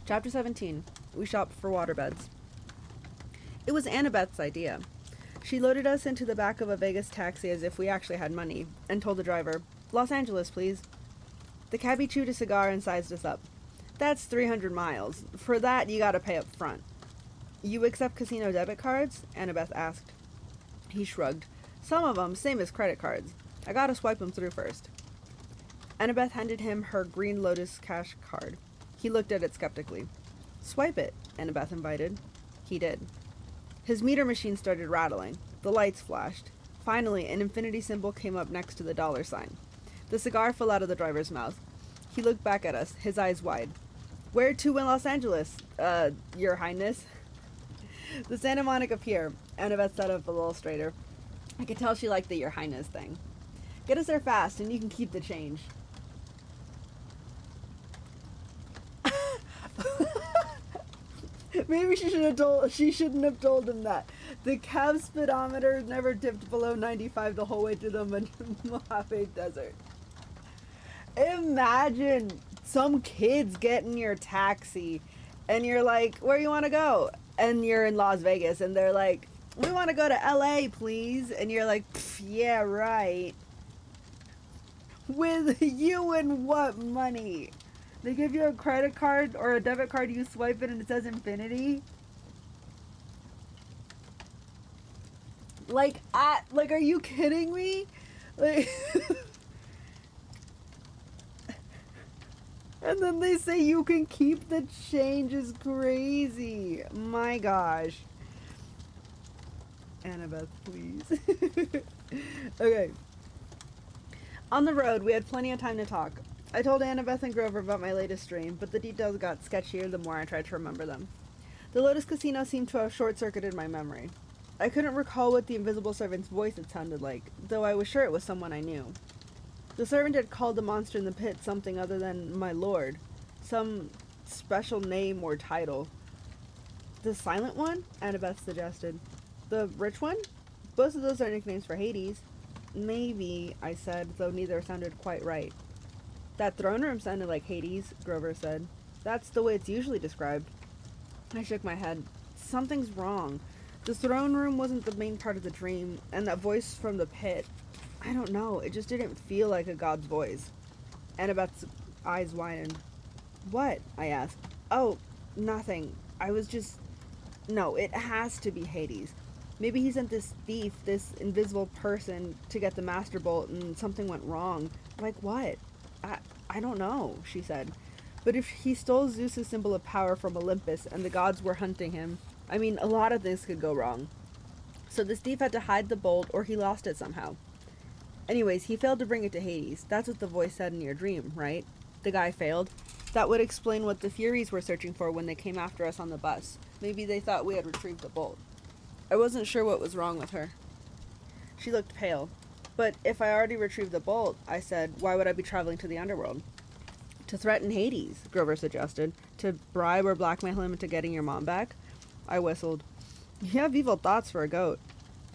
Chapter 17. We shopped for waterbeds. It was Annabeth's idea. She loaded us into the back of a Vegas taxi as if we actually had money, and told the driver, "Los Angeles, please." The cabbie chewed a cigar and sized us up. "That's 300 miles. For that, you gotta pay up front." "You accept casino debit cards?" Annabeth asked. He shrugged. "Some of them, same as credit cards. I gotta swipe them through first." Annabeth handed him her Green Lotus cash card. He looked at it skeptically. "Swipe it," Annabeth invited. He did. His meter machine started rattling. The lights flashed. Finally, an infinity symbol came up next to the dollar sign. The cigar fell out of the driver's mouth. He looked back at us, his eyes wide. "Where to in Los Angeles, Your Highness?" The Santa Monica Pier. Annabeth sat up a little straighter. I could tell she liked the Your Highness thing. "Get us there fast, and you can keep the change." Maybe she shouldn't have told him that. The cab speedometer never dipped below 95 the whole way through the Mojave Desert. Imagine some kids get in your taxi and you're like, "Where you want to go?" And you're in Las Vegas and they're like, "We want to go to LA, please." And you're like, "Yeah, right." With you and what money? They give you a credit card or a debit card, you swipe it and it says infinity? Like, are you kidding me? Like, and then they say you can keep the change is crazy. My gosh. Annabeth, please. Okay. On the road, we had plenty of time to talk. I told Annabeth and Grover about my latest dream, but the details got sketchier the more I tried to remember them. The Lotus Casino seemed to have short-circuited my memory. I couldn't recall what the invisible servant's voice had sounded like, though I was sure it was someone I knew. The servant had called the monster in the pit something other than my lord, some special name or title. "The Silent One?" Annabeth suggested. "The Rich One? Both of those are nicknames for Hades." "Maybe," I said, though neither sounded quite right. "That throne room sounded like Hades," Grover said. "That's the way it's usually described." I shook my head. Something's wrong. The throne room wasn't the main part of the dream, and that voice from the pit, I don't know, it just didn't feel like a god's voice. Annabeth's eyes widened. "What?" I asked. "Oh, nothing. I was just... No, it has to be Hades. Maybe he sent this thief, this invisible person, to get the Master Bolt, and something went wrong. Like what? I don't know," she said. "But if he stole Zeus's symbol of power from Olympus and the gods were hunting him, I mean, a lot of things could go wrong. So this thief had to hide the bolt or he lost it somehow. Anyways, he failed to bring it to Hades. That's what the voice said in your dream, right? The guy failed. That would explain what the Furies were searching for when they came after us on the bus. Maybe they thought we had retrieved the bolt." I wasn't sure what was wrong with her. She looked pale. "But if I already retrieved the bolt," I said, "why would I be traveling to the underworld?" "To threaten Hades," Grover suggested. "To bribe or blackmail him into getting your mom back." I whistled. "You have evil thoughts for a goat."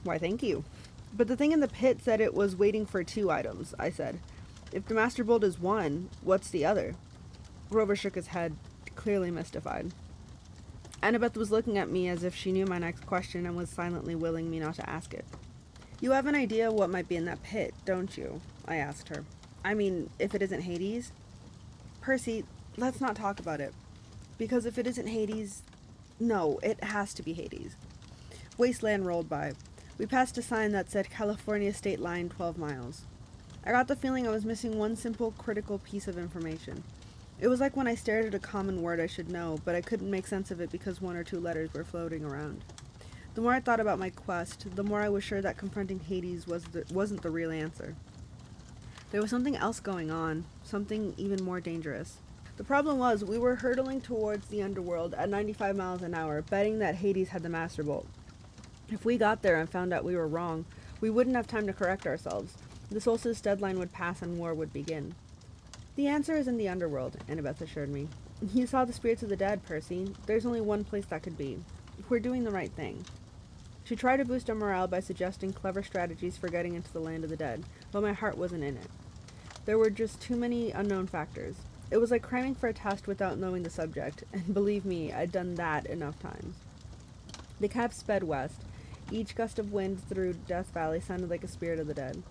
"Why, thank you." "But the thing in the pit said it was waiting for 2 items," I said. "If the Master Bolt is one, what's the other?" Grover shook his head, clearly mystified. Annabeth was looking at me as if she knew my next question and was silently willing me not to ask it. "You have an idea what might be in that pit, don't you?" I asked her. "I mean, if it isn't Hades?" "Percy, let's not talk about it. Because if it isn't Hades... No, it has to be Hades." Wasteland rolled by. We passed a sign that said California State Line 12 miles. I got the feeling I was missing one simple, critical piece of information. It was like when I stared at a common word I should know, but I couldn't make sense of it because 1 or 2 letters were floating around. The more I thought about my quest, the more I was sure that confronting Hades wasn't the real answer. There was something else going on, something even more dangerous. The problem was, we were hurtling towards the underworld at 95 miles an hour, betting that Hades had the Master Bolt. If we got there and found out we were wrong, we wouldn't have time to correct ourselves. The solstice deadline would pass and war would begin. "The answer is in the underworld," Annabeth assured me. "You saw the spirits of the dead, Percy. There's only one place that could be. We're doing the right thing." She tried to boost our morale by suggesting clever strategies for getting into the land of the dead, but my heart wasn't in it. There were just too many unknown factors. It was like cramming for a test without knowing the subject, and believe me, I'd done that enough times. The cab sped west. Each gust of wind through Death Valley sounded like a spirit of the dead.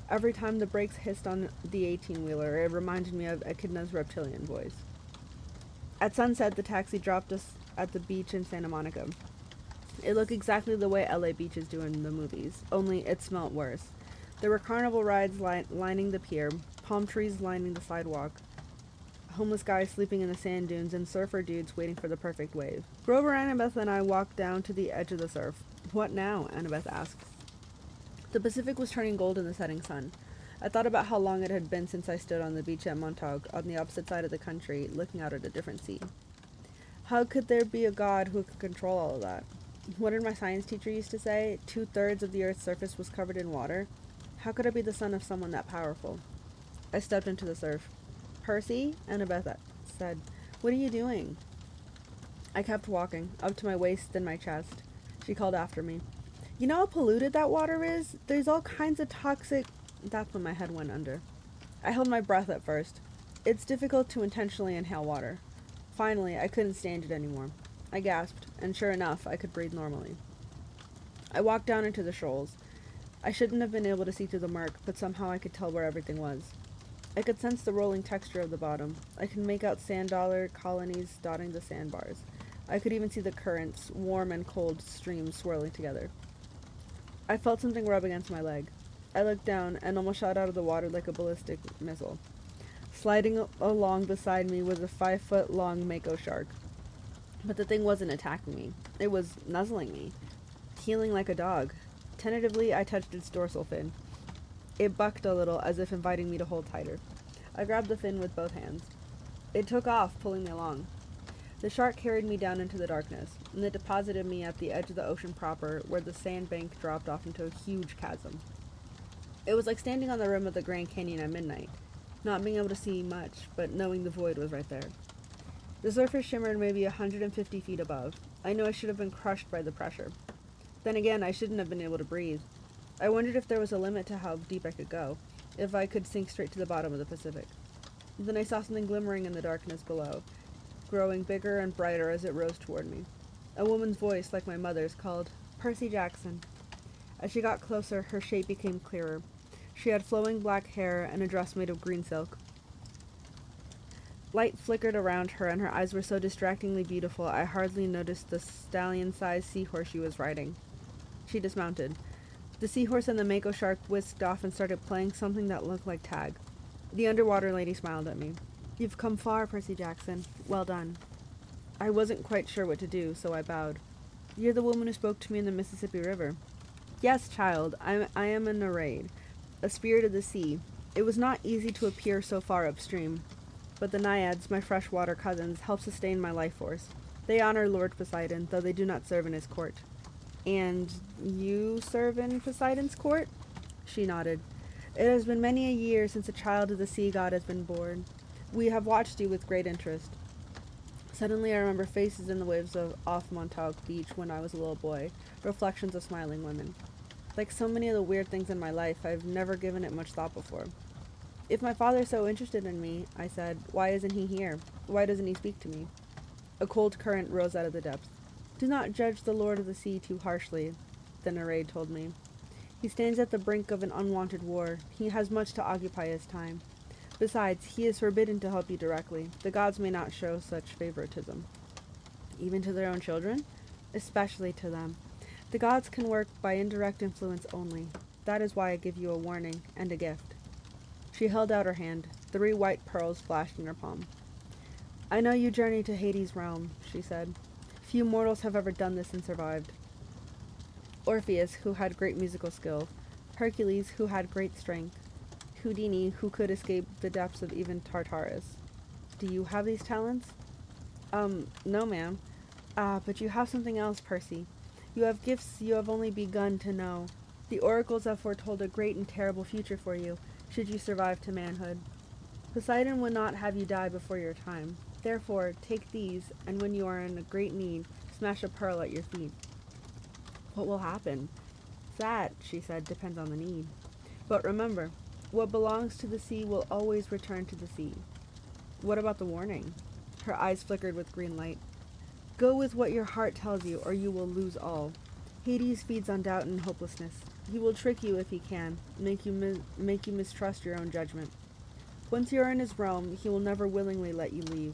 Every time the brakes hissed on the 18-wheeler, it reminded me of Echidna's reptilian voice. At sunset, the taxi dropped us at the beach in Santa Monica. It looked exactly the way LA beaches do in the movies, only it smelt worse. There were carnival rides lining the pier, palm trees lining the sidewalk, homeless guys sleeping in the sand dunes, and surfer dudes waiting for the perfect wave. Grover, Annabeth, and I walked down to the edge of the surf. What now? Annabeth asked. The Pacific was turning gold in the setting sun. I thought about how long it had been since I stood on the beach at Montauk, on the opposite side of the country, looking out at a different sea. How could there be a god who could control all of that? What did my science teacher used to say? 2/3 of the Earth's surface was covered in water. How could I be the son of someone that powerful? I stepped into the surf. Percy, Annabeth said, what are you doing? I kept walking, up to my waist and my chest. She called after me. You know how polluted that water is? There's all kinds of toxic... That's when my head went under. I held my breath at first. It's difficult to intentionally inhale water. Finally, I couldn't stand it anymore. I gasped, and sure enough, I could breathe normally. I walked down into the shoals. I shouldn't have been able to see through the murk, but somehow I could tell where everything was. I could sense the rolling texture of the bottom. I could make out sand dollar colonies dotting the sandbars. I could even see the currents, warm and cold streams swirling together. I felt something rub against my leg. I looked down and almost shot out of the water like a ballistic missile. Sliding along beside me was a 5-foot-long mako shark. But the thing wasn't attacking me. It was nuzzling me, heeling like a dog. Tentatively, I touched its dorsal fin. It bucked a little, as if inviting me to hold tighter. I grabbed the fin with both hands. It took off, pulling me along. The shark carried me down into the darkness, and it deposited me at the edge of the ocean proper, where the sandbank dropped off into a huge chasm. It was like standing on the rim of the Grand Canyon at midnight, not being able to see much, but knowing the void was right there. The surface shimmered maybe 150 feet above. I knew I should have been crushed by the pressure. Then again, I shouldn't have been able to breathe. I wondered if there was a limit to how deep I could go, if I could sink straight to the bottom of the Pacific. Then I saw something glimmering in the darkness below, growing bigger and brighter as it rose toward me. A woman's voice, like my mother's, called, "Percy Jackson." As she got closer, her shape became clearer. She had flowing black hair and a dress made of green silk. Light flickered around her, and her eyes were so distractingly beautiful I hardly noticed the stallion-sized seahorse she was riding. She dismounted. The seahorse and the mako shark whisked off and started playing something that looked like tag. The underwater lady smiled at me. "You've come far, Percy Jackson. Well done." I wasn't quite sure what to do, so I bowed. "You're the woman who spoke to me in the Mississippi River." "Yes, child. I am a Nereid, a spirit of the sea. It was not easy to appear so far upstream, but the naiads, my freshwater cousins, help sustain my life force. They honor Lord Poseidon, though they do not serve in his court." "And you serve in Poseidon's court?" She nodded. "It has been many a year since a child of the sea god has been born. We have watched you with great interest." Suddenly I remember faces in the waves off Montauk Beach when I was a little boy, reflections of smiling women. Like so many of the weird things in my life, I've never given it much thought before. "If my father's so interested in me," I said, "why isn't he here? Why doesn't he speak to me?" A cold current rose out of the depths. "Do not judge the Lord of the Sea too harshly," the Nereid told me. "He stands at the brink of an unwanted war. He has much to occupy his time. Besides, he is forbidden to help you directly. The gods may not show such favoritism." "Even to their own children?" "Especially to them. The gods can work by indirect influence only. That is why I give you a warning and a gift." She held out her hand. 3 white pearls flashed in her palm. "I know you journey to Hades' realm," she said. "Few mortals have ever done this and survived. Orpheus, who had great musical skill. Hercules, who had great strength. Houdini, who could escape the depths of even Tartarus. Do you have these talents?" No, ma'am." "Ah, but you have something else, Percy. You have gifts you have only begun to know. The oracles have foretold a great and terrible future for you, should you survive to manhood. Poseidon would not have you die before your time. Therefore, take these, and when you are in a great need, smash a pearl at your feet." "What will happen?" "That," she said, "depends on the need. But remember, what belongs to the sea will always return to the sea." What about the warning? Her eyes flickered with green light. Go with what your heart tells you, or you will lose all. Hades feeds on doubt and hopelessness. He will trick you if he can, make you mistrust your own judgment. Once you are in his realm, he will never willingly let you leave.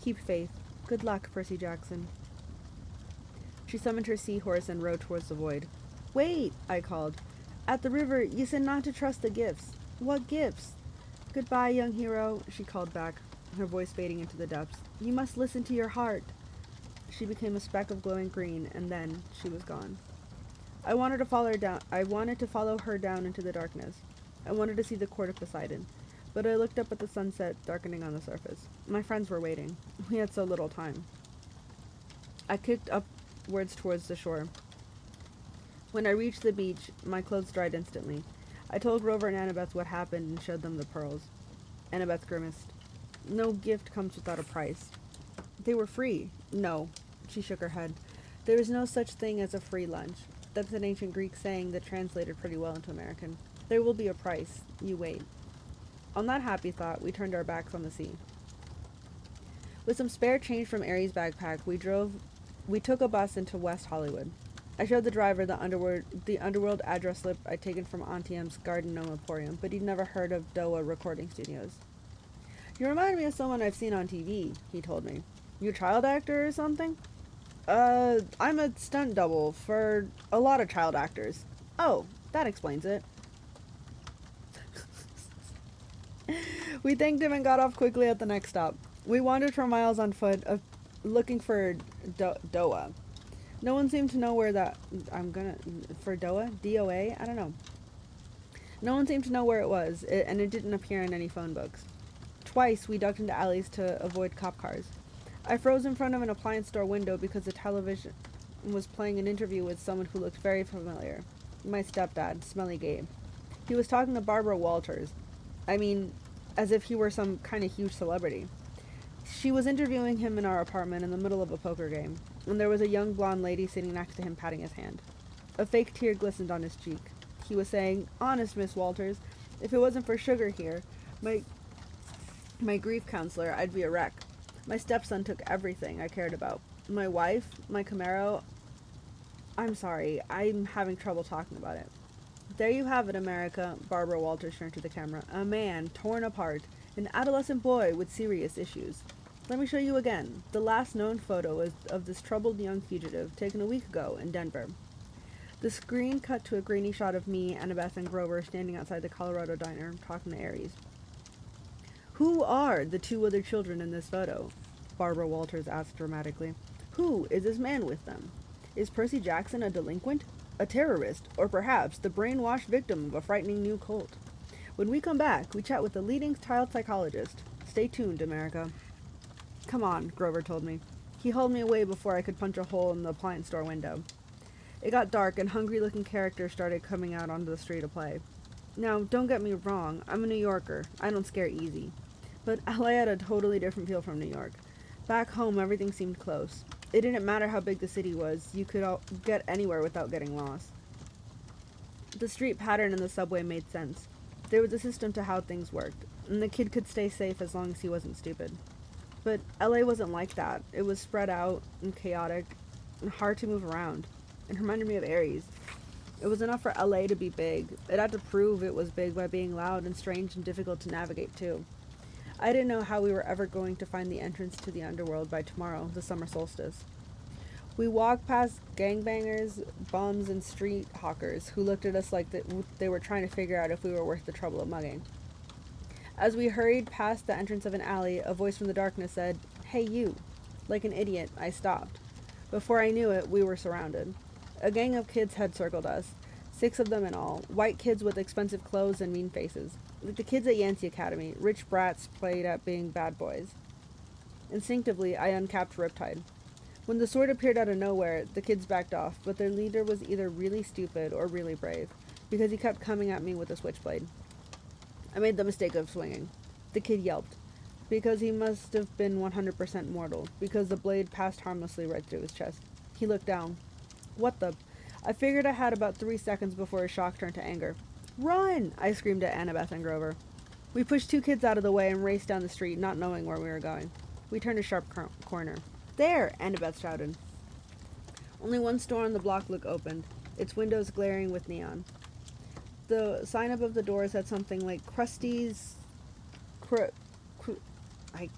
Keep faith. Good luck, Percy Jackson. She summoned her seahorse and rode towards the void. Wait, I called. At the river, you said not to trust the gifts. What gifts? Goodbye, young hero, she called back, her voice fading into the depths. You must listen to your heart. She became a speck of glowing green, and then she was gone. I wanted to follow her down into the darkness. I wanted to see the court of Poseidon, but I looked up at the sunset darkening on the surface. My friends were waiting. We had so little time. I kicked upwards towards the shore. When I reached the beach, my clothes dried instantly. I told Grover and Annabeth what happened and showed them the pearls. Annabeth grimaced. No gift comes without a price. They were free. No, she shook her head. There is no such thing as a free lunch. That's an ancient Greek saying that translated pretty well into American. There will be a price. You wait. On that happy thought, we turned our backs on the sea. With some spare change from Aries' backpack, we took a bus into West Hollywood. I showed the driver the underworld address slip I'd taken from Auntie M's Garden Gnome Emporium, but he'd never heard of Doa Recording Studios. You remind me of someone I've seen on TV, he told me. You a child actor or something? I'm a stunt double for a lot of child actors. Oh, that explains it. We thanked him and got off quickly at the next stop. We wandered for miles on foot, looking for Doa. No one seemed to know where for Doa? D-O-A? I don't know. No one seemed to know where it was, and it didn't appear in any phone books. Twice, we ducked into alleys to avoid cop cars. I froze in front of an appliance store window because the television was playing an interview with someone who looked very familiar. My stepdad, Smelly Gabe. He was talking to Barbara Walters. I mean, as if he were some kind of huge celebrity. She was interviewing him in our apartment in the middle of a poker game, and there was a young blonde lady sitting next to him patting his hand. A fake tear glistened on his cheek. He was saying, Honest, Miss Walters, if it wasn't for sugar here, my grief counselor, I'd be a wreck. My stepson took everything I cared about. My wife, my Camaro. I'm sorry, I'm having trouble talking about it. There you have it, America, Barbara Walters turned to the camera. A man torn apart, an adolescent boy with serious issues. Let me show you again. The last known photo is of this troubled young fugitive taken a week ago in Denver. The screen cut to a grainy shot of me, Annabeth, and Grover standing outside the Colorado diner, talking to Aries. Who are the two other children in this photo? Barbara Walters asked dramatically. Who is this man with them? Is Percy Jackson a delinquent, a terrorist, or perhaps the brainwashed victim of a frightening new cult? When we come back, we chat with the leading child psychologist. Stay tuned, America. Come on, Grover told me. He hauled me away before I could punch a hole in the appliance store window. It got dark and hungry-looking characters started coming out onto the street to play. Now, don't get me wrong, I'm a New Yorker. I don't scare easy. But LA had a totally different feel from New York. Back home, everything seemed close. It didn't matter how big the city was, you could get anywhere without getting lost. The street pattern in the subway made sense. There was a system to how things worked, and the kid could stay safe as long as he wasn't stupid. But LA wasn't like that. It was spread out and chaotic and hard to move around. It reminded me of Aries. It was enough for LA to be big. It had to prove it was big by being loud and strange and difficult to navigate too. I didn't know how we were ever going to find the entrance to the underworld by tomorrow, the summer solstice. We walked past gangbangers, bums, and street hawkers who looked at us like they were trying to figure out if we were worth the trouble of mugging. As we hurried past the entrance of an alley, a voice from the darkness said, Hey you! Like an idiot, I stopped. Before I knew it, we were surrounded. A gang of kids had circled us, 6 of them in all, white kids with expensive clothes and mean faces. Like the kids at Yancey Academy, rich brats played at being bad boys. Instinctively, I uncapped Riptide. When the sword appeared out of nowhere, the kids backed off, but their leader was either really stupid or really brave, because he kept coming at me with a switchblade. I made the mistake of swinging. The kid yelped, because he must have been 100% mortal, because the blade passed harmlessly right through his chest. He looked down. What the? I figured I had about 3 seconds before his shock turned to anger. Run! I screamed at Annabeth and Grover. We pushed two kids out of the way and raced down the street, not knowing where we were going. We turned a sharp corner. There! Annabeth shouted. Only one store on the block looked opened, its windows glaring with neon. The sign above the door said something like Krusty's... I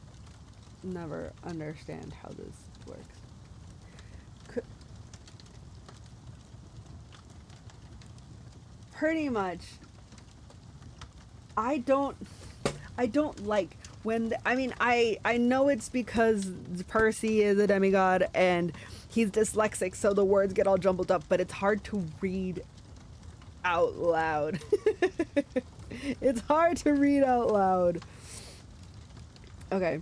never understand how this works. Pretty much. I don't like when I know it's because Percy is a demigod and he's dyslexic, so the words get all jumbled up, but it's hard to read out loud. It's hard to read out loud. Okay.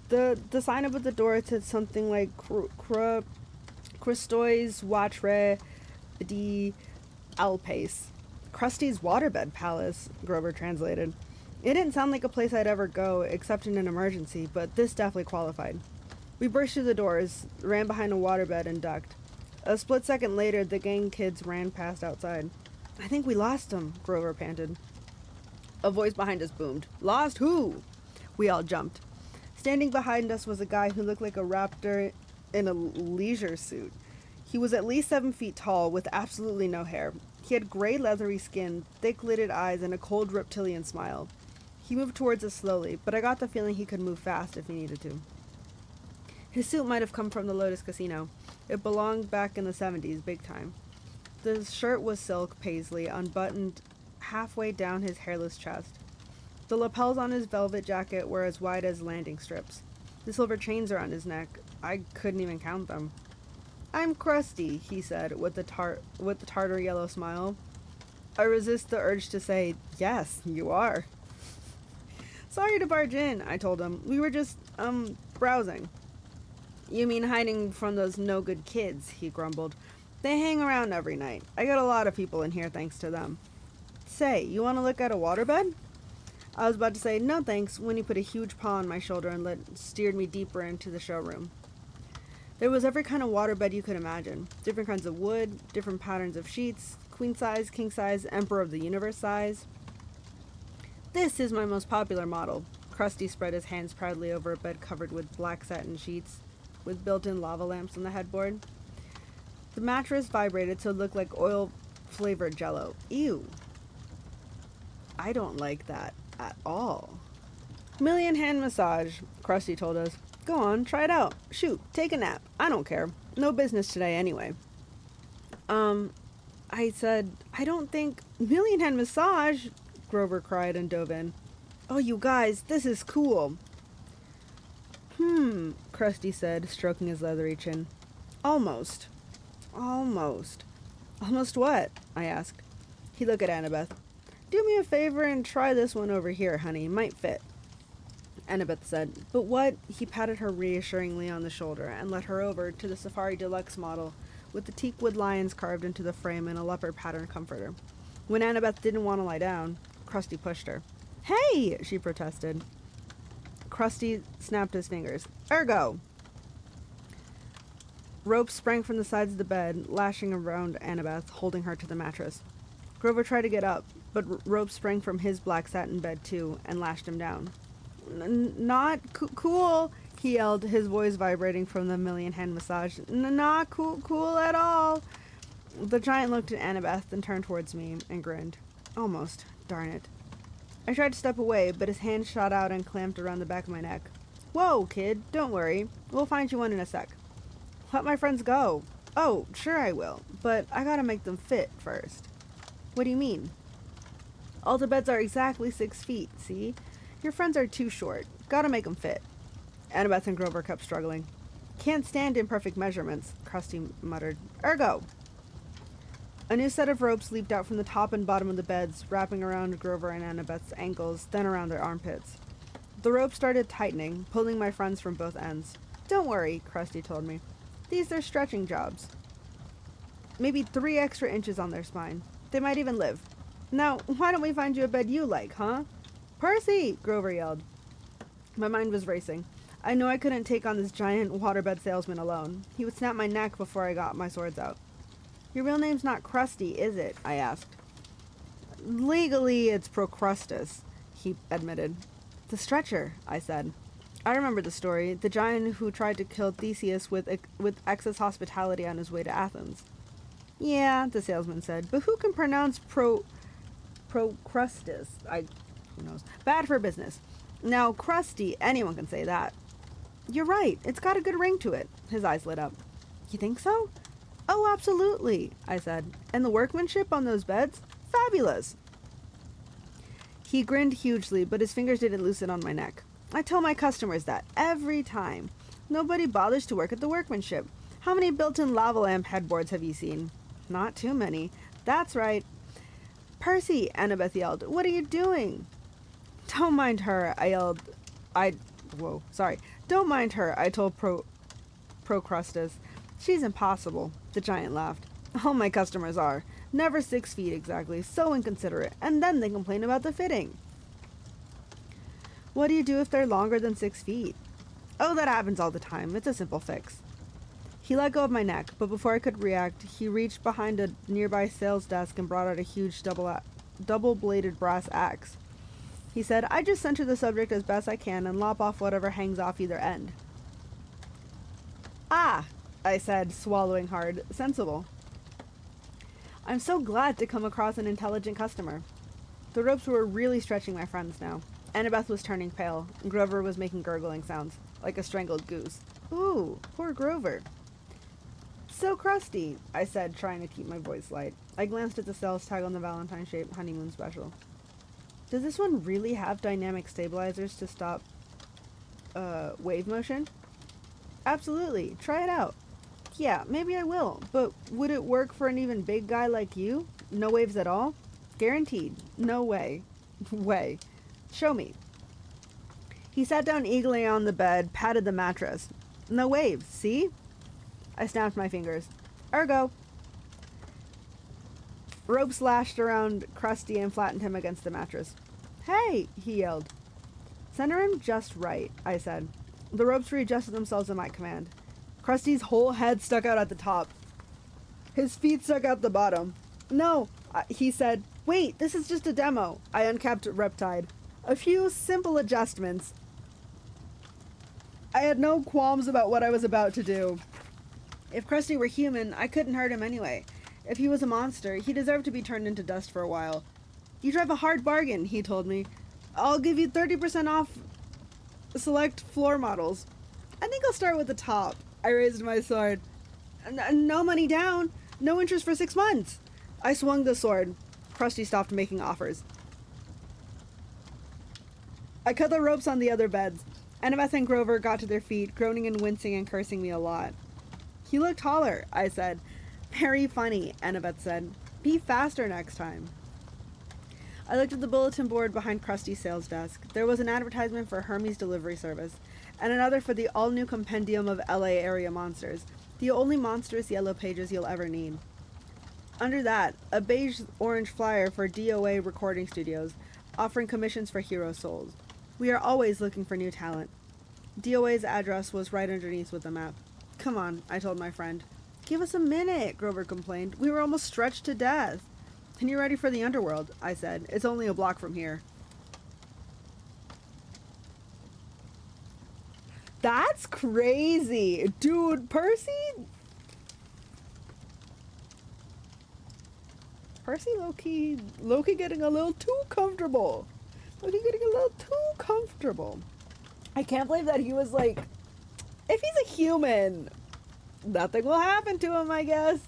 The sign up at the door said something like Christois Watre di Alpace. Krusty's waterbed palace, Grover translated. It didn't sound like a place I'd ever go, except in an emergency, but this definitely qualified. We burst through the doors, ran behind a waterbed, and ducked. A split second later, the gang kids ran past outside. I think we lost him, Grover panted. A voice behind us boomed. Lost who? We all jumped. Standing behind us was a guy who looked like a raptor in a leisure suit. He was at least 7 feet tall, with absolutely no hair. He had gray leathery skin, thick-lidded eyes, and a cold reptilian smile. He moved towards us slowly, but I got the feeling he could move fast if he needed to. His suit might have come from the Lotus Casino. It belonged back in the 70s, big time. The shirt was silk paisley, unbuttoned halfway down his hairless chest. The lapels on his velvet jacket were as wide as landing strips. The silver chains around his neck, I couldn't even count them. I'm Krusty, he said, with the tartar yellow smile. I resist the urge to say, yes, you are. Sorry to barge in, I told him. We were just, browsing. You mean hiding from those no-good kids, he grumbled. They hang around every night. I got a lot of people in here thanks to them. Say, you want to look at a waterbed? I was about to say, no thanks, when he put a huge paw on my shoulder and steered me deeper into the showroom. There was every kind of waterbed you could imagine. Different kinds of wood, different patterns of sheets, queen size, king size, emperor of the universe size. This is my most popular model. Krusty spread his hands proudly over a bed covered with black satin sheets, with built-in lava lamps on the headboard. The mattress vibrated so it looked like oil-flavored jello. Ew. I don't like that at all. Million hand massage, Krusty told us. Go on, try it out. Shoot, take a nap. I don't care. No business today anyway. I said, I don't think... Million hand massage, Grover cried and dove in. Oh, you guys, this is cool. Krusty said, stroking his leathery chin. Almost. Almost what? I asked. He looked at Annabeth. Do me a favor and try this one over here, honey. Might fit. Annabeth said, but what? He patted her reassuringly on the shoulder and led her over to the Safari Deluxe model with the teakwood lions carved into the frame and a leopard pattern comforter. When Annabeth didn't want to lie down, Krusty pushed her. Hey! She protested. Krusty snapped his fingers. Ergo! Ropes sprang from the sides of the bed, lashing around Annabeth, holding her to the mattress. Grover tried to get up, but ropes sprang from his black satin bed too and lashed him down. Not cool, he yelled, his voice vibrating from the million hand massage. Not cool at all. The giant looked at Annabeth, then turned towards me and grinned. Almost. Darn it. I tried to step away, but his hand shot out and clamped around the back of my neck. Whoa, kid, don't worry. We'll find you one in a sec. Let my friends go. Oh, sure I will, but I gotta make them fit first. What do you mean? All the beds are exactly 6 feet, see? Your friends are too short. Gotta make them fit. Annabeth and Grover kept struggling. Can't stand imperfect measurements, Krusty muttered. Ergo! A new set of ropes leaped out from the top and bottom of the beds, wrapping around Grover and Annabeth's ankles, then around their armpits. The rope started tightening, pulling my friends from both ends. Don't worry, Krusty told me. These are stretching jobs. Maybe 3 extra inches on their spine. They might even live. Now, why don't we find you a bed you like, huh? Percy! Grover yelled. My mind was racing. I knew I couldn't take on this giant waterbed salesman alone. He would snap my neck before I got my swords out. Your real name's not Krusty, is it? I asked. Legally, it's Procrustes, he admitted. The stretcher, I said. I remember the story. The giant who tried to kill Theseus with excess hospitality on his way to Athens. Yeah, the salesman said, but who can pronounce Procrustes? Who knows? Bad for business. Now, crusty, anyone can say that. You're right. It's got a good ring to it. His eyes lit up. You think so? Oh, absolutely, I said. And the workmanship on those beds? Fabulous. He grinned hugely, but his fingers didn't loosen on my neck. I tell my customers that every time. Nobody bothers to work at the workmanship. How many built-in lava lamp headboards have you seen? Not too many. That's right. Percy, Annabeth yelled. What are you doing? Don't mind her, I yelled. Don't mind her, I told Procrustes. She's impossible. The giant laughed. All my customers are. Never 6 feet exactly, so inconsiderate. And then they complain about the fitting. What do you do if they're longer than 6 feet? Oh, that happens all the time. It's a simple fix. He let go of my neck, but before I could react, he reached behind a nearby sales desk and brought out a huge double-bladed brass axe. He said, I just center the subject as best I can and lop off whatever hangs off either end. Ah, I said, swallowing hard. Sensible. I'm so glad to come across an intelligent customer. The ropes were really stretching my friends now. Annabeth was turning pale, and Grover was making gurgling sounds, like a strangled goose. Ooh, poor Grover. So crusty, I said, trying to keep my voice light. I glanced at the sales tag on the Valentine-shaped honeymoon special. Does this one really have dynamic stabilizers to stop, wave motion? Absolutely. Try it out. Yeah, maybe I will, but would it work for an even big guy like you? No waves at all? Guaranteed. No way. Way. Show me. He sat down eagerly on the bed, patted the mattress. No waves, see? I snapped my fingers. Ergo. Ropes lashed around Krusty and flattened him against the mattress. Hey, he yelled. Center him just right, I said. The ropes readjusted themselves at my command. Krusty's whole head stuck out at the top. His feet stuck out the bottom. No, he said. Wait, this is just a demo. I uncapped Reptide. A few simple adjustments. I had no qualms about what I was about to do. If Krusty were human, I couldn't hurt him anyway. If he was a monster, he deserved to be turned into dust for a while. You drive a hard bargain, he told me. I'll give you 30% off select floor models. I think I'll start with the top. I raised my sword. No money down. No interest for 6 months. I swung the sword. Krusty stopped making offers. I cut the ropes on the other beds. Annabeth and Grover got to their feet, groaning and wincing and cursing me a lot. You look taller, I said. Very funny, Annabeth said. Be faster next time. I looked at the bulletin board behind Krusty's sales desk. There was an advertisement for Hermes delivery service, and another for the all-new compendium of LA area monsters, the only monstrous yellow pages you'll ever need. Under that, a beige-orange flyer for DOA recording studios, offering commissions for hero souls. We are always looking for new talent. DOA's address was right underneath with the map. Come on, I told my friend. Give us a minute, Grover complained. We were almost stretched to death. And you're ready for the underworld, I said. It's only a block from here. That's crazy. Dude, Percy low-key getting a little too comfortable. I can't believe that he was like, if he's a human, nothing will happen to him, I guess.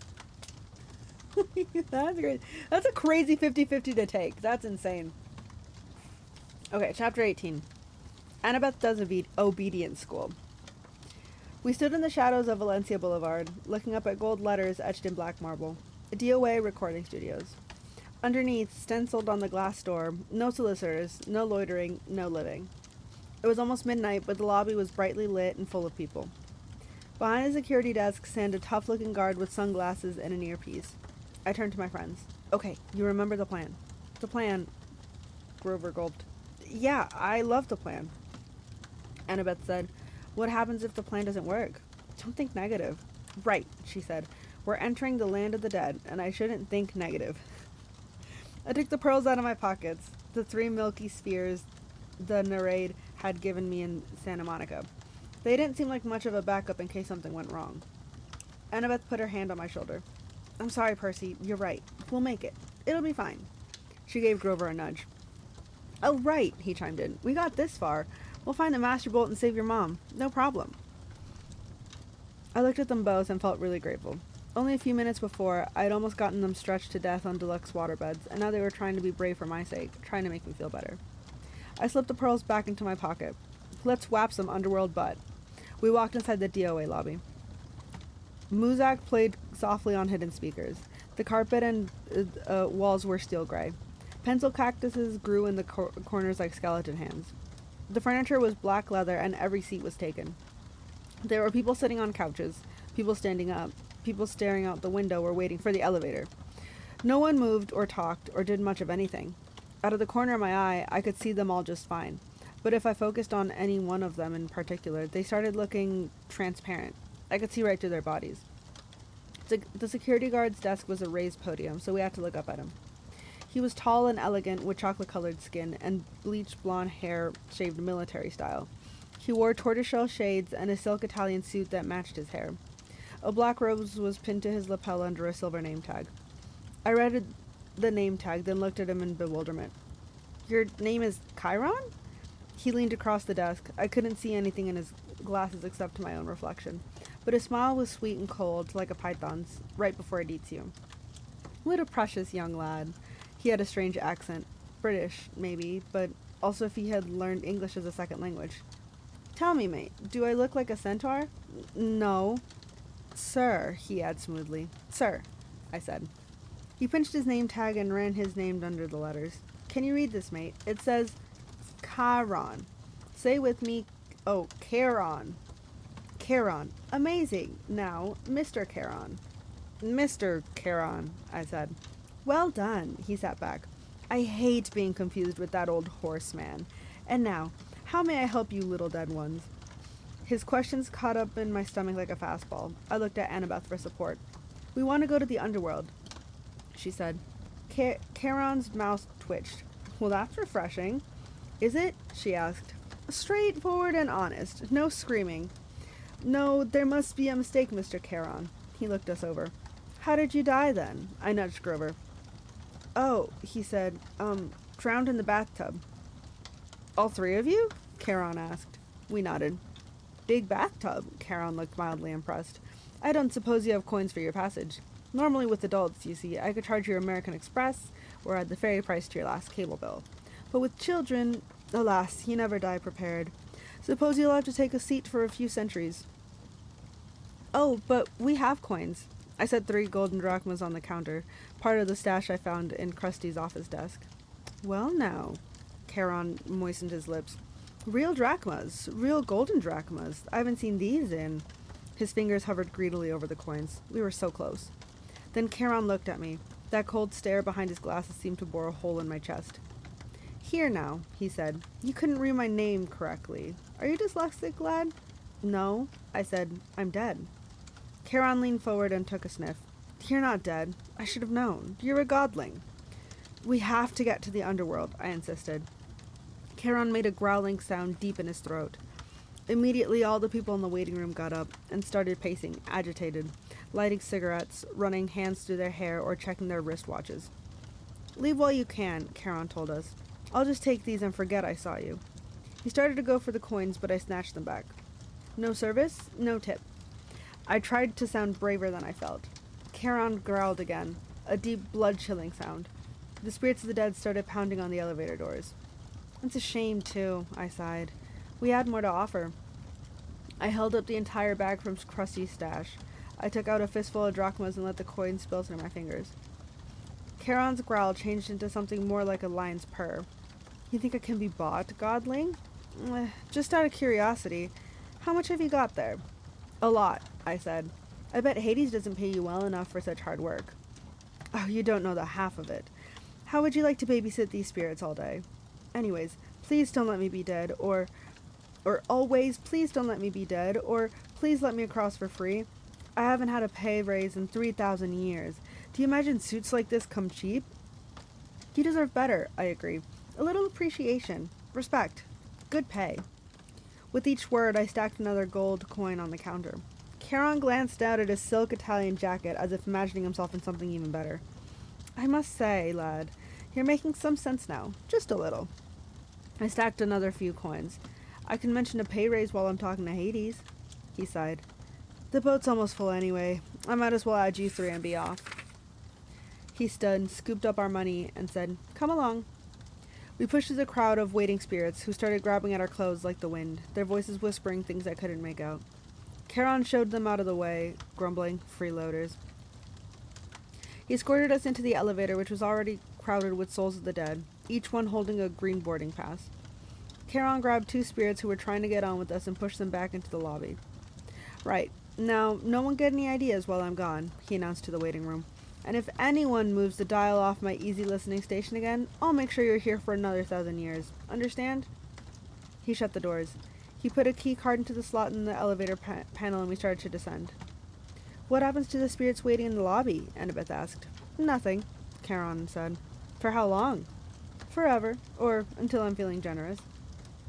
That's great. That's a crazy 50-50 to take. That's insane. Okay, chapter 18. Annabeth does obedience school. We stood in the shadows of Valencia Boulevard, looking up at gold letters etched in black marble. DOA Recording Studios. Underneath, stenciled on the glass door, no solicitors, no loitering, no living. It was almost midnight, but the lobby was brightly lit and full of people. Behind the security desk stand a tough-looking guard with sunglasses and an earpiece. I turned to my friends. Okay, you remember the plan. The plan, Grover gulped. Yeah, I love the plan. Annabeth said, what happens if the plan doesn't work? Don't think negative. Right, she said. We're entering the land of the dead, and I shouldn't think negative. I took the pearls out of my pockets, the 3 milky spheres the Narade had given me in Santa Monica. They didn't seem like much of a backup in case something went wrong. Annabeth put her hand on my shoulder. I'm sorry, Percy. You're right. We'll make it. It'll be fine. She gave Grover a nudge. Oh, right, he chimed in. We got this far. We'll find the Master Bolt and save your mom. No problem. I looked at them both and felt really grateful. Only a few minutes before, I'd almost gotten them stretched to death on deluxe waterbeds, and now they were trying to be brave for my sake, trying to make me feel better. I slipped the pearls back into my pocket. Let's whap some underworld butt. We walked inside the DOA lobby. Muzak played softly on hidden speakers. The carpet and walls were steel gray. Pencil cactuses grew in the corners like skeleton hands. The furniture was black leather and every seat was taken. There were people sitting on couches, people standing up, people staring out the window or waiting for the elevator. No one moved or talked or did much of anything. Out of the corner of my eye, I could see them all just fine. But if I focused on any one of them in particular, they started looking transparent. I could see right through their bodies. The security guard's desk was a raised podium, so we had to look up at him. He was tall and elegant with chocolate-colored skin and bleached blonde hair shaved military style. He wore tortoiseshell shades and a silk Italian suit that matched his hair. A black rose was pinned to his lapel under a silver name tag. I read the name tag, then looked at him in bewilderment. Your name is Chiron? He leaned across the desk. I couldn't see anything in his glasses except my own reflection. But his smile was sweet and cold, like a python's, right before it eats you. What a precious young lad. He had a strange accent. British, maybe, but also if he had learned English as a second language. Tell me, mate, do I look like a centaur? No. Sir, he adds smoothly. Sir, I said. He pinched his name tag and ran his name under the letters. Can you read this, mate? It says Chiron. Say with me, Charon. Charon. Amazing. Now, Mr. Charon. Mr. Charon, I said. Well done, he sat back. I hate being confused with that old horseman. And now, how may I help you little dead ones? His questions caught up in my stomach like a fastball. I looked at Annabeth for support. We want to go to the underworld, she said. Charon's mouth twitched. Well, that's refreshing. Is it? She asked. Straightforward and honest. No screaming. No, there must be a mistake, Mr. Charon. He looked us over. How did you die, then? I nudged Grover. Oh, he said, drowned in the bathtub. All 3 of you? Charon asked. We nodded. Big bathtub, Charon looked mildly impressed. I don't suppose you have coins for your passage. Normally with adults, you see, I could charge your American Express or add the ferry price to your last cable bill. But with children, alas, you never die prepared. Suppose you'll have to take a seat for a few centuries. Oh, but we have coins. I set 3 golden drachmas on the counter, part of the stash I found in Krusty's office desk. Well now, Charon moistened his lips. Real drachmas, real golden drachmas. I haven't seen these in... His fingers hovered greedily over the coins. We were so close. Then Charon looked at me. That cold stare behind his glasses seemed to bore a hole in my chest. Here now, he said. You couldn't read my name correctly. Are you dyslexic, lad? No, I said. I'm dead. Charon leaned forward and took a sniff. You're not dead. I should have known. You're a godling. We have to get to the underworld, I insisted. Charon made a growling sound deep in his throat. Immediately all the people in the waiting room got up and started pacing, agitated, lighting cigarettes, running hands through their hair, or checking their wristwatches. Leave while you can, Charon told us. I'll just take these and forget I saw you. He started to go for the coins, but I snatched them back. No service, no tip. I tried to sound braver than I felt. Charon growled again, a deep, blood-chilling sound. The spirits of the dead started pounding on the elevator doors. It's a shame, too, I sighed. We had more to offer. I held up the entire bag from Krusty's stash. I took out a fistful of drachmas and let the coins spill through my fingers. Charon's growl changed into something more like a lion's purr. You think it can be bought, godling? Just out of curiosity, how much have you got there? A lot, I said. I bet Hades doesn't pay you well enough for such hard work. Oh, you don't know the half of it. How would you like to babysit these spirits all day? Anyways, please don't let me be dead, or always, please don't let me be dead, or please let me across for free. I haven't had a pay raise in 3,000 years. Do you imagine suits like this come cheap? You deserve better, I agree. A little appreciation, respect, good pay. With each word, I stacked another gold coin on the counter. Charon glanced down at his silk Italian jacket as if imagining himself in something even better. I must say, lad, you're making some sense now. Just a little. I stacked another few coins. I can mention a pay raise while I'm talking to Hades. He sighed. The boat's almost full anyway. I might as well add you three and be off. He stood, scooped up our money, and said, Come along. We pushed through the crowd of waiting spirits, who started grabbing at our clothes like the wind, their voices whispering things I couldn't make out. Charon showed them out of the way, grumbling, freeloaders. He escorted us into the elevator, which was already crowded with souls of the dead, each one holding a green boarding pass. Charon grabbed two spirits who were trying to get on with us and pushed them back into the lobby. Right, now, no one get any ideas while I'm gone, he announced to the waiting room. And if anyone moves the dial off my easy listening station again, I'll make sure you're here for another 1,000 years. Understand? He shut the doors. He put a key card into the slot in the elevator panel and we started to descend. What happens to the spirits waiting in the lobby? Annabeth asked. Nothing, Charon said. For how long? Forever, or until I'm feeling generous.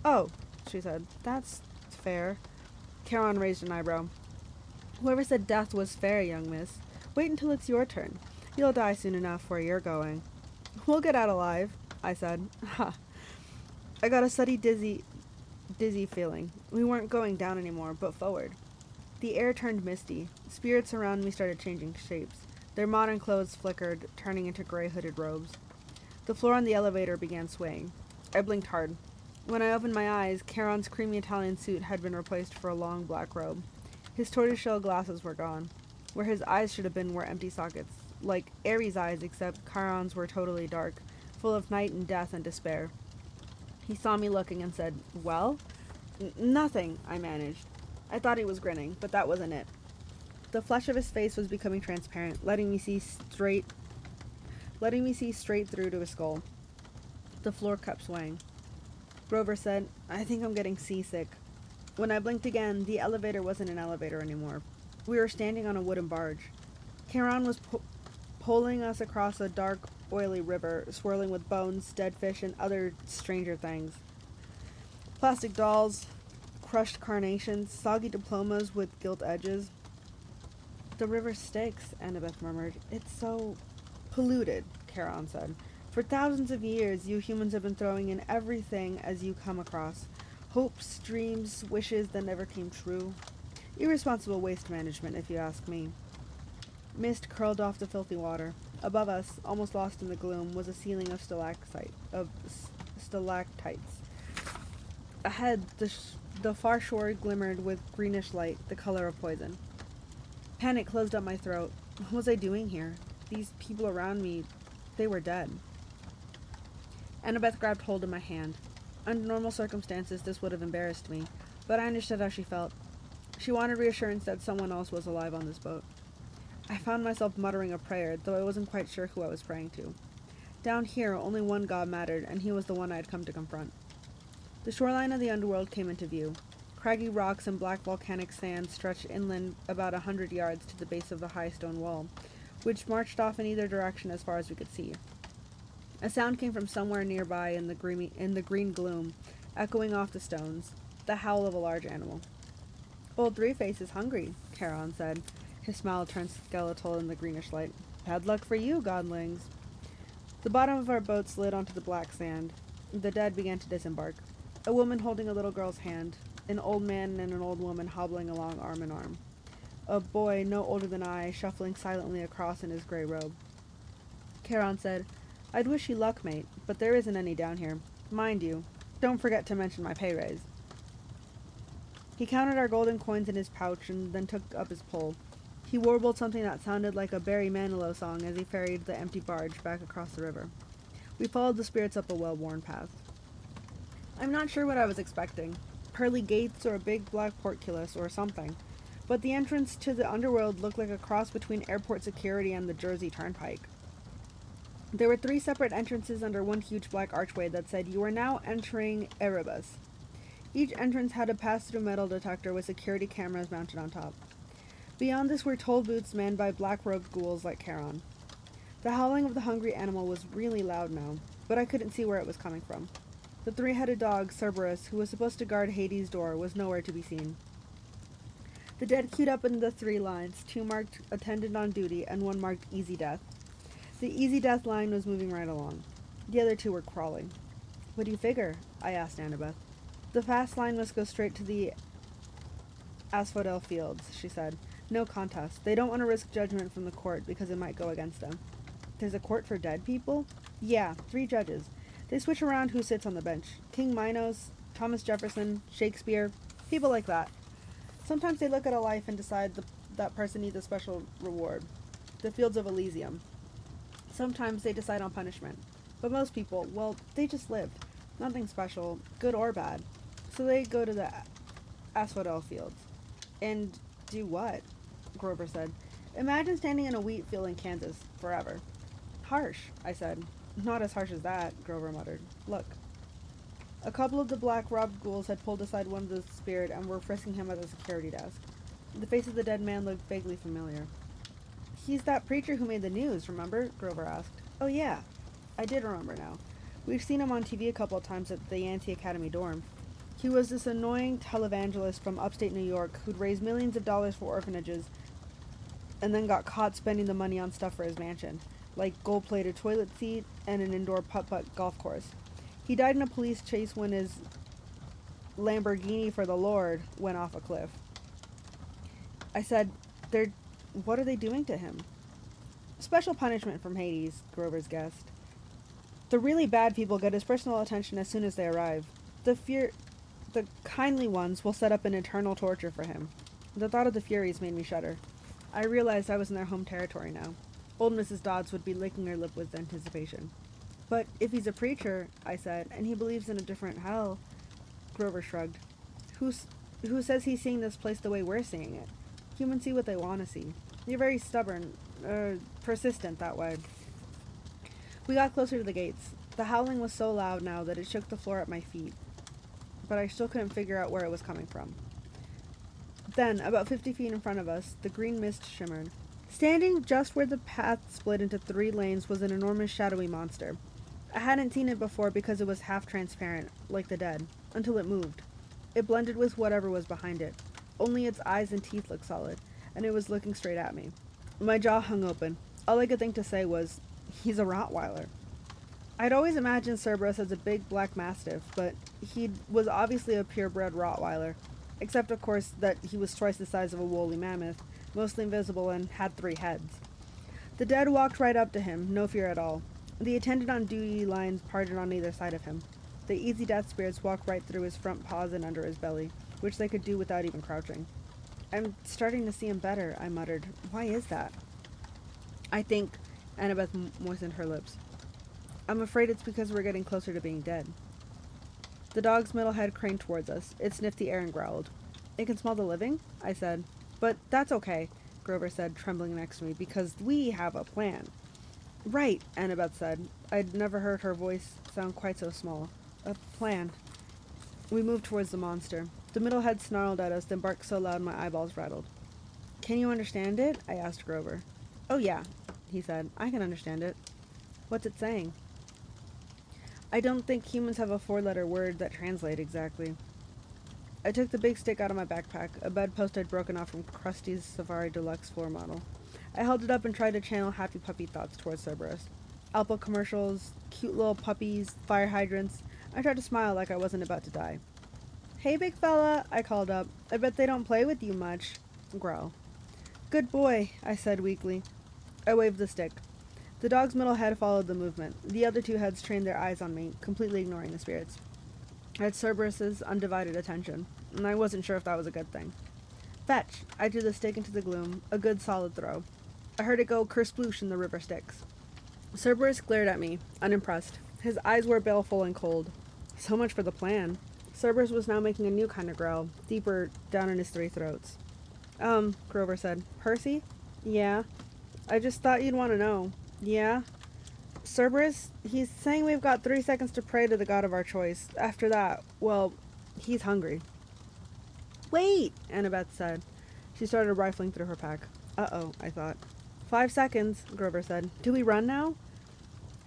Oh, she said. That's fair. Charon raised an eyebrow. Whoever said death was fair, young miss. Wait until it's your turn. You'll die soon enough where you're going. We'll get out alive, I said. Ha. I got a sudden dizzy feeling. We weren't going down anymore, but forward. The air turned misty. Spirits around me started changing shapes. Their modern clothes flickered, turning into gray hooded robes. The floor on the elevator began swaying. I blinked hard. When I opened my eyes, Charon's creamy Italian suit had been replaced for a long black robe. His tortoiseshell glasses were gone. Where his eyes should have been were empty sockets, like Ares' eyes, except Charon's were totally dark, full of night and death and despair. He saw me looking and said, Well? Nothing, I managed. I thought he was grinning, but that wasn't it. The flesh of his face was becoming transparent, letting me see straight through to his skull. The floor kept swaying. Grover said, I think I'm getting seasick. When I blinked again, the elevator wasn't an elevator anymore. We were standing on a wooden barge. Charon was poling us across a dark, oily river, swirling with bones, dead fish, and other stranger things. Plastic dolls, crushed carnations, soggy diplomas with gilt edges. The river stinks, Annabeth murmured. It's so polluted, Charon said. For thousands of years, you humans have been throwing in everything as you come across. Hopes, dreams, wishes that never came true. Irresponsible waste management, if you ask me. Mist curled off the filthy water. Above us, almost lost in the gloom, was a ceiling of stalactites. Ahead, the far shore glimmered with greenish light, the color of poison. Panic closed up my throat. What was I doing here? These people around me, they were dead. Annabeth grabbed hold of my hand. Under normal circumstances, this would have embarrassed me, but I understood how she felt. She wanted reassurance that someone else was alive on this boat. I found myself muttering a prayer, though I wasn't quite sure who I was praying to. Down here, only one god mattered, and he was the one I had come to confront. The shoreline of the underworld came into view. Craggy rocks and black volcanic sand stretched inland about 100 yards to the base of the high stone wall, which marched off in either direction as far as we could see. A sound came from somewhere nearby in the green gloom, echoing off the stones, the howl of a large animal. Old Three-Face is hungry, Charon said. His smile turned skeletal in the greenish light. Bad luck for you, godlings. The bottom of our boat slid onto the black sand. The dead began to disembark. A woman holding a little girl's hand. An old man and an old woman hobbling along arm in arm. A boy no older than I, shuffling silently across in his gray robe. Charon said, I'd wish you luck, mate, but there isn't any down here. Mind you, don't forget to mention my pay raise. He counted our golden coins in his pouch and then took up his pole. He warbled something that sounded like a Barry Manilow song as he ferried the empty barge back across the river. We followed the spirits up a well-worn path. I'm not sure what I was expecting. Pearly gates or a big black portcullis or something. But the entrance to the underworld looked like a cross between airport security and the Jersey Turnpike. There were 3 separate entrances under one huge black archway that said, You are now entering Erebus. Each entrance had a pass-through metal detector with security cameras mounted on top. Beyond this were toll booths manned by black-robed ghouls like Charon. The howling of the hungry animal was really loud now, but I couldn't see where it was coming from. The three-headed dog, Cerberus, who was supposed to guard Hades' door, was nowhere to be seen. The dead queued up in the 3 lines, 2 marked attendant on duty and 1 marked easy death. The easy death line was moving right along. The other 2 were crawling. What do you figure? I asked Annabeth. The fast line must go straight to the asphodel fields, she said. No contest. They don't want to risk judgment from the court because it might go against them. There's a court for dead people? Yeah, 3 judges. They switch around who sits on the bench. King Minos, Thomas Jefferson, Shakespeare, people like that. Sometimes they look at a life and decide that person needs a special reward. The fields of Elysium. Sometimes they decide on punishment. But most people, well, they just lived. Nothing special, good or bad. So they go to the asphodel fields. And do what? Grover said. Imagine standing in a wheat field in Kansas forever. Harsh, I said. Not as harsh as that, Grover muttered. Look. A couple of the black-robed ghouls had pulled aside one of the spirit and were frisking him at the security desk. The face of the dead man looked vaguely familiar. He's that preacher who made the news, remember? Grover asked. Oh, yeah. I did remember now. We've seen him on TV a couple of times at the Yancey Academy dorm. He was this annoying televangelist from upstate New York who'd raised millions of dollars for orphanages and then got caught spending the money on stuff for his mansion, like gold-plated toilet seat and an indoor putt-putt golf course. He died in a police chase when his Lamborghini for the Lord went off a cliff. I said, what are they doing to him? Special punishment from Hades, Grover's guessed. The really bad people get his personal attention as soon as they arrive. The kindly ones will set up an eternal torture for him. The thought of the Furies made me shudder. I realized I was in their home territory now. Old Mrs. Dodds would be licking her lip with anticipation. But if he's a preacher, I said, and he believes in a different hell, Grover shrugged. Who says he's seeing this place the way we're seeing it? Humans see what they want to see. You're very stubborn, persistent that way. We got closer to the gates. The howling was so loud now that it shook the floor at my feet, but I still couldn't figure out where it was coming from. Then, about 50 feet in front of us, the green mist shimmered. Standing just where the path split into 3 lanes was an enormous shadowy monster. I hadn't seen it before because it was half transparent, like the dead, until it moved. It blended with whatever was behind it. Only its eyes and teeth looked solid, and it was looking straight at me. My jaw hung open. All I could think to say was, he's a Rottweiler. I'd always imagined Cerberus as a big black mastiff, but he was obviously a purebred Rottweiler, except of course that he was twice the size of a woolly mammoth, mostly invisible and had 3 heads. The dead walked right up to him, no fear at all. The attendant on duty lines parted on either side of him. The easy death spirits walked right through his front paws and under his belly, which they could do without even crouching. I'm starting to see him better, I muttered. Why is that? I think, Annabeth moistened her lips. I'm afraid it's because we're getting closer to being dead. The dog's middle head craned towards us. It sniffed the air and growled. It can smell the living? I said. But that's okay, Grover said, trembling next to me, because we have a plan. Right, Annabeth said. I'd never heard her voice sound quite so small. A plan. We moved towards the monster. The middle head snarled at us, then barked so loud my eyeballs rattled. Can you understand it? I asked Grover. Oh yeah, he said. I can understand it. What's it saying? I don't think humans have a 4-letter word that translate exactly. I took the big stick out of my backpack, a bedpost I'd broken off from Krusty's Safari Deluxe floor model. I held it up and tried to channel happy puppy thoughts towards Cerberus. Alpo commercials, cute little puppies, fire hydrants. I tried to smile like I wasn't about to die. Hey, big fella, I called up. I bet they don't play with you much. Growl. Good boy, I said weakly. I waved the stick. The dog's middle head followed the movement. The other 2 heads trained their eyes on me, completely ignoring the spirits. I had Cerberus's undivided attention, and I wasn't sure if that was a good thing. Fetch! I drew the stick into the gloom, a good solid throw. I heard it go kersploosh in the river Styx. Cerberus glared at me, unimpressed. His eyes were baleful and cold. So much for the plan. Cerberus was now making a new kind of growl, deeper down in his 3 throats. Grover said. Percy? Yeah. I just thought you'd want to know. Yeah? Cerberus, he's saying we've got 3 seconds to pray to the god of our choice. After that, well, he's hungry. Wait, Annabeth said. She started rifling through her pack. Uh-oh, I thought. 5 seconds, Grover said. Do we run now?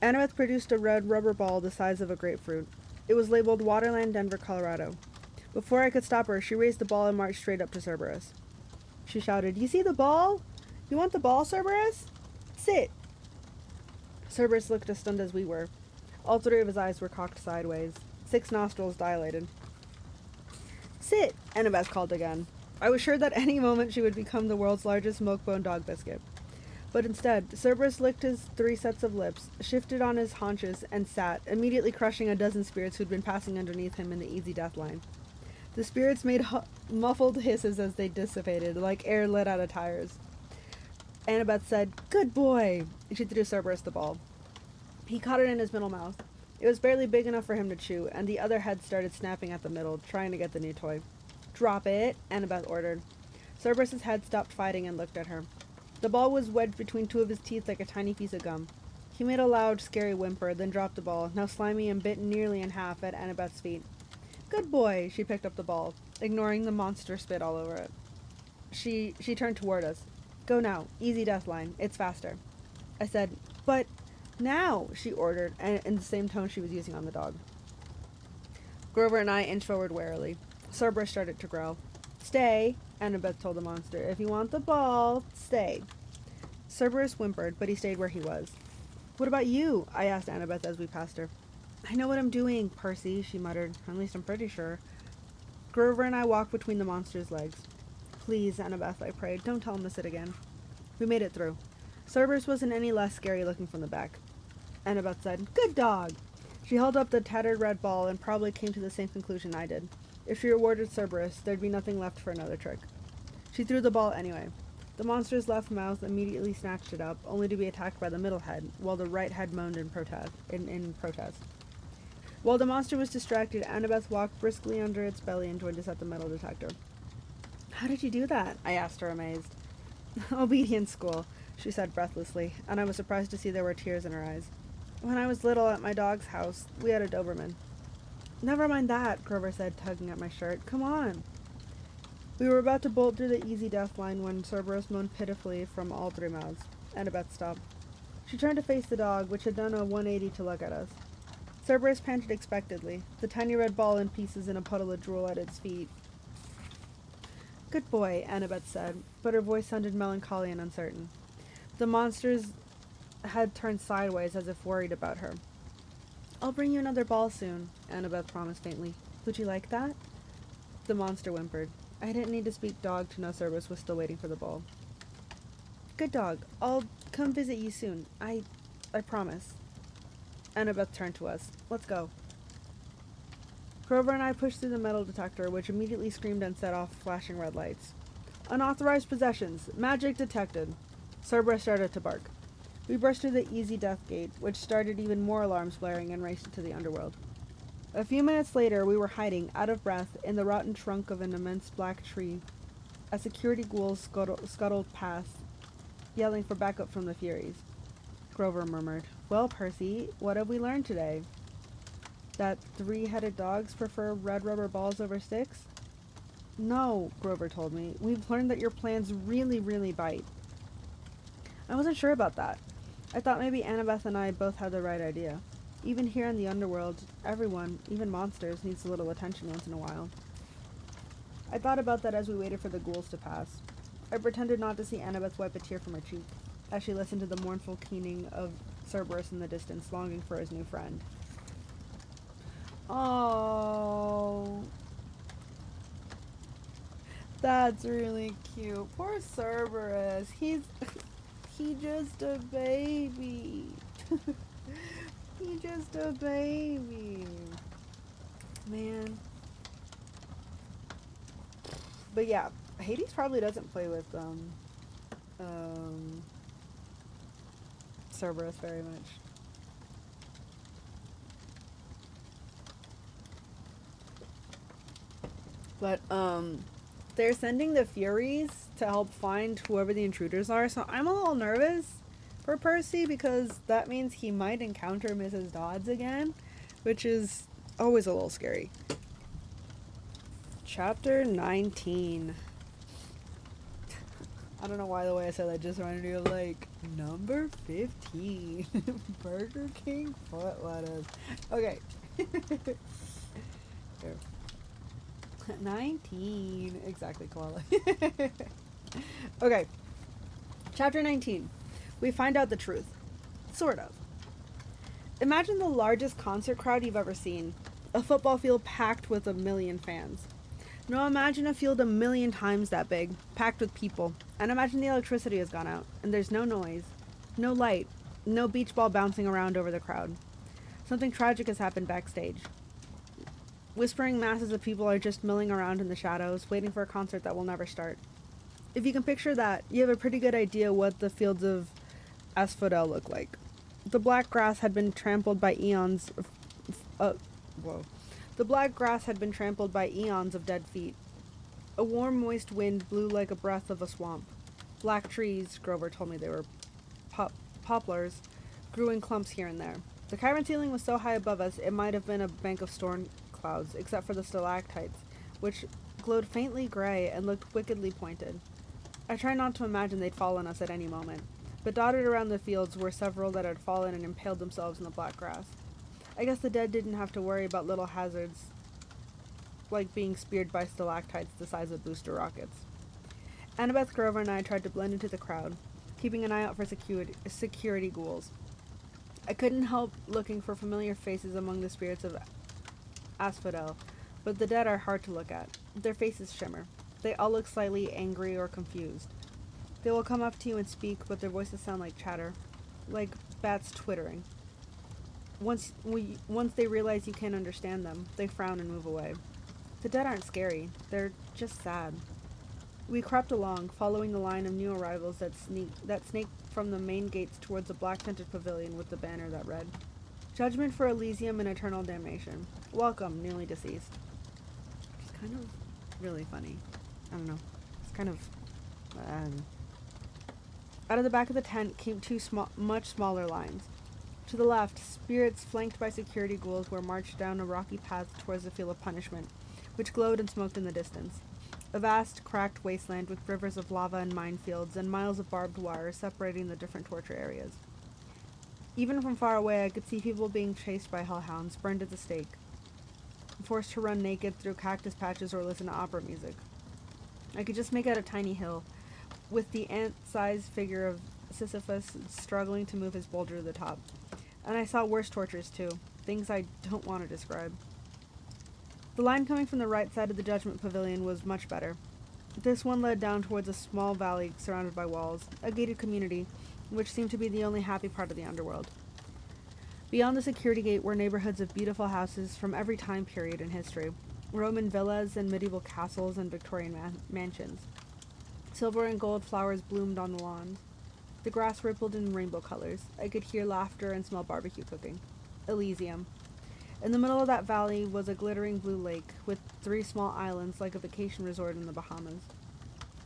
Annabeth produced a red rubber ball the size of a grapefruit. It was labeled Waterland, Denver, Colorado. Before I could stop her, she raised the ball and marched straight up to Cerberus. She shouted, You see the ball? You want the ball, Cerberus? Sit. Cerberus looked as stunned as we were. All three of his eyes were cocked sideways. 6 nostrils dilated. Sit, Annabeth called again. I was sure that any moment she would become the world's largest milk-bone dog biscuit. But instead, Cerberus licked his 3 sets of lips, shifted on his haunches, and sat, immediately crushing a dozen spirits who'd been passing underneath him in the easy death line. The spirits made muffled hisses as they dissipated, like air let out of tires. Annabeth said, Good boy! And she threw Cerberus the ball. He caught it in his middle mouth. It was barely big enough for him to chew, and the other head started snapping at the middle, trying to get the new toy. Drop it, Annabeth ordered. Cerberus's head stopped fighting and looked at her. The ball was wedged between 2 of his teeth like a tiny piece of gum. He made a loud, scary whimper, then dropped the ball, now slimy and bitten nearly in half, at Annabeth's feet. Good boy, she picked up the ball, ignoring the monster spit all over it. She turned toward us. Go now, easy death line, it's faster. I said, But now, she ordered, and in the same tone she was using on the dog. Grover and I inched forward warily. Cerberus started to growl. Stay, Annabeth told the monster. If you want the ball, stay. Cerberus whimpered, but he stayed where he was. What about you? I asked Annabeth as we passed her. I know what I'm doing, Percy, she muttered. At least I'm pretty sure. Grover and I walked between the monster's legs. Please, Annabeth, I prayed, don't tell him to sit again. We made it through. Cerberus wasn't any less scary looking from the back. Annabeth said, Good dog! She held up the tattered red ball and probably came to the same conclusion I did. If she rewarded Cerberus, there'd be nothing left for another trick. She threw the ball anyway. The monster's left mouth immediately snatched it up, only to be attacked by the middle head, while the right head moaned in protest. While the monster was distracted, Annabeth walked briskly under its belly and joined us at the metal detector. How did you do that? I asked her, amazed. Obedience school, she said breathlessly, and I was surprised to see there were tears in her eyes. When I was little at my dog's house, we had a Doberman. Never mind that, Grover said, tugging at my shirt. Come on. We were about to bolt through the easy death line when Cerberus moaned pitifully from all 3 mouths. Annabeth stopped. She turned to face the dog, which had done a 180 to look at us. Cerberus panted expectantly, the tiny red ball in pieces in a puddle of drool at its feet. Good boy, Annabeth said, but her voice sounded melancholy and uncertain. The monster's head turned sideways as if worried about her. I'll bring you another ball soon, Annabeth promised faintly. Would you like that? The monster whimpered. I didn't need to speak dog to know Cerberus was still waiting for the ball. Good dog. I'll come visit you soon. I promise. Annabeth turned to us. Let's go. Grover and I pushed through the metal detector, which immediately screamed and set off flashing red lights. Unauthorized possessions. Magic detected. Cerberus started to bark. We burst through the easy death gate, which started even more alarms blaring, and raced into the underworld. A few minutes later, we were hiding, out of breath, in the rotten trunk of an immense black tree. A security ghoul scuttled past, yelling for backup from the Furies. Grover murmured, Well, Percy, what have we learned today? That 3-headed dogs prefer red rubber balls over sticks? No, Grover told me. We've learned that your plans really, really bite. I wasn't sure about that. I thought maybe Annabeth and I both had the right idea. Even here in the underworld, everyone, even monsters, needs a little attention once in a while. I thought about that as we waited for the ghouls to pass. I pretended not to see Annabeth wipe a tear from her cheek, as she listened to the mournful keening of Cerberus in the distance, longing for his new friend. Oh, that's really cute. Poor Cerberus. He's just a baby. He's just a baby. Man. But yeah, Hades probably doesn't play with Cerberus very much. But they're sending the Furies to help find whoever the intruders are, so I'm a little nervous for Percy because that means he might encounter Mrs. Dodds again, which is always a little scary. Chapter 19. I don't know why the way I said that just reminded me of like number 15. Burger King foot lettuce. Okay. Here. 19. Exactly, koala. Okay. Chapter 19. We find out the truth. Sort of. Imagine the largest concert crowd you've ever seen. A football field packed with 1,000,000 fans. Now imagine a field 1,000,000 times that big, packed with people. And imagine the electricity has gone out, and there's no noise, no light, no beach ball bouncing around over the crowd. Something tragic has happened backstage. Whispering masses of people are just milling around in the shadows, waiting for a concert that will never start. If you can picture that, you have a pretty good idea what the fields of asphodel look like. The black grass had been trampled by eons of, The black grass had been trampled by eons of dead feet. A warm, moist wind blew like a breath of a swamp. Black trees, Grover told me they were poplars, grew in clumps here and there. The cavern ceiling was so high above us it might have been a bank of storm clouds, except for the stalactites, which glowed faintly gray and looked wickedly pointed. I tried not to imagine they'd fall on us at any moment, but dotted around the fields were several that had fallen and impaled themselves in the black grass. I guess the dead didn't have to worry about little hazards like being speared by stalactites the size of booster rockets. Annabeth, Grover, and I tried to blend into the crowd, keeping an eye out for security ghouls. I couldn't help looking for familiar faces among the spirits of asphodel, but the dead are hard to look at. Their faces shimmer. They all look slightly angry or confused. They will come up to you and speak, but their voices sound like chatter, like bats twittering. Once they realize you can't understand them, they frown and move away. The dead aren't scary. They're just sad. We crept along, following the line of new arrivals that snaked from the main gates towards a black-tinted pavilion with the banner that read, "Judgment for Elysium and Eternal Damnation. Welcome, newly deceased." Which is kind of really funny. I don't know. It's kind of... Out of the back of the tent came two much smaller lines. To the left, spirits flanked by security ghouls were marched down a rocky path towards the field of punishment, which glowed and smoked in the distance. A vast, cracked wasteland with rivers of lava and minefields and miles of barbed wire separating the different torture areas. Even from far away, I could see people being chased by hellhounds, burned at the stake, forced to run naked through cactus patches or listen to opera music. I could just make out a tiny hill, with the ant-sized figure of Sisyphus struggling to move his boulder to the top. And I saw worse tortures too, things I don't want to describe. The line coming from the right side of the Judgment Pavilion was much better. This one led down towards a small valley surrounded by walls, a gated community, which seemed to be the only happy part of the underworld. Beyond the security gate were neighborhoods of beautiful houses from every time period in history, Roman villas and medieval castles and Victorian mansions. Silver and gold flowers bloomed on the lawns. The grass rippled in rainbow colors. I could hear laughter and smell barbecue cooking. Elysium. In the middle of that valley was a glittering blue lake, with 3 small islands like a vacation resort in the Bahamas.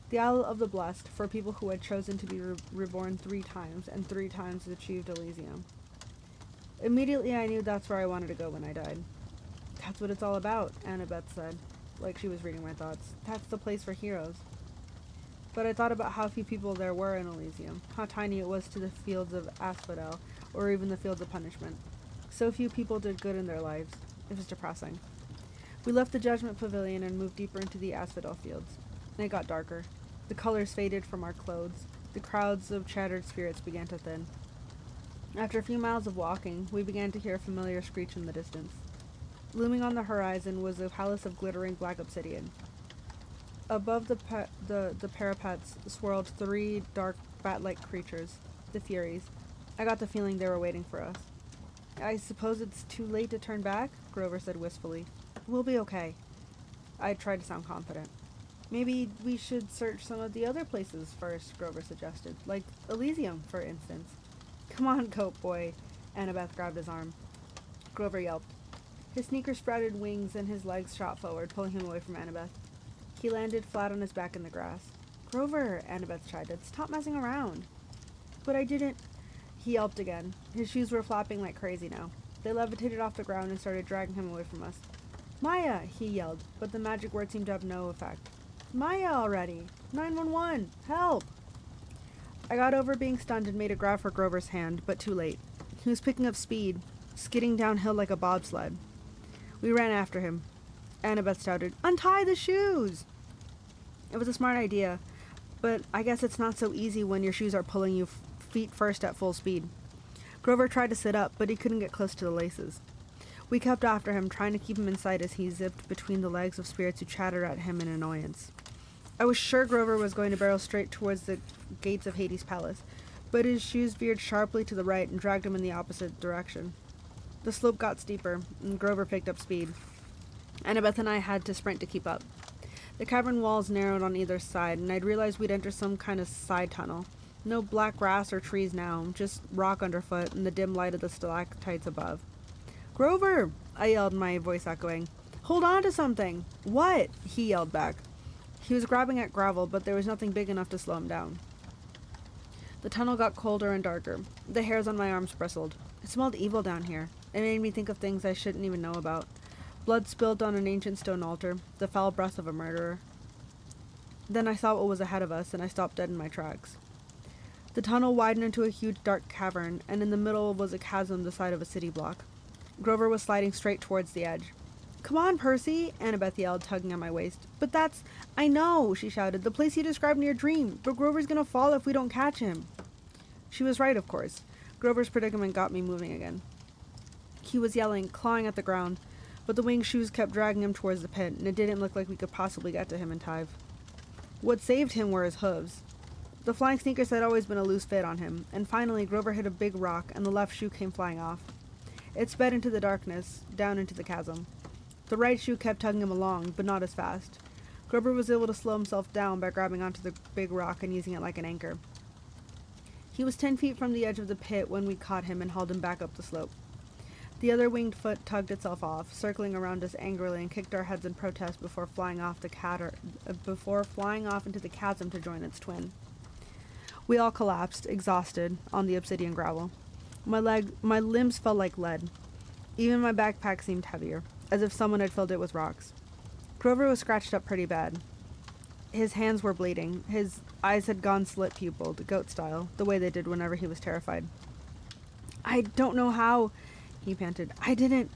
The Isle of the Blessed, for people who had chosen to be reborn 3 times, and 3 times achieved Elysium. Immediately I knew that's where I wanted to go when I died. "That's what it's all about," Annabeth said, like she was reading my thoughts. "That's the place for heroes." But I thought about how few people there were in Elysium, how tiny it was to the fields of asphodel, or even the fields of punishment. So few people did good in their lives. It was depressing. We left the Judgment Pavilion and moved deeper into the asphodel fields. It got darker. The colors faded from our clothes. The crowds of shattered spirits began to thin. After a few miles of walking, we began to hear a familiar screech in the distance. Looming on the horizon was a palace of glittering black obsidian. Above the parapets swirled 3 dark, bat-like creatures, the Furies. I got the feeling they were waiting for us. "I suppose it's too late to turn back?" Grover said wistfully. "We'll be okay." I tried to sound confident. "Maybe we should search some of the other places first," Grover suggested. "Like Elysium, for instance." "Come on, goat boy." Annabeth grabbed his arm. Grover yelped. His sneakers sprouted wings and his legs shot forward, pulling him away from Annabeth. He landed flat on his back in the grass. "Grover," Annabeth chided, "stop messing around." "But I didn't—" He yelped again. His shoes were flapping like crazy now. They levitated off the ground and started dragging him away from us. "Maya!" he yelled, but the magic word seemed to have no effect. "Maya already! 911! Help!" I got over being stunned and made a grab for Grover's hand, but too late. He was picking up speed, skidding downhill like a bobsled. We ran after him. Annabeth shouted, "Untie the shoes!" It was a smart idea, but I guess it's not so easy when your shoes are pulling you feet first at full speed. Grover tried to sit up, but he couldn't get close to the laces. We kept after him, trying to keep him in sight as he zipped between the legs of spirits who chattered at him in annoyance. I was sure Grover was going to barrel straight towards the gates of Hades' palace, but his shoes veered sharply to the right and dragged him in the opposite direction. The slope got steeper, and Grover picked up speed. Annabeth and I had to sprint to keep up. The cavern walls narrowed on either side, and I'd realized we'd entered some kind of side tunnel. No black grass or trees now, just rock underfoot and the dim light of the stalactites above. "Grover!" I yelled, my voice echoing. "Hold on to something!" "What?" he yelled back. He was grabbing at gravel, but there was nothing big enough to slow him down. The tunnel got colder and darker. The hairs on my arms bristled. It smelled evil down here. It made me think of things I shouldn't even know about. Blood spilled on an ancient stone altar, the foul breath of a murderer. Then I saw what was ahead of us, and I stopped dead in my tracks. The tunnel widened into a huge dark cavern, and in the middle was a chasm the size of a city block. Grover was sliding straight towards the edge. "Come on, Percy!" Annabeth yelled, tugging at my waist. "But that's—" "I know!" she shouted. "The place you described in your dream. But Grover's gonna fall if we don't catch him." She was right, of course. Grover's predicament got me moving again. He was yelling, clawing at the ground, but the winged shoes kept dragging him towards the pit, and it didn't look like we could possibly get to him in time. What saved him were his hooves. The flying sneakers had always been a loose fit on him, and finally Grover hit a big rock, and the left shoe came flying off. It sped into the darkness, down into the chasm. The right shoe kept tugging him along, but not as fast. Grover was able to slow himself down by grabbing onto the big rock and using it like an anchor. He was 10 feet from the edge of the pit when we caught him and hauled him back up the slope. The other winged foot tugged itself off, circling around us angrily, and kicked our heads in protest before flying off into the chasm to join its twin. We all collapsed, exhausted, on the obsidian gravel. My limbs felt like lead. Even my backpack seemed heavier, as if someone had filled it with rocks. Grover was scratched up pretty bad. His hands were bleeding. His eyes had gone slit-pupiled, goat style, the way they did whenever he was terrified. "I don't know how," he panted. "I didn't—"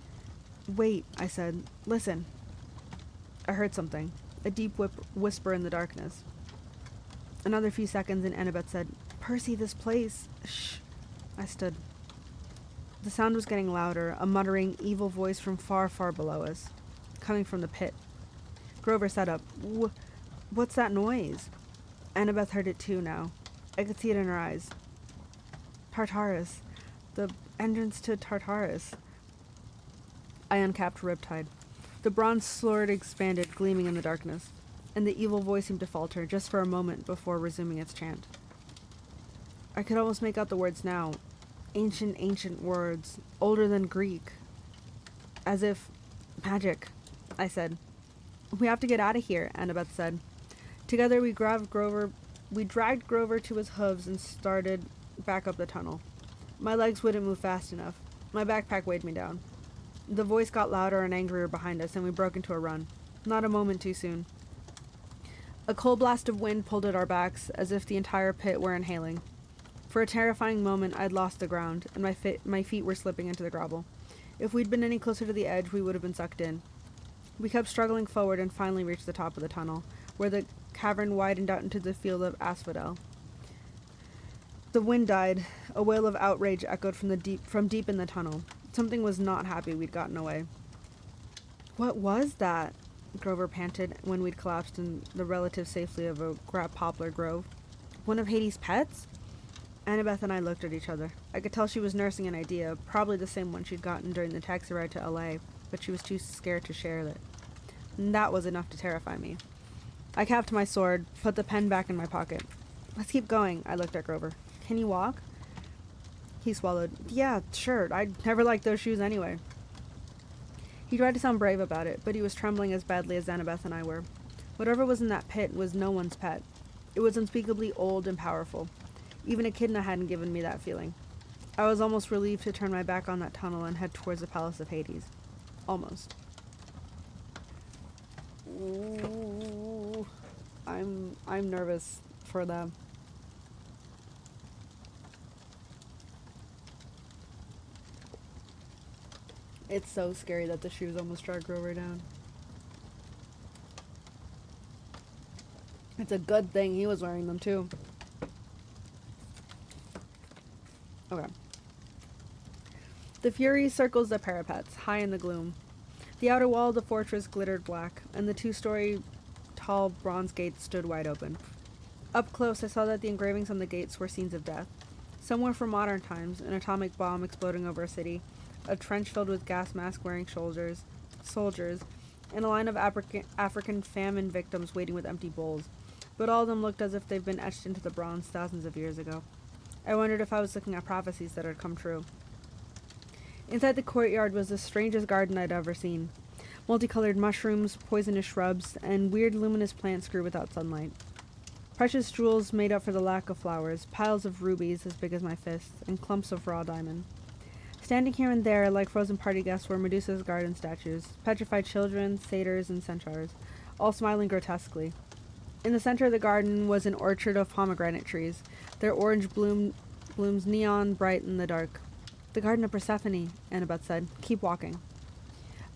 "Wait," I said. "Listen." I heard something, a deep whisper in the darkness. Another few seconds, and Annabeth said, "Percy, this place—" "Shh." I stood. The sound was getting louder, a muttering, evil voice from far, far below us, coming from the pit. Grover sat up. What's that noise?" Annabeth heard it too now. I could see it in her eyes. "Tartarus. The entrance to Tartarus." I uncapped Riptide. The bronze sword expanded, gleaming in the darkness, and the evil voice seemed to falter just for a moment before resuming its chant. I could almost make out the words now. Ancient, ancient words, older than Greek. As if magic, I said. "We have to get out of here," Annabeth said. Together we dragged Grover to his hooves and started back up the tunnel. My legs wouldn't move fast enough. My backpack weighed me down. The voice got louder and angrier behind us, and we broke into a run. Not a moment too soon. A cold blast of wind pulled at our backs, as if the entire pit were inhaling. For a terrifying moment, I'd lost the ground, and my feet were slipping into the gravel. If we'd been any closer to the edge, we would have been sucked in. We kept struggling forward and finally reached the top of the tunnel, where the cavern widened out into the field of asphodel. The wind died. A wail of outrage echoed from deep in the tunnel. Something was not happy we'd gotten away. "What was that?" Grover panted when we'd collapsed in the relative safety of a poplar grove. "One of Hades' pets?" Annabeth and I looked at each other. I could tell she was nursing an idea, probably the same one she'd gotten during the taxi ride to LA, but she was too scared to share it. And that was enough to terrify me. I capped my sword, put the pen back in my pocket. "Let's keep going," I looked at Grover. "Can you walk?" He swallowed. "Yeah, sure. I'd never liked those shoes anyway." He tried to sound brave about it, but he was trembling as badly as Annabeth and I were. Whatever was in that pit was no one's pet. It was unspeakably old and powerful. Even Echidna hadn't given me that feeling. I was almost relieved to turn my back on that tunnel and head towards the Palace of Hades. Almost. Ooh, I'm nervous for them. It's so scary that the shoes almost dragged Grover down. It's a good thing he was wearing them too. Okay. The Fury circles the parapets, high in the gloom. The outer wall of the fortress glittered black, and the 2-story tall bronze gates stood wide open. Up close, I saw that the engravings on the gates were scenes of death. Some were from modern times, an atomic bomb exploding over a city, a trench filled with gas mask-wearing soldiers, and a line of African famine victims waiting with empty bowls. But all of them looked as if they'd been etched into the bronze thousands of years ago. I wondered if I was looking at prophecies that had come true. Inside the courtyard was the strangest garden I'd ever seen. Multicolored mushrooms, poisonous shrubs, and weird luminous plants grew without sunlight. Precious jewels made up for the lack of flowers, piles of rubies as big as my fists, and clumps of raw diamond. Standing here and there, like frozen party guests, were Medusa's garden statues, petrified children, satyrs, and centaurs, all smiling grotesquely. In the center of the garden was an orchard of pomegranate trees, their orange blooms neon bright in the dark. The garden of Persephone, Annabeth said. Keep walking.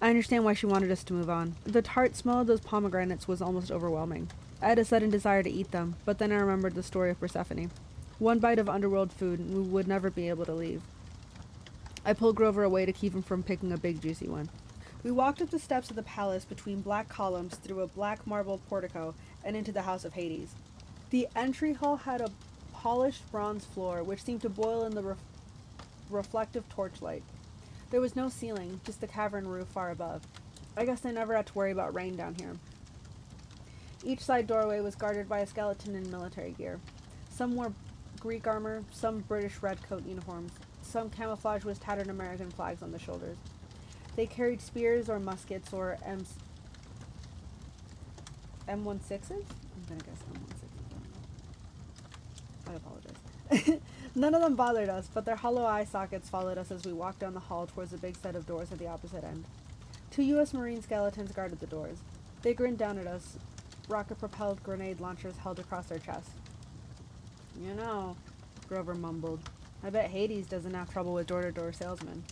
I understand why she wanted us to move on. The tart smell of those pomegranates was almost overwhelming. I had a sudden desire to eat them, but then I remembered the story of Persephone. One bite of underworld food, and we would never be able to leave. I pulled Grover away to keep him from picking a big, juicy one. We walked up the steps of the palace between black columns through a black marble portico and into the House of Hades. The entry hall had a polished bronze floor, which seemed to boil in the reflective torchlight. There was no ceiling, just the cavern roof far above. I guess I never had to worry about rain down here. Each side doorway was guarded by a skeleton in military gear. Some wore Greek armor, some British red coat uniforms, some camouflaged with tattered American flags on the shoulders. They carried spears or muskets or M16s? I'm gonna guess M16s. I apologize. None of them bothered us, but their hollow eye sockets followed us as we walked down the hall towards the big set of doors at the opposite end. 2 U.S. Marine skeletons guarded the doors. They grinned down at us, rocket-propelled grenade launchers held across their chests. You know, Grover mumbled, I bet Hades doesn't have trouble with door-to-door salesmen.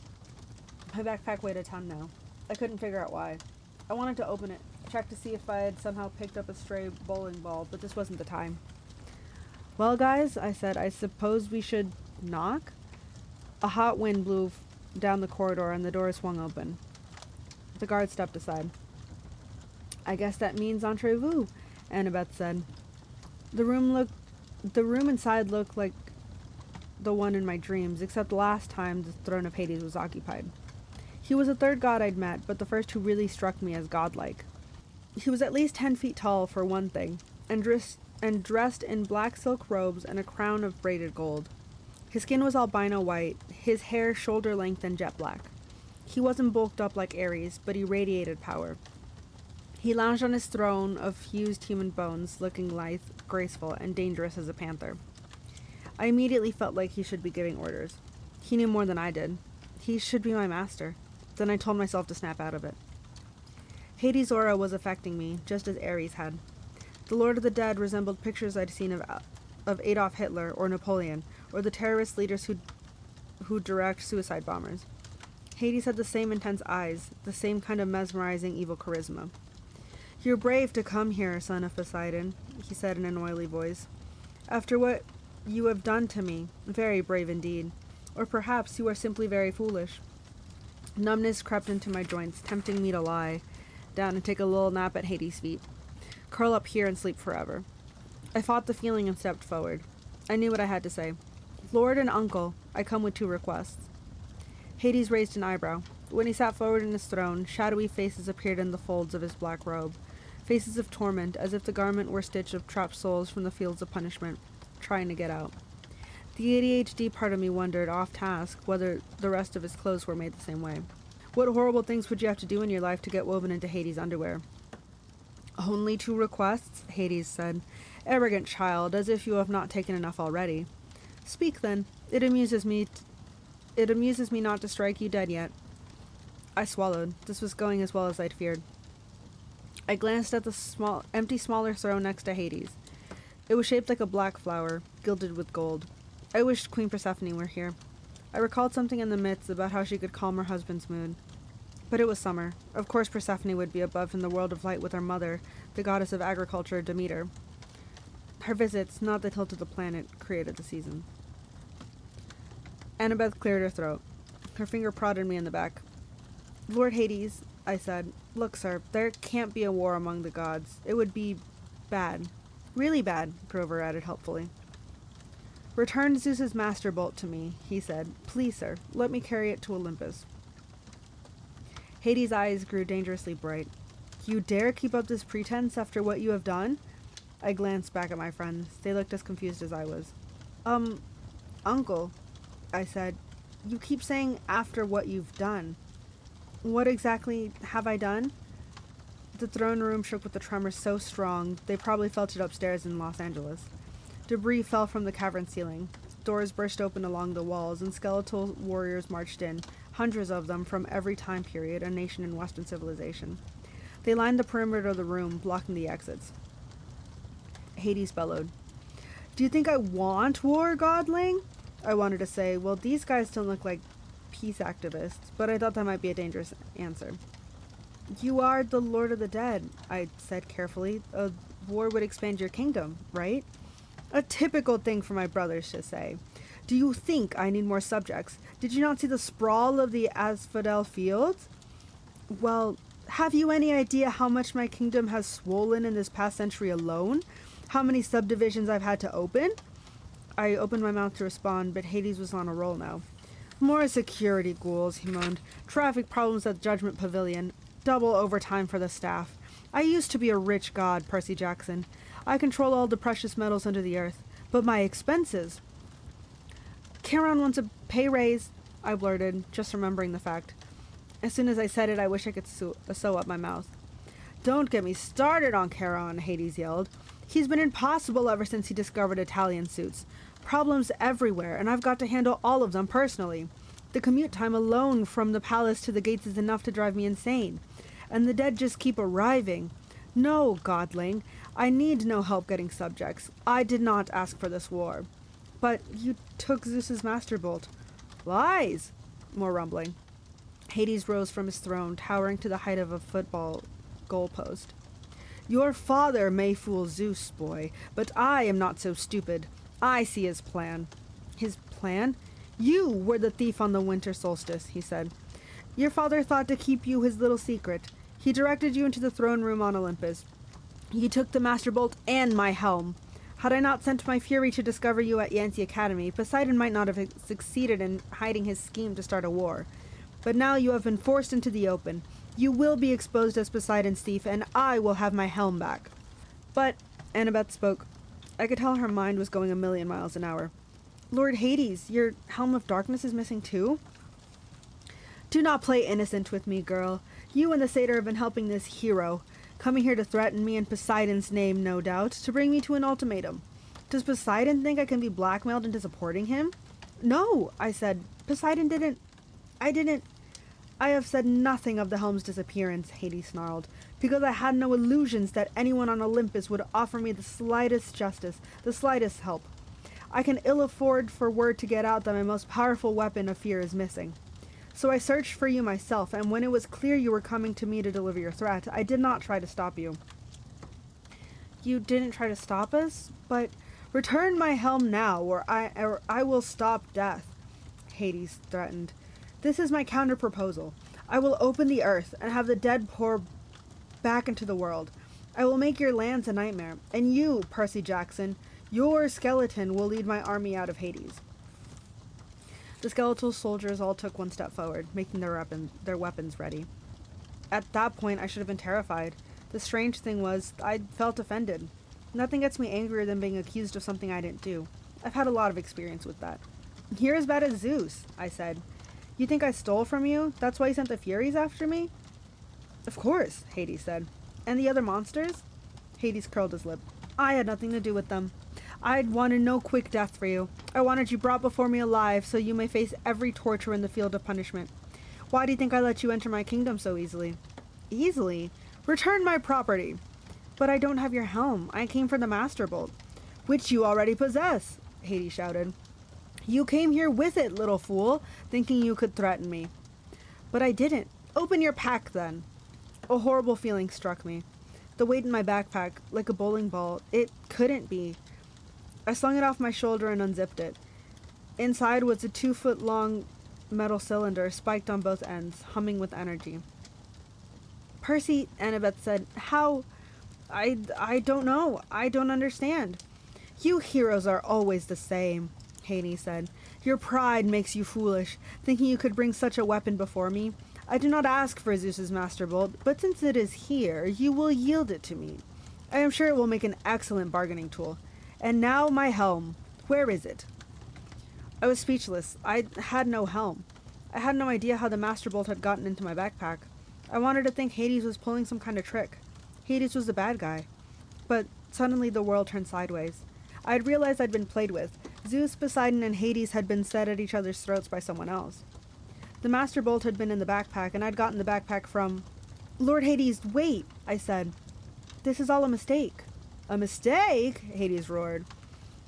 My backpack weighed a ton now. I couldn't figure out why. I wanted to open it, check to see if I had somehow picked up a stray bowling ball, but this wasn't the time. Well, guys, I said, I suppose we should knock? A hot wind blew down the corridor and the door swung open. The guard stepped aside. I guess that means entrez-vous, Annabeth said. The room inside looked like the one in my dreams, except last time the throne of Hades was occupied. He was the third god I'd met, but the first who really struck me as godlike. He was at least 10 feet tall, for one thing, and dressed in black silk robes and a crown of braided gold. His skin was albino white, his hair shoulder-length and jet black. He wasn't bulked up like Ares, but he radiated power. He lounged on his throne of fused human bones, looking lithe, graceful, and dangerous as a panther. I immediately felt like he should be giving orders. He knew more than I did. He should be my master. Then I told myself to snap out of it. Hades' aura was affecting me, just as Ares had. The Lord of the Dead resembled pictures I'd seen of Adolf Hitler or Napoleon, or the terrorist leaders who direct suicide bombers. Hades had the same intense eyes, the same kind of mesmerizing evil charisma. You're brave to come here, son of Poseidon, he said in an oily voice. After what you have done to me, very brave indeed. Or perhaps you are simply very foolish. Numbness crept into my joints, tempting me to lie down and take a little nap at Hades' feet. Curl up here and sleep forever. I fought the feeling and stepped forward. I knew what I had to say. Lord and uncle, I come with 2 requests. Hades raised an eyebrow. When he sat forward in his throne, shadowy faces appeared in the folds of his black robe. Faces of torment, as if the garment were stitched of trapped souls from the fields of punishment, trying to get out. The ADHD part of me wondered, off task, whether the rest of his clothes were made the same way. What horrible things would you have to do in your life to get woven into Hades' underwear? Only 2 requests, Hades said. Arrogant child, as if you have not taken enough already. Speak then. It amuses me not to strike you dead yet. I swallowed. This was going as well as I'd feared. I glanced at the empty smaller throne next to Hades. It was shaped like a black flower, gilded with gold. I wished Queen Persephone were here. I recalled something in the myths about how she could calm her husband's mood. But it was summer. Of course Persephone would be above in the world of light with her mother, the goddess of agriculture, Demeter. Her visits, not the tilt of the planet, created the season. Annabeth cleared her throat. Her finger prodded me in the back. Lord Hades, I said, look, sir, there can't be a war among the gods. It would be bad. Really bad, Grover added helpfully. Return Zeus's master bolt to me, he said. Please, sir, let me carry it to Olympus. Hades' eyes grew dangerously bright. You dare keep up this pretense after what you have done? I glanced back at my friends. They looked as confused as I was. Uncle, I said, you keep saying after what you've done. What exactly have I done? The throne room shook with a tremor so strong they probably felt it upstairs in Los Angeles. Debris fell from the cavern ceiling. Doors burst open along the walls, and skeletal warriors marched in, hundreds of them from every time period a nation in Western civilization. They lined the perimeter of the room, blocking the exits. Hades bellowed. Do you think I want war, godling? I wanted to say, well, these guys don't look like peace activists, but I thought that might be a dangerous answer. You are the Lord of the Dead, I said carefully. A war would expand your kingdom, right? A typical thing for my brothers to say. Do you think I need more subjects? Did you not see the sprawl of the asphodel fields? Well, have you any idea how much my kingdom has swollen in this past century alone? How many subdivisions I've had to open? I opened my mouth to respond, but Hades was on a roll now. More security ghouls, he moaned. Traffic problems at Judgment Pavilion. Double overtime for the staff. I used to be a rich god, Percy Jackson. I control all the precious metals under the earth. But my expenses... Charon wants a pay raise, I blurted, just remembering the fact. As soon as I said it, I wish I could sew up my mouth. Don't get me started on Charon, Hades yelled. He's been impossible ever since he discovered Italian suits. Problems everywhere, and I've got to handle all of them personally. The commute time alone from the palace to the gates is enough to drive me insane. And the dead just keep arriving. No, godling, I need no help getting subjects. I did not ask for this war. But you took Zeus's master bolt. Lies! More rumbling. Hades rose from his throne, towering to the height of a football goalpost. Your father may fool Zeus, boy, but I am not so stupid. I see his plan. His plan? You were the thief on the winter solstice, he said. Your father thought to keep you his little secret. He directed you into the throne room on Olympus. You took the master bolt and my helm. Had I not sent my fury to discover you at Yancy Academy, Poseidon might not have succeeded in hiding his scheme to start a war. But now you have been forced into the open. You will be exposed as Poseidon's thief, and I will have my helm back. But, Annabeth spoke. I could tell her mind was going 1,000,000 miles an hour. Lord Hades, your helm of darkness is missing too? Do not play innocent with me, girl. You and the satyr have been helping this hero, coming here to threaten me in Poseidon's name, no doubt, to bring me to an ultimatum. Does Poseidon think I can be blackmailed into supporting him? No, I said. Poseidon didn't... I have said nothing of the helm's disappearance, Hades snarled, because I had no illusions that anyone on Olympus would offer me the slightest justice, the slightest help. I can ill afford for word to get out that my most powerful weapon of fear is missing. So I searched for you myself, and when it was clear you were coming to me to deliver your threat, I did not try to stop you. You didn't try to stop us? But return my helm now, or I will stop death, Hades threatened. This is my counter-proposal. I will open the earth and have the dead pour back into the world. I will make your lands a nightmare, and you, Percy Jackson, your skeleton will lead my army out of Hades. The skeletal soldiers all took one step forward, making their weapons ready. At that point, I should have been terrified. The strange thing was, I felt offended. Nothing gets me angrier than being accused of something I didn't do. I've had a lot of experience with that. You're as bad as Zeus, I said. You think I stole from you? That's why you sent the Furies after me? Of course, Hades said. And the other monsters? Hades curled his lip. I had nothing to do with them. I'd wanted no quick death for you. I wanted you brought before me alive so you may face every torture in the field of punishment. Why do you think I let you enter my kingdom so easily? Easily? Return my property. But I don't have your helm. I came for the Master Bolt. Which you already possess, Hades shouted. You came here with it, little fool, thinking you could threaten me. But I didn't. Open your pack, then. A horrible feeling struck me. The weight in my backpack, like a bowling ball, it couldn't be. I slung it off my shoulder and unzipped it. Inside was a 2-foot-long metal cylinder spiked on both ends, humming with energy. Percy, Annabeth said, how? I don't know. I don't understand. You heroes are always the same, Hades said. Your pride makes you foolish, thinking you could bring such a weapon before me. I do not ask for Zeus's master bolt, but since it is here, you will yield it to me. I am sure it will make an excellent bargaining tool. And now my helm. Where is it? I was speechless. I had no helm. I had no idea how the master bolt had gotten into my backpack. I wanted to think Hades was pulling some kind of trick. Hades was the bad guy. But suddenly the world turned sideways. I had realized I'd been played with. Zeus, Poseidon, and Hades had been set at each other's throats by someone else. The master bolt had been in the backpack, and I'd gotten the backpack from... Lord Hades, wait, I said. This is all a mistake. A mistake? Hades roared.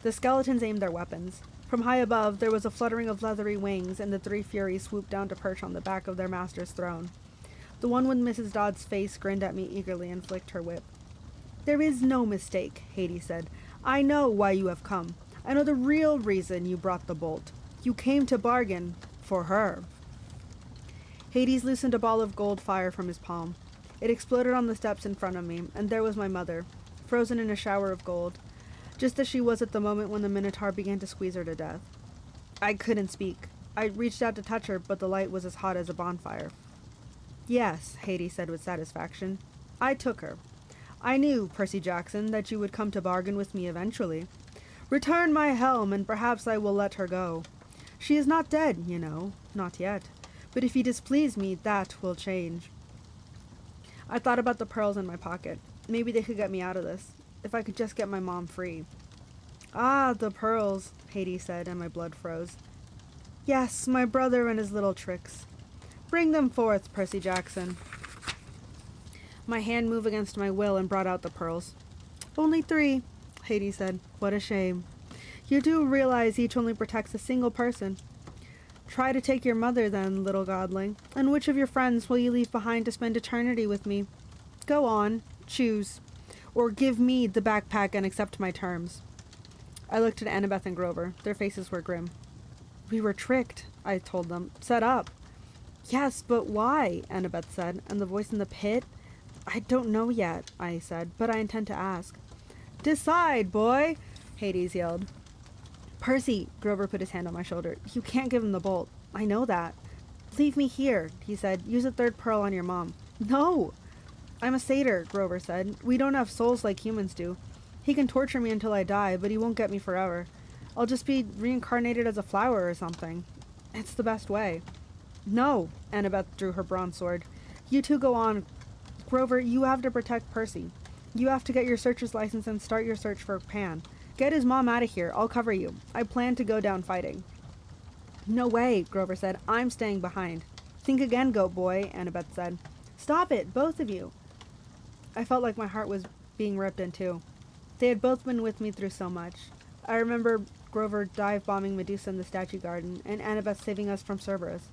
The skeletons aimed their weapons. From high above, there was a fluttering of leathery wings, and the three Furies swooped down to perch on the back of their master's throne. The one with Mrs. Dodd's face grinned at me eagerly and flicked her whip. There is no mistake, Hades said. I know why you have come. I know the real reason you brought the bolt. You came to bargain for her. Hades loosened a ball of gold fire from his palm. It exploded on the steps in front of me, and there was my mother, frozen in a shower of gold, just as she was at the moment when the Minotaur began to squeeze her to death. I couldn't speak. I reached out to touch her, but the light was as hot as a bonfire. Yes, Hades said with satisfaction. I took her. I knew, Percy Jackson, that you would come to bargain with me eventually. Return my helm, and perhaps I will let her go. She is not dead, you know, not yet. But if you displease me, that will change. I thought about the pearls in my pocket. Maybe they could get me out of this, if I could just get my mom free. Ah, the pearls, Hades said, and my blood froze. Yes, my brother and his little tricks. Bring them forth, Percy Jackson. My hand moved against my will and brought out the pearls. Only 3, Hades said. What a shame. You do realize each only protects a single person. Try to take your mother then, little godling. And which of your friends will you leave behind to spend eternity with me? Go on, choose. Or give me the backpack and accept my terms. I looked at Annabeth and Grover. Their faces were grim. We were tricked, I told them. Set up. Yes, but why? Annabeth said. And the voice in the pit? I don't know yet, I said, but I intend to ask. Decide, boy, Hades yelled. Percy, Grover put his hand on my shoulder. You can't give him the bolt. I know that. Leave me here, he said. Use a 3rd pearl on your mom. No! I'm a satyr, Grover said. We don't have souls like humans do. He can torture me until I die, but he won't get me forever. I'll just be reincarnated as a flower or something. It's the best way. No, Annabeth drew her bronze sword. You two go on. Grover, you have to protect Percy. You have to get your searcher's license and start your search for Pan. Get his mom out of here. I'll cover you. I plan to go down fighting. No way, Grover said. I'm staying behind. Think again, goat boy, Annabeth said. Stop it, both of you. I felt like my heart was being ripped in two. They had both been with me through so much. I remember Grover dive-bombing Medusa in the statue garden, and Annabeth saving us from Cerberus.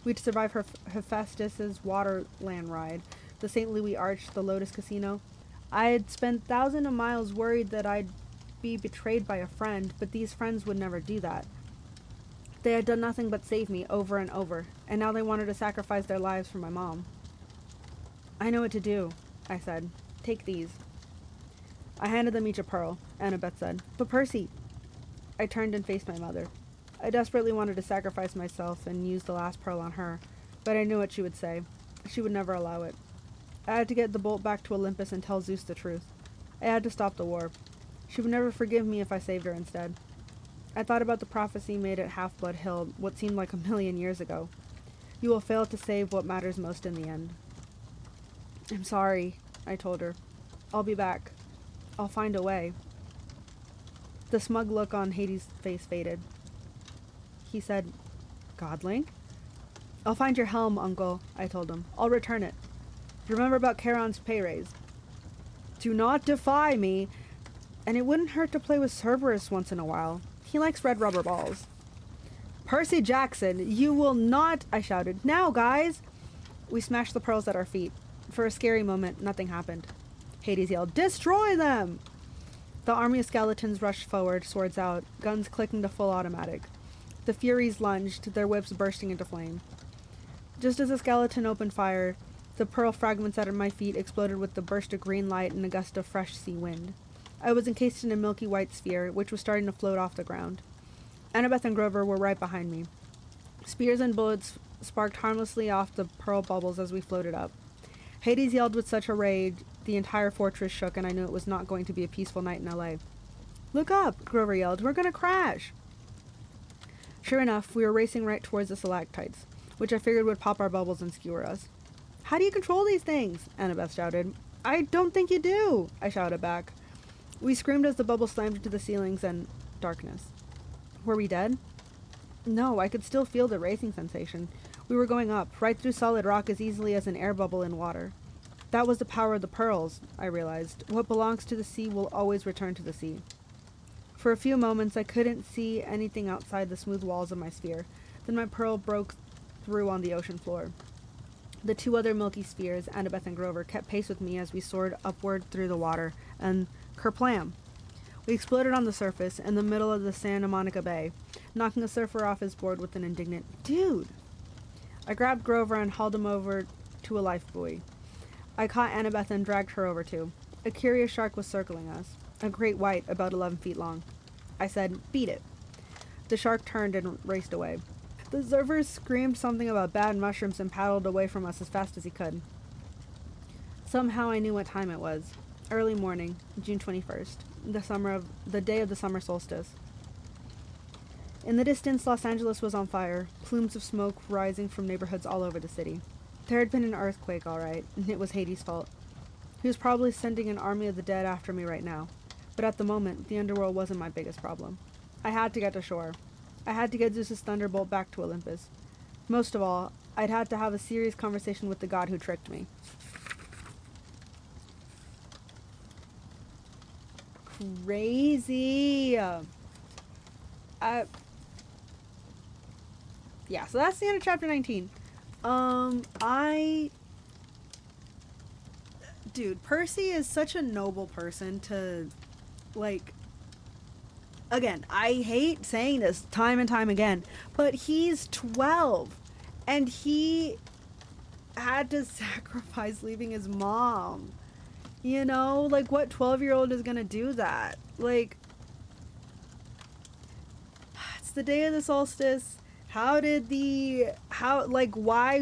We'd survive Hephaestus's Waterland ride, the St. Louis Arch, the Lotus Casino. I had spent thousands of miles worried that I'd be betrayed by a friend, but these friends would never do that. They had done nothing but save me over and over, and now they wanted to sacrifice their lives for my mom. I know what to do, I said. Take these. I handed them each a pearl, Annabeth said. But Percy... I turned and faced my mother. I desperately wanted to sacrifice myself and use the last pearl on her, but I knew what she would say. She would never allow it. I had to get the bolt back to Olympus and tell Zeus the truth. I had to stop the war. She would never forgive me if I saved her instead. I thought about the prophecy made at Half-Blood Hill, what seemed like 1,000,000 years ago. You will fail to save what matters most in the end. I'm sorry, I told her. I'll be back. I'll find a way. The smug look on Hades' face faded. He said, Godling? I'll find your helm, uncle, I told him. I'll return it. Remember about Charon's pay raise. Do not defy me. And it wouldn't hurt to play with Cerberus once in a while. He likes red rubber balls. Percy Jackson, you will not, I shouted. Now, guys! We smashed the pearls at our feet. For a scary moment, nothing happened. Hades yelled, "Destroy them!" The army of skeletons rushed forward, swords out, guns clicking to full automatic. The Furies lunged, their whips bursting into flame. Just as a skeleton opened fire, the pearl fragments at my feet exploded with the burst of green light and a gust of fresh sea wind. I was encased in a milky white sphere, which was starting to float off the ground. Annabeth and Grover were right behind me. Spears and bullets sparked harmlessly off the pearl bubbles as we floated up. Hades yelled with such a rage, the entire fortress shook, and I knew it was not going to be a peaceful night in LA. "Look up!" Grover yelled. "We're gonna crash!" Sure enough, we were racing right towards the stalactites, which I figured would pop our bubbles and skewer us. "How do you control these things?" Annabeth shouted. "I don't think you do," I shouted back. We screamed as the bubble slammed into the ceilings and darkness. Were we dead? No, I could still feel the racing sensation. We were going up, right through solid rock as easily as an air bubble in water. That was the power of the pearls, I realized. What belongs to the sea will always return to the sea. For a few moments, I couldn't see anything outside the smooth walls of my sphere. Then my pearl broke through on the ocean floor. The two other milky spheres, Annabeth and Grover, kept pace with me as we soared upward through the water, and kerplam! We exploded on the surface, in the middle of the Santa Monica Bay, knocking a surfer off his board with an indignant, "Dude!" I grabbed Grover and hauled him over to a life buoy. I caught Annabeth and dragged her over too. A curious shark was circling us, a great white about 11 feet long. I said, "Beat it." The shark turned and raced away. The surfers screamed something about bad mushrooms and paddled away from us as fast as he could. Somehow I knew what time it was. Early morning, June 21st, the day of the summer solstice. In the distance, Los Angeles was on fire, plumes of smoke rising from neighborhoods all over the city. There had been an earthquake, all right, and it was Hades' fault. He was probably sending an army of the dead after me right now. But at the moment, the underworld wasn't my biggest problem. I had to get to shore. I had to get Zeus's thunderbolt back to Olympus. Most of all, I'd had to have a serious conversation with the god who tricked me. Crazy! Yeah, so that's the end of chapter 19. Dude, Percy is such a noble person to, like, again, I hate saying this time and time again, but he's 12, and he had to sacrifice leaving his mom. You know, like, what 12-year-old is gonna do that? Like, it's the day of the solstice. Why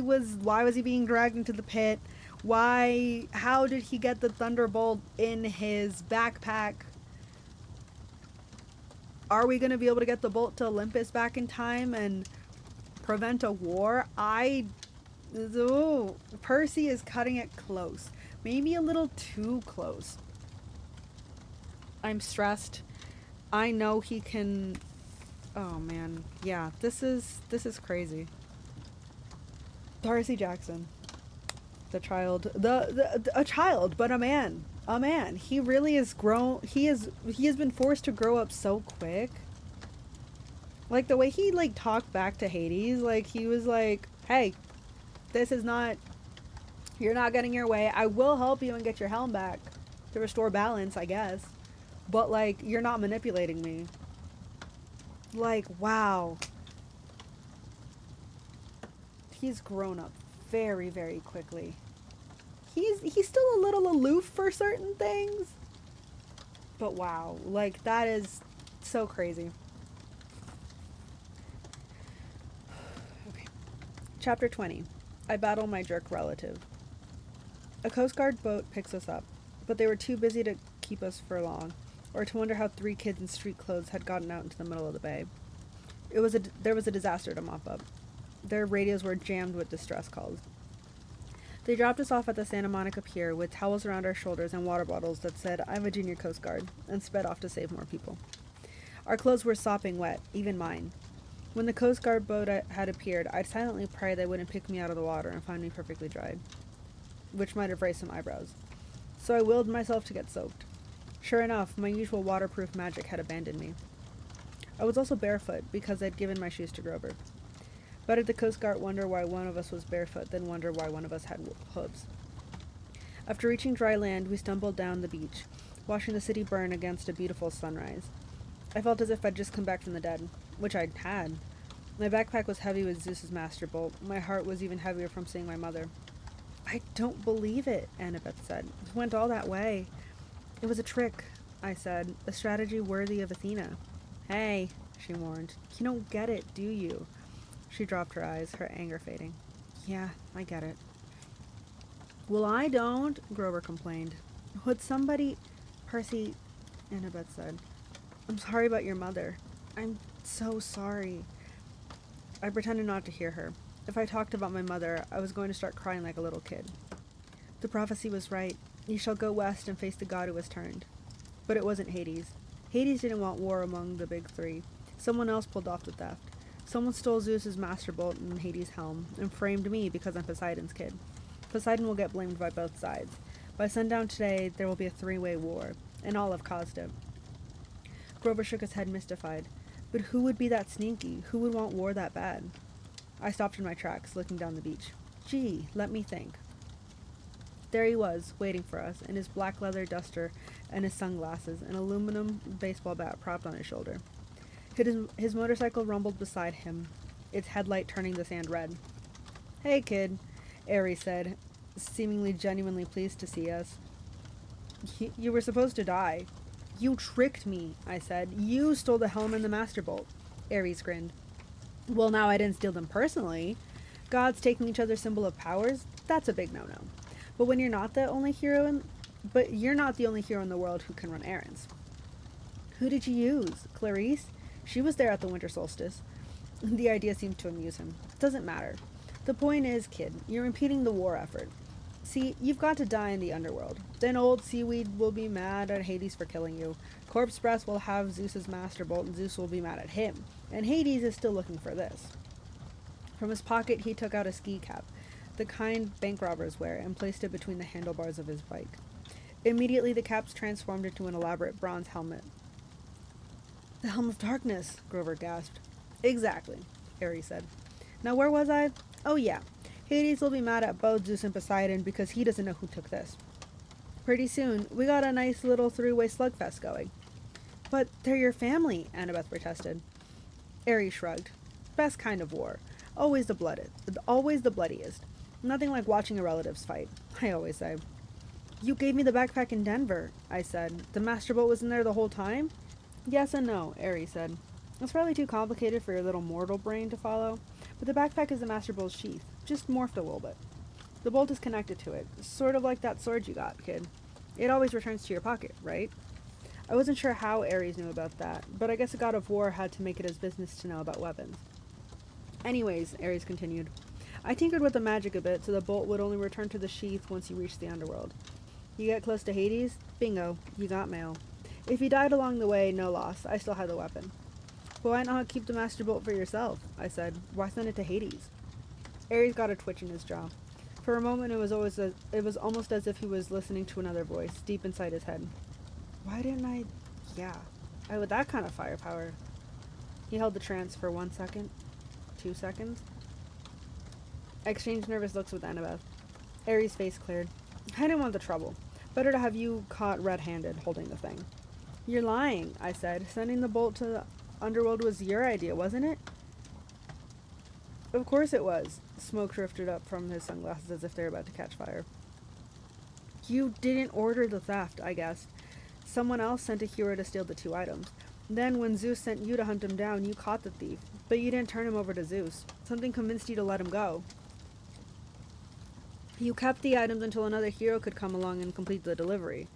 was he being dragged into the pit? How did he get the thunderbolt in his backpack? Are we going to be able to get the bolt to Olympus back in time and prevent a war? Percy is cutting it close. Maybe a little too close. I'm stressed. I know he can... Oh man, yeah, this is crazy. Darcy Jackson, the child, a child, but a man. He really has grown. He has been forced to grow up so quick. Like the way he like talked back to Hades, like he was like, "Hey, this is not. You're not getting your way. I will help you and get your helm back to restore balance, I guess. But like, you're not manipulating me." Like, wow. He's grown up very, very quickly. He's still a little aloof for certain things. But wow, like, that is so crazy. Okay. Chapter 20. I battle my jerk relative. A Coast Guard boat picks us up, but they were too busy to keep us for long, or to wonder how 3 kids in street clothes had gotten out into the middle of the bay. There was a disaster to mop up. Their radios were jammed with distress calls. They dropped us off at the Santa Monica Pier with towels around our shoulders and water bottles that said, "I'm a junior Coast Guard," and sped off to save more people. Our clothes were sopping wet, even mine. When the Coast Guard boat had appeared, I'd silently pray they wouldn't pick me out of the water and find me perfectly dried, which might have raised some eyebrows. So I willed myself to get soaked. Sure enough, my usual waterproof magic had abandoned me. I was also barefoot because I'd given my shoes to Grover. Better the Coast Guard wonder why one of us was barefoot than wonder why one of us had hooves. After reaching dry land, we stumbled down the beach, watching the city burn against a beautiful sunrise. I felt as if I'd just come back from the dead, which I'd had. My backpack was heavy with Zeus's master bolt. My heart was even heavier from seeing my mother. I don't believe it, Annabeth said. It went all that way. It was a trick, I said, a strategy worthy of Athena. Hey, she warned. You don't get it, do you? She dropped her eyes, her anger fading. Yeah, I get it. Well, I don't, Grover complained. Would somebody... Percy, Annabeth said. I'm sorry about your mother. I'm so sorry. I pretended not to hear her. If I talked about my mother, I was going to start crying like a little kid. The prophecy was right. You shall go west and face the god who has turned. But it wasn't Hades. Hades didn't want war among the big three. Someone else pulled off the theft. Someone stole Zeus's master bolt and Hades' helm, and framed me because I'm Poseidon's kid. Poseidon will get blamed by both sides. By sundown today, there will be a three-way war, and all have caused it. Grover shook his head mystified. But who would be that sneaky? Who would want war that bad? I stopped in my tracks, looking down the beach. Gee, let me think. There he was, waiting for us, in his black leather duster and his sunglasses, an aluminum baseball bat propped on his shoulder. His motorcycle rumbled beside him, its headlight turning the sand red. Hey, kid, Ares said, seemingly genuinely pleased to see us. You were supposed to die. You tricked me, I said. You stole the helm and the master bolt. Ares grinned. Well, now I didn't steal them personally. Gods taking each other's symbol of powers, that's a big no-no. But when you're not the only hero in the world who can run errands. Who did you use? Clarice? She was there at the winter solstice. The idea seemed to amuse him. Doesn't matter. The point is, kid, you're impeding the war effort. See, you've got to die in the underworld. Then old Seaweed will be mad at Hades for killing you. Corpse Breath will have Zeus's master bolt, and Zeus will be mad at him. And Hades is still looking for this. From his pocket, he took out a ski cap, the kind bank robbers wear, and placed it between the handlebars of his bike. Immediately, the caps transformed into an elaborate bronze helmet. The Helm of Darkness, Grover gasped. Exactly, Ares said. Now where was I? Oh yeah, Hades will be mad at both Zeus and Poseidon because he doesn't know who took this. Pretty soon, we got a nice little three-way slugfest going. But they're your family, Annabeth protested. Ares shrugged. Best kind of war. Always the bloodiest. Nothing like watching your relatives fight, I always say. You gave me the backpack in Denver, I said. The master bolt was in there the whole time? Yes and no, Ares said. It's probably too complicated for your little mortal brain to follow, but the backpack is the master bolt's sheath, just morphed a little bit. The bolt is connected to it, sort of like that sword you got, kid. It always returns to your pocket, right? I wasn't sure how Ares knew about that, but I guess a god of war had to make it his business to know about weapons. Anyways, Ares continued, I tinkered with the magic a bit so the bolt would only return to the sheath once you reached the underworld. You get close to Hades? Bingo, you got mail. If you died along the way, no loss. I still had the weapon. But why not keep the master bolt for yourself? I said. Why send it to Hades? Ares got a twitch in his jaw. For a moment, it was almost as if he was listening to another voice, deep inside his head. Why didn't I... Yeah, I with that kind of firepower. He held the trance for 1 second, 2 seconds. I exchanged nervous looks with Annabeth. Ares' face cleared. I didn't want the trouble. Better to have you caught red-handed holding the thing. You're lying, I said. Sending the bolt to the underworld was your idea, wasn't it? Of course it was. Smoke drifted up from his sunglasses as if they were about to catch fire. You didn't order the theft, I guessed. Someone else sent a hero to steal the 2 items. Then, when Zeus sent you to hunt him down, you caught the thief. But you didn't turn him over to Zeus. Something convinced you to let him go. You kept the items until another hero could come along and complete the delivery.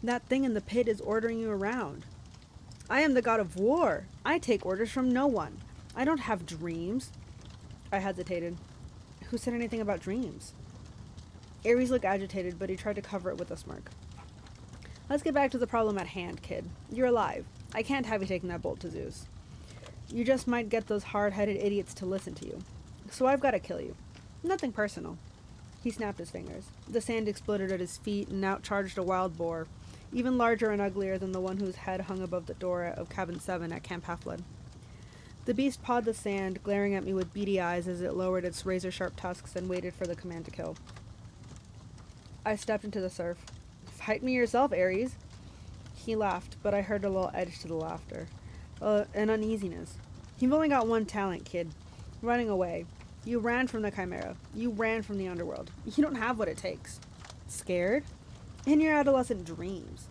That thing in the pit is ordering you around. I am the god of war. I take orders from no one. I don't have dreams. I hesitated. Who said anything about dreams? Ares looked agitated, but he tried to cover it with a smirk. Let's get back to the problem at hand, kid. You're alive. I can't have you taking that bolt to Zeus. You just might get those hard-headed idiots to listen to you. So I've got to kill you. Nothing personal. He snapped his fingers. The sand exploded at his feet, and out charged a wild boar, even larger and uglier than the one whose head hung above the door of Cabin 7 at Camp Half-Blood. The beast pawed the sand, glaring at me with beady eyes as it lowered its razor-sharp tusks and waited for the command to kill. I stepped into the surf. "Fight me yourself, Ares." He laughed, but I heard a little edge to the laughter. An uneasiness. "You've only got one talent, kid. Running away. You ran from the Chimera. You ran from the underworld. You don't have what it takes." Scared? In your adolescent dreams.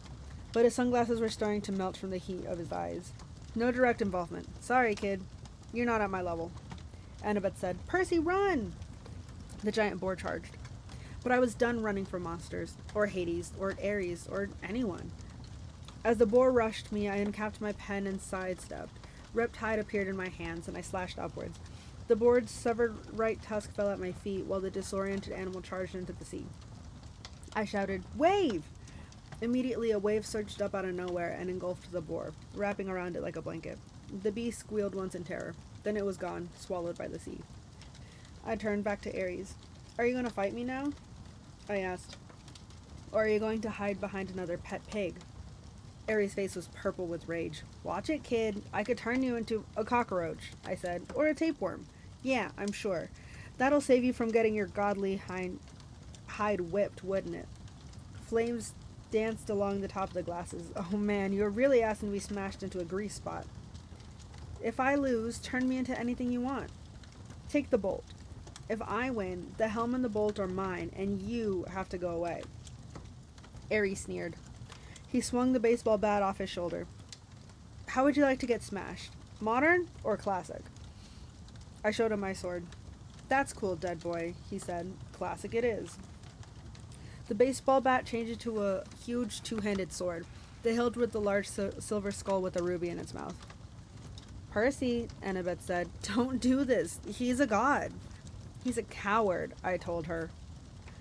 But his sunglasses were starting to melt from the heat of his eyes. "No direct involvement. Sorry, kid. You're not at my level." Annabeth said, "Percy, run!" The giant boar charged. But I was done running from monsters, or Hades, or Ares, or anyone. As the boar rushed me, I uncapped my pen and sidestepped. Riptide appeared in my hands, and I slashed upwards. The boar's severed right tusk fell at my feet, while the disoriented animal charged into the sea. I shouted, "Wave!" Immediately, a wave surged up out of nowhere and engulfed the boar, wrapping around it like a blanket. The beast squealed once in terror. Then it was gone, swallowed by the sea. I turned back to Ares. "Are you going to fight me now?" I asked. "Or are you going to hide behind another pet pig?" Ares' face was purple with rage. "Watch it, kid. I could turn you into a cockroach," I said. "Or a tapeworm. Yeah, I'm sure. That'll save you from getting your godly hide whipped, wouldn't it?" Flames danced along the top of the glasses. "Oh man, you're really asking to be smashed into a grease spot." "If I lose, turn me into anything you want. Take the bolt. If I win, the helm and the bolt are mine, and you have to go away." Ares sneered. He swung the baseball bat off his shoulder. "How would you like to get smashed? Modern or classic?" I showed him my sword. "That's cool, dead boy," he said. "Classic it is." The baseball bat changed into a huge two-handed sword, the hilt with the large silver skull with a ruby in its mouth. "Percy," Annabeth said, "don't do this. He's a god." "He's a coward," I told her.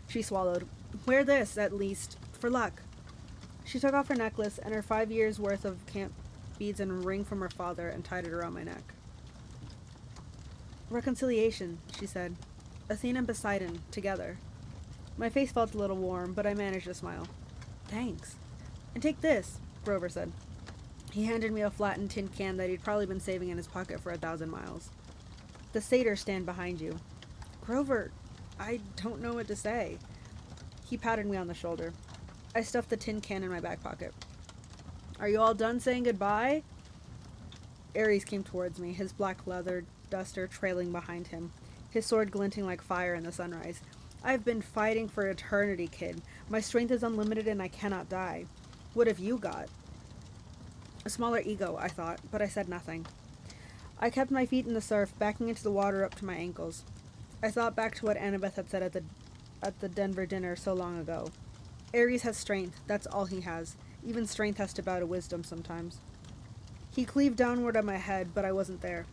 She swallowed. "Wear this, at least, for luck." She took off her necklace and her 5 years' worth of camp beads and a ring from her father and tied it around my neck. "Reconciliation," she said. "Athena and Poseidon, together." My face felt a little warm, but I managed to smile. "Thanks." "And take this," Grover said. He handed me a flattened tin can that he'd probably been saving in his pocket for 1,000 miles. "The satyrs stand behind you." "Grover, I don't know what to say." He patted me on the shoulder. I stuffed the tin can in my back pocket. "Are you all done saying goodbye?" Ares came towards me, his black leather duster trailing behind him, his sword glinting like fire in the sunrise. "I've been fighting for eternity, kid. My strength is unlimited and I cannot die. What have you got?" A smaller ego, I thought, but I said nothing. I kept my feet in the surf, backing into the water up to my ankles. I thought back to what Annabeth had said at the Denver dinner so long ago. Ares has strength, that's all he has. Even strength has to bow to wisdom sometimes. He cleaved downward at my head, but I wasn't there.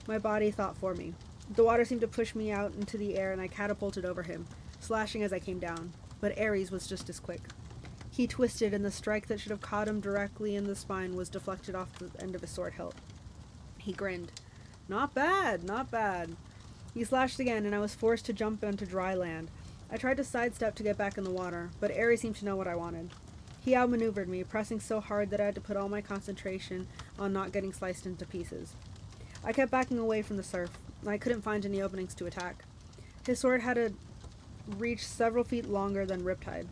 My body thought for me. The water seemed to push me out into the air and I catapulted over him, slashing as I came down. But Ares was just as quick. He twisted and the strike that should have caught him directly in the spine was deflected off the end of his sword hilt. He grinned. "Not bad, not bad." He slashed again and I was forced to jump onto dry land. I tried to sidestep to get back in the water, but Ares seemed to know what I wanted. He outmaneuvered me, pressing so hard that I had to put all my concentration on not getting sliced into pieces. I kept backing away from the surf, and I couldn't find any openings to attack. His sword had a reach several feet longer than Riptide.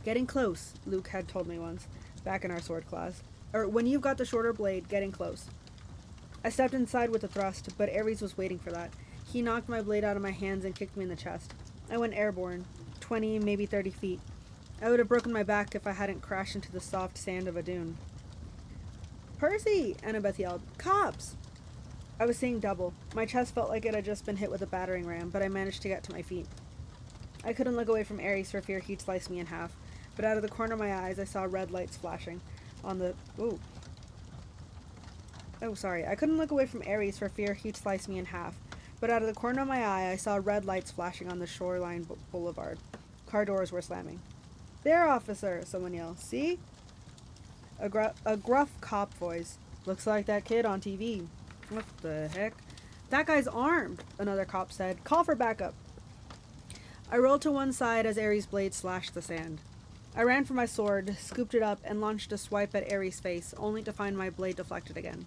"Getting close," Luke had told me once, back in our sword class. Or, "when you've got the shorter blade, getting close." I stepped inside with a thrust, but Ares was waiting for that. He knocked my blade out of my hands and kicked me in the chest. I went airborne, 20, maybe 30 feet. I would have broken my back if I hadn't crashed into the soft sand of a dune. "Percy!" Annabeth yelled. "Cops!" I was seeing double. My chest felt like it had just been hit with a battering ram, but I managed to get to my feet. I couldn't look away from Ares for fear he'd slice me in half, but out of the corner of my eyes I saw red lights flashing on the... I couldn't look away from Ares for fear he'd slice me in half, but out of the corner of my eye I saw red lights flashing on the shoreline boulevard. Car doors were slamming. "There, officer!" someone yelled. "See?" A gruff cop voice. "Looks like that kid on TV." "What the heck?" "That guy's armed," another cop said. "Call for backup." I rolled to one side as Ares' blade slashed the sand. I ran for my sword, scooped it up, and launched a swipe at Ares' face, only to find my blade deflected again.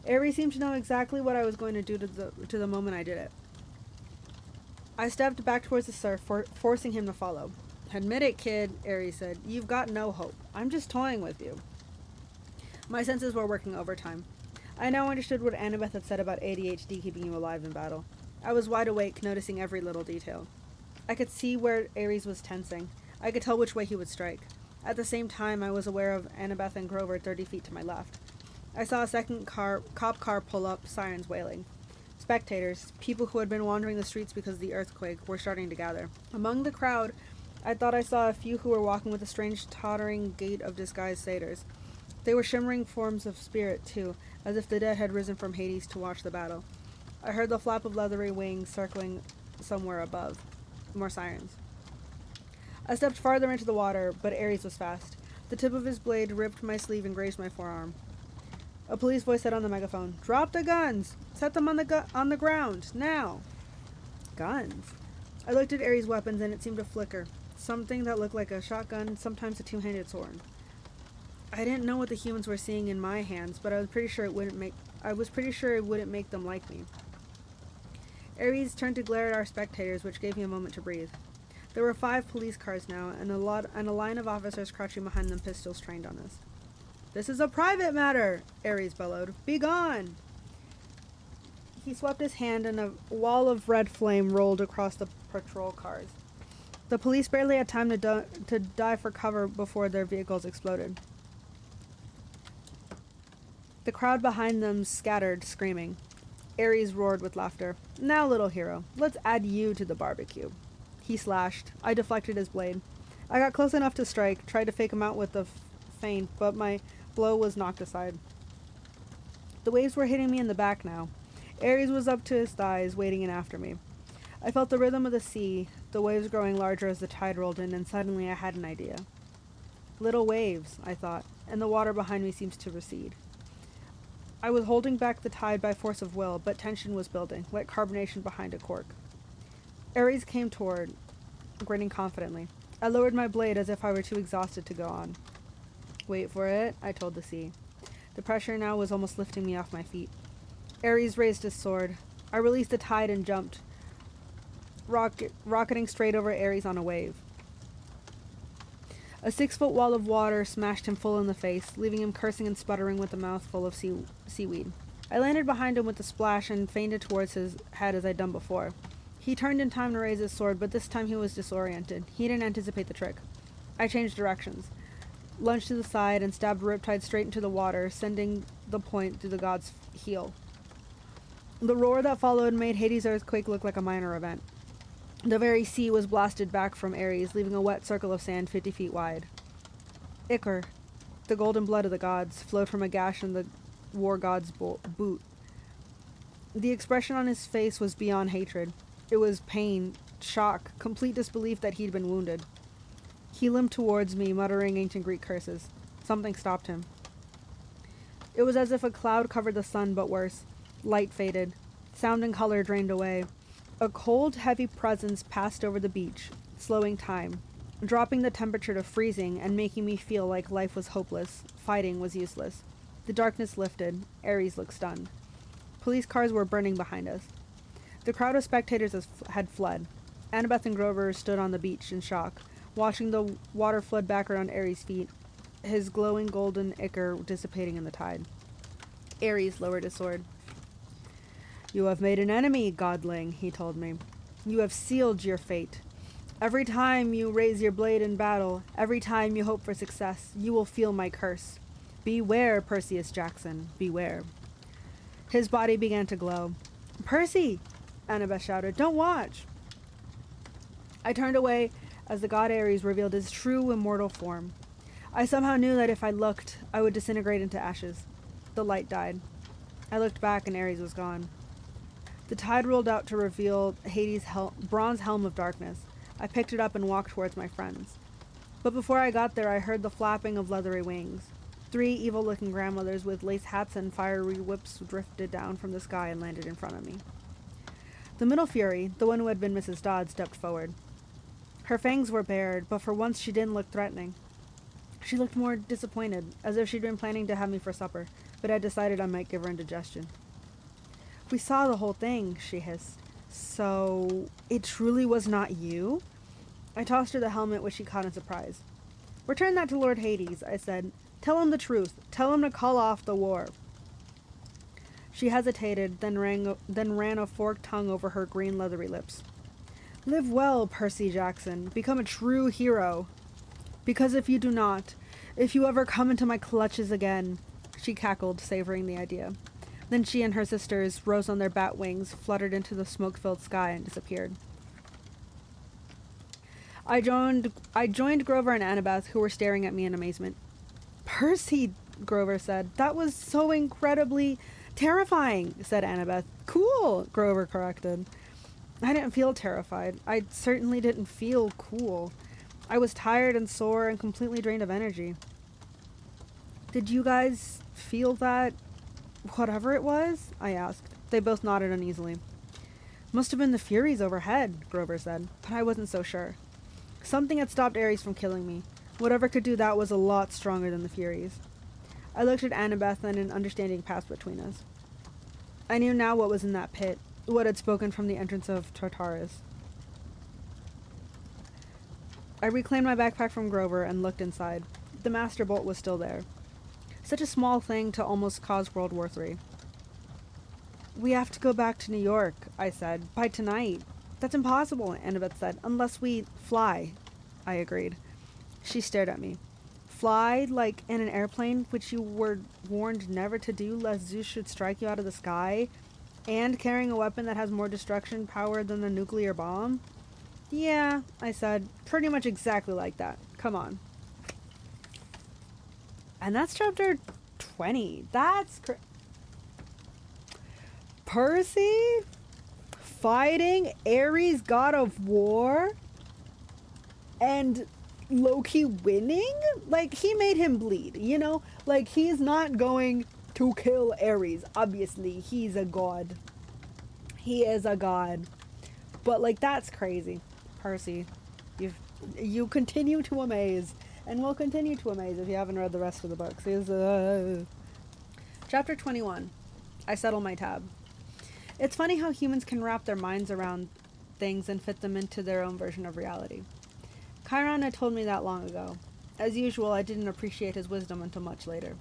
Ares seemed to know exactly what I was going to do to the moment I did it. I stepped back towards the surf, forcing him to follow. Admit it, kid, Ares said. You've got no hope. I'm just toying with you. My senses were working overtime. I now understood what Annabeth had said about ADHD keeping you alive in battle. I was wide awake, noticing every little detail. I could see where Ares was tensing. I could tell which way he would strike. At the same time, I was aware of Annabeth and Grover 30 feet to my left. I saw a second cop car pull up, sirens wailing. Spectators, people who had been wandering the streets because of the earthquake, were starting to gather. Among the crowd, I thought I saw a few who were walking with a strange tottering gait of disguised satyrs. They were shimmering forms of spirit, too, as if the dead had risen from Hades to watch the battle. I heard the flap of leathery wings circling somewhere above. More sirens. I stepped farther into the water, but Ares was fast. The tip of his blade ripped my sleeve and grazed my forearm. A police voice said on the megaphone, "Drop the guns! Set them on the ground! Now!" Guns? I looked at Ares' weapons and it seemed to flicker. Something that looked like a shotgun, sometimes a two-handed sword. I didn't know what the humans were seeing in my hands, but I was pretty sure it wouldn't make them like me. Ares turned to glare at our spectators, which gave me a moment to breathe. There were 5 police cars now, and a line of officers crouching behind them, pistols trained on us. "This is a private matter," Ares bellowed. "Be gone!" He swept his hand and a wall of red flame rolled across the patrol cars. The police barely had time to dive for cover before their vehicles exploded. The crowd behind them scattered, screaming. Ares roared with laughter. "Now, little hero, let's add you to the barbecue." He slashed. I deflected his blade. I got close enough to strike, tried to fake him out with the feint, but my blow was knocked aside. The waves were hitting me in the back now. Ares was up to his thighs, wading in after me. I felt the rhythm of the sea, the waves growing larger as the tide rolled in, and suddenly I had an idea. Little waves, I thought, and the water behind me seemed to recede. I was holding back the tide by force of will, but tension was building, like carbonation behind a cork. Ares came toward, grinning confidently. I lowered my blade as if I were too exhausted to go on. "Wait for it," I told the sea. The pressure now was almost lifting me off my feet. Ares raised his sword. I released the tide and jumped, rocketing straight over Ares on a wave. A 6-foot wall of water smashed him full in the face, leaving him cursing and sputtering with a mouthful of seaweed. I landed behind him with a splash and feinted towards his head as I'd done before. He turned in time to raise his sword, but this time he was disoriented. He didn't anticipate the trick. I changed directions, lunged to the side, and stabbed Riptide straight into the water, sending the point through the god's heel. The roar that followed made Hades' earthquake look like a minor event. The very sea was blasted back from Ares, leaving a wet circle of sand 50 feet wide. Ichor, the golden blood of the gods, flowed from a gash in the war god's boot. The expression on his face was beyond hatred. It was pain, shock, complete disbelief that he'd been wounded. He limped towards me, muttering ancient Greek curses. Something stopped him. It was as if a cloud covered the sun, but worse. Light faded. Sound and color drained away. A cold, heavy presence passed over the beach, slowing time, dropping the temperature to freezing and making me feel like life was hopeless, fighting was useless. The darkness lifted. Ares looked stunned. Police cars were burning behind us. The crowd of spectators had fled. Annabeth and Grover stood on the beach in shock, watching the water flood back around Ares' feet, his glowing golden ichor dissipating in the tide. Ares lowered his sword. "You have made an enemy, godling," he told me. "You have sealed your fate. Every time you raise your blade in battle, every time you hope for success, you will feel my curse. Beware, Perseus Jackson, beware." His body began to glow. "Percy!" Annabeth shouted. "Don't watch!" I turned away as the god Ares revealed his true immortal form. I somehow knew that if I looked, I would disintegrate into ashes. The light died. I looked back and Ares was gone. The tide rolled out to reveal Hades' bronze helm of darkness. I picked it up and walked towards my friends. But before I got there, I heard the flapping of leathery wings. 3 evil-looking grandmothers with lace hats and fiery whips drifted down from the sky and landed in front of me. The middle fury, the one who had been Mrs. Dodd, stepped forward. Her fangs were bared, but for once she didn't look threatening. She looked more disappointed, as if she'd been planning to have me for supper, but I decided I might give her indigestion. We saw the whole thing, she hissed. So, it truly was not you? I tossed her the helmet, which she caught in surprise. Return that to Lord Hades, I said. Tell him the truth. Tell him to call off the war. She hesitated, then ran a forked tongue over her green leathery lips. Live well, Percy Jackson. Become a true hero. Because if you do not, if you ever come into my clutches again, she cackled, savoring the idea. Then she and her sisters rose on their bat wings, fluttered into the smoke-filled sky, and disappeared. I joined Grover and Annabeth, who were staring at me in amazement. Percy, Grover said. That was so incredibly terrifying, said Annabeth. Cool, Grover corrected. I didn't feel terrified. I certainly didn't feel cool. I was tired and sore and completely drained of energy. Did you guys feel that, whatever it was? I asked. They both nodded uneasily. Must have been the Furies overhead, Grover said, but I wasn't so sure. Something had stopped Ares from killing me. Whatever could do that was a lot stronger than the Furies. I looked at Annabeth and an understanding passed between us. I knew now what was in that pit, what had spoken from the entrance of Tartarus. I reclaimed my backpack from Grover and looked inside. The Master Bolt was still there. Such a small thing to almost cause World War III. We have to go back to New York, I said, by tonight. That's impossible, Annabeth said, unless we fly. I agreed. She stared at me. Fly, like in an airplane, which you were warned never to do lest Zeus should strike you out of the sky, and carrying a weapon that has more destruction power than the nuclear bomb? Yeah, I said, pretty much exactly like that. Come on. And that's chapter 20. That's Percy fighting Ares, god of war, and Loki winning? Like, he made him bleed, you know? Like, he's not going to kill Ares. Obviously, he's a god. He is a god. But, like, that's crazy. Percy, you continue to amaze. And will continue to amaze if you haven't read the rest of the books. Chapter 21. I settle my tab. It's funny how humans can wrap their minds around things and fit them into their own version of reality. Chiron had told me that long ago. As usual, I didn't appreciate his wisdom until much later.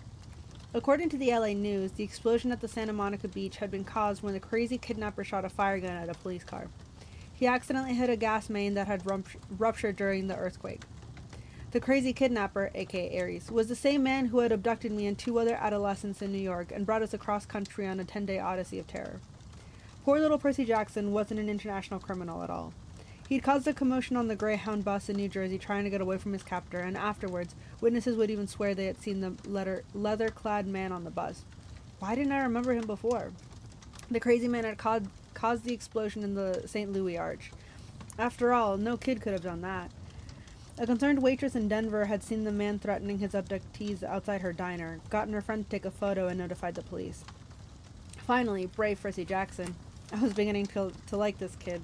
According to the LA News, the explosion at the Santa Monica beach had been caused when the crazy kidnapper shot a fire gun at a police car. He accidentally hit a gas main that had ruptured during the earthquake. The crazy kidnapper, aka Ares, was the same man who had abducted me and 2 other adolescents in New York and brought us across country on a 10-day odyssey of terror. Poor little Percy Jackson wasn't an international criminal at all. He'd caused a commotion on the Greyhound bus in New Jersey trying to get away from his captor, and afterwards, witnesses would even swear they had seen the leather-clad man on the bus. Why didn't I remember him before? The crazy man had caused the explosion in the St. Louis Arch. After all, no kid could have done that. A concerned waitress in Denver had seen the man threatening his abductees outside her diner, gotten her friend to take a photo, and notified the police. Finally, brave Percy Jackson, I was beginning to like this kid,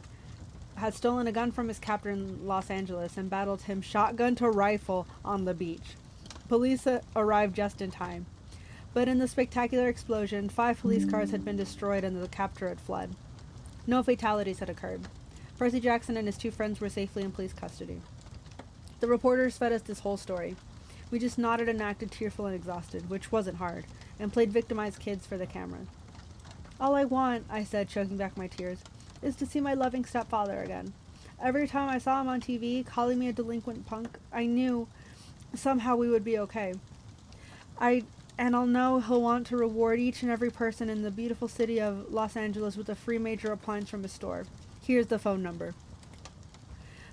had stolen a gun from his captor in Los Angeles and battled him shotgun to rifle on the beach. Police arrived just in time. But in the spectacular explosion, 5 police cars had been destroyed and the captor had fled. No fatalities had occurred. Percy Jackson and his 2 friends were safely in police custody. The reporters fed us this whole story. We just nodded and acted tearful and exhausted, which wasn't hard, and played victimized kids for the camera. All I want, I said, choking back my tears, is to see my loving stepfather again. Every time I saw him on TV, calling me a delinquent punk, I knew somehow we would be okay. I'll know he'll want to reward each and every person in the beautiful city of Los Angeles with a free major appliance from his store. Here's the phone number.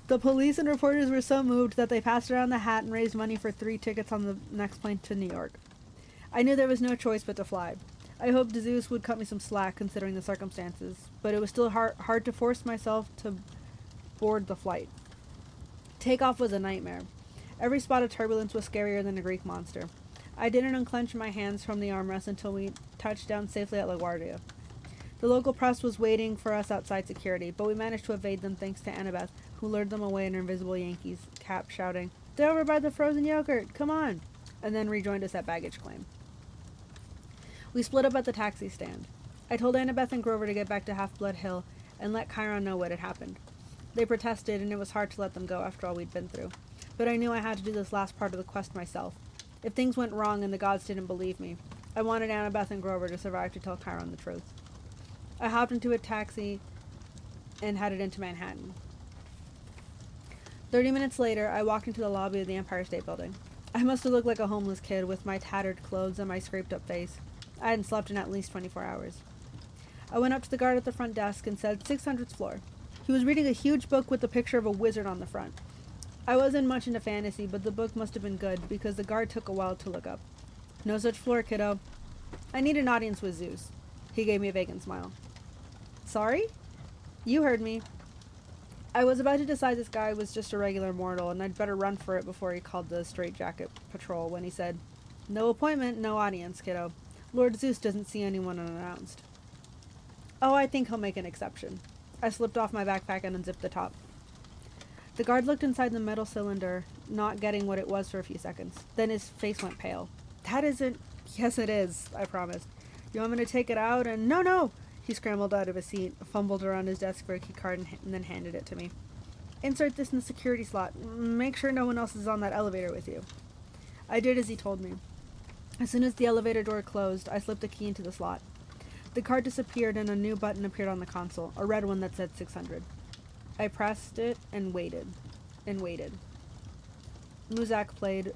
The police and reporters were so moved that they passed around the hat and raised money for 3 tickets on the next plane to New York. I knew there was no choice but to fly. I hoped Zeus would cut me some slack considering the circumstances, but it was still hard to force myself to board the flight. Takeoff was a nightmare. Every spot of turbulence was scarier than a Greek monster. I didn't unclench my hands from the armrest until we touched down safely at LaGuardia. The local press was waiting for us outside security, but we managed to evade them thanks to Annabeth, who lured them away in her invisible Yankees cap, shouting, "They're over by the frozen yogurt, come on!" and then rejoined us at baggage claim. We split up at the taxi stand. I told Annabeth and Grover to get back to Half-Blood Hill and let Chiron know what had happened. They protested, and it was hard to let them go after all we'd been through. But I knew I had to do this last part of the quest myself. If things went wrong and the gods didn't believe me, I wanted Annabeth and Grover to survive to tell Chiron the truth. I hopped into a taxi and headed into Manhattan. 30 minutes later, I walked into the lobby of the Empire State Building. I must have looked like a homeless kid with my tattered clothes and my scraped-up face. I hadn't slept in at least 24 hours. I went up to the guard at the front desk and said, 600th floor. He was reading a huge book with a picture of a wizard on the front. I wasn't much into fantasy, but the book must have been good because the guard took a while to look up. No such floor, kiddo. I need an audience with Zeus. He gave me a vacant smile. Sorry? You heard me. I was about to decide this guy was just a regular mortal, and I'd better run for it before he called the straitjacket patrol when he said, No appointment, no audience, kiddo. Lord Zeus doesn't see anyone unannounced. Oh, I think he'll make an exception. I slipped off my backpack and unzipped the top. The guard looked inside the metal cylinder, not getting what it was for a few seconds. Then his face went pale. That isn't... Yes, it is, I promised. You want me to take it out and... No! He scrambled out of his seat, fumbled around his desk for a key card, and then handed it to me. Insert this in the security slot. Make sure no one else is on that elevator with you. I did as he told me. As soon as the elevator door closed, I slipped the key into the slot. The card disappeared and a new button appeared on the console, a red one that said 600. I pressed it and waited. Muzak played.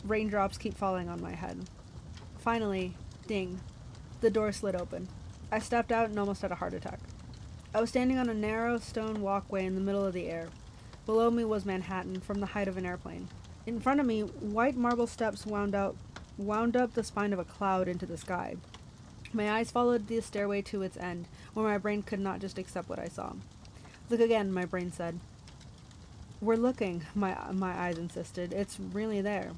Raindrops keep falling on my head. Finally, ding. The door slid open. I stepped out and almost had a heart attack. I was standing on a narrow stone walkway in the middle of the air. Below me was Manhattan from the height of an airplane. In front of me, white marble steps wound up the spine of a cloud into the sky. My eyes followed the stairway to its end, where my brain could not just accept what I saw. Look again, my brain said. We're looking, my eyes insisted. It's really there.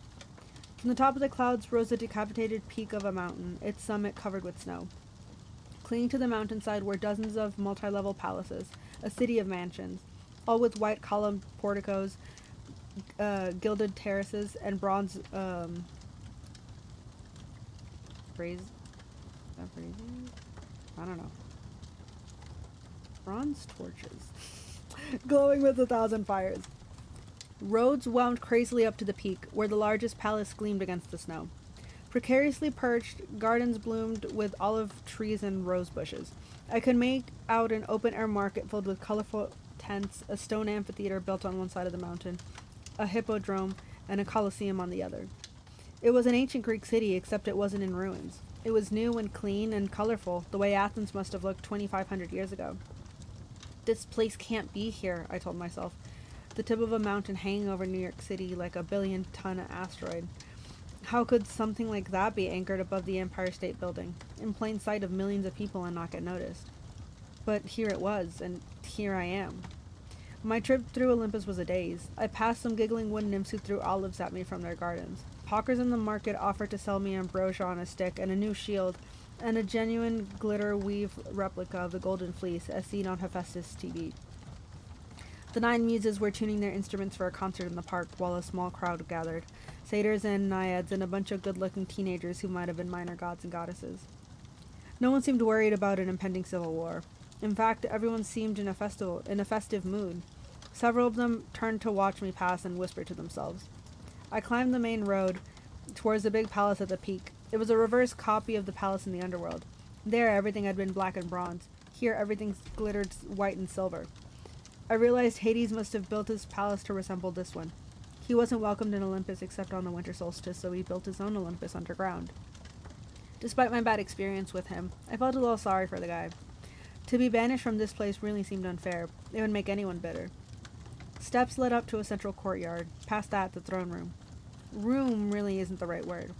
From the top of the clouds rose the decapitated peak of a mountain, its summit covered with snow. Clinging to the mountainside were dozens of multi-level palaces, a city of mansions, all with white columned porticos, gilded terraces, and bronze, bronze torches, glowing with 1,000 fires. Roads wound crazily up to the peak, where the largest palace gleamed against the snow. Precariously perched, gardens bloomed with olive trees and rose bushes. I could make out an open-air market filled with colorful tents, a stone amphitheater built on one side of the mountain, a hippodrome, and a coliseum on the other. It was an ancient Greek city, except it wasn't in ruins. It was new and clean and colorful, the way Athens must have looked 2,500 years ago. This place can't be here, I told myself. The tip of a mountain hanging over New York City like a billion-ton asteroid. How could something like that be anchored above the Empire State Building, in plain sight of millions of people and not get noticed? But here it was, and here I am. My trip through Olympus was a daze. I passed some giggling wood nymphs who threw olives at me from their gardens. Hawkers in the market offered to sell me ambrosia on a stick and a new shield, and a genuine glitter weave replica of the Golden Fleece as seen on Hephaestus' TV. The 9 muses were tuning their instruments for a concert in the park while a small crowd gathered, satyrs and naiads and a bunch of good-looking teenagers who might have been minor gods and goddesses. No one seemed worried about an impending civil war. In fact, everyone seemed in a festive mood. Several of them turned to watch me pass and whispered to themselves. I climbed the main road towards the big palace at the peak. It was a reverse copy of the palace in the underworld. There, everything had been black and bronze. Here, everything glittered white and silver. I realized Hades must have built his palace to resemble this one. He wasn't welcomed in Olympus except on the winter solstice, so he built his own Olympus underground. Despite my bad experience with him, I felt a little sorry for the guy. To be banished from this place really seemed unfair. It would make anyone bitter. Steps led up to a central courtyard. Past that, the throne room. Room really isn't the right word.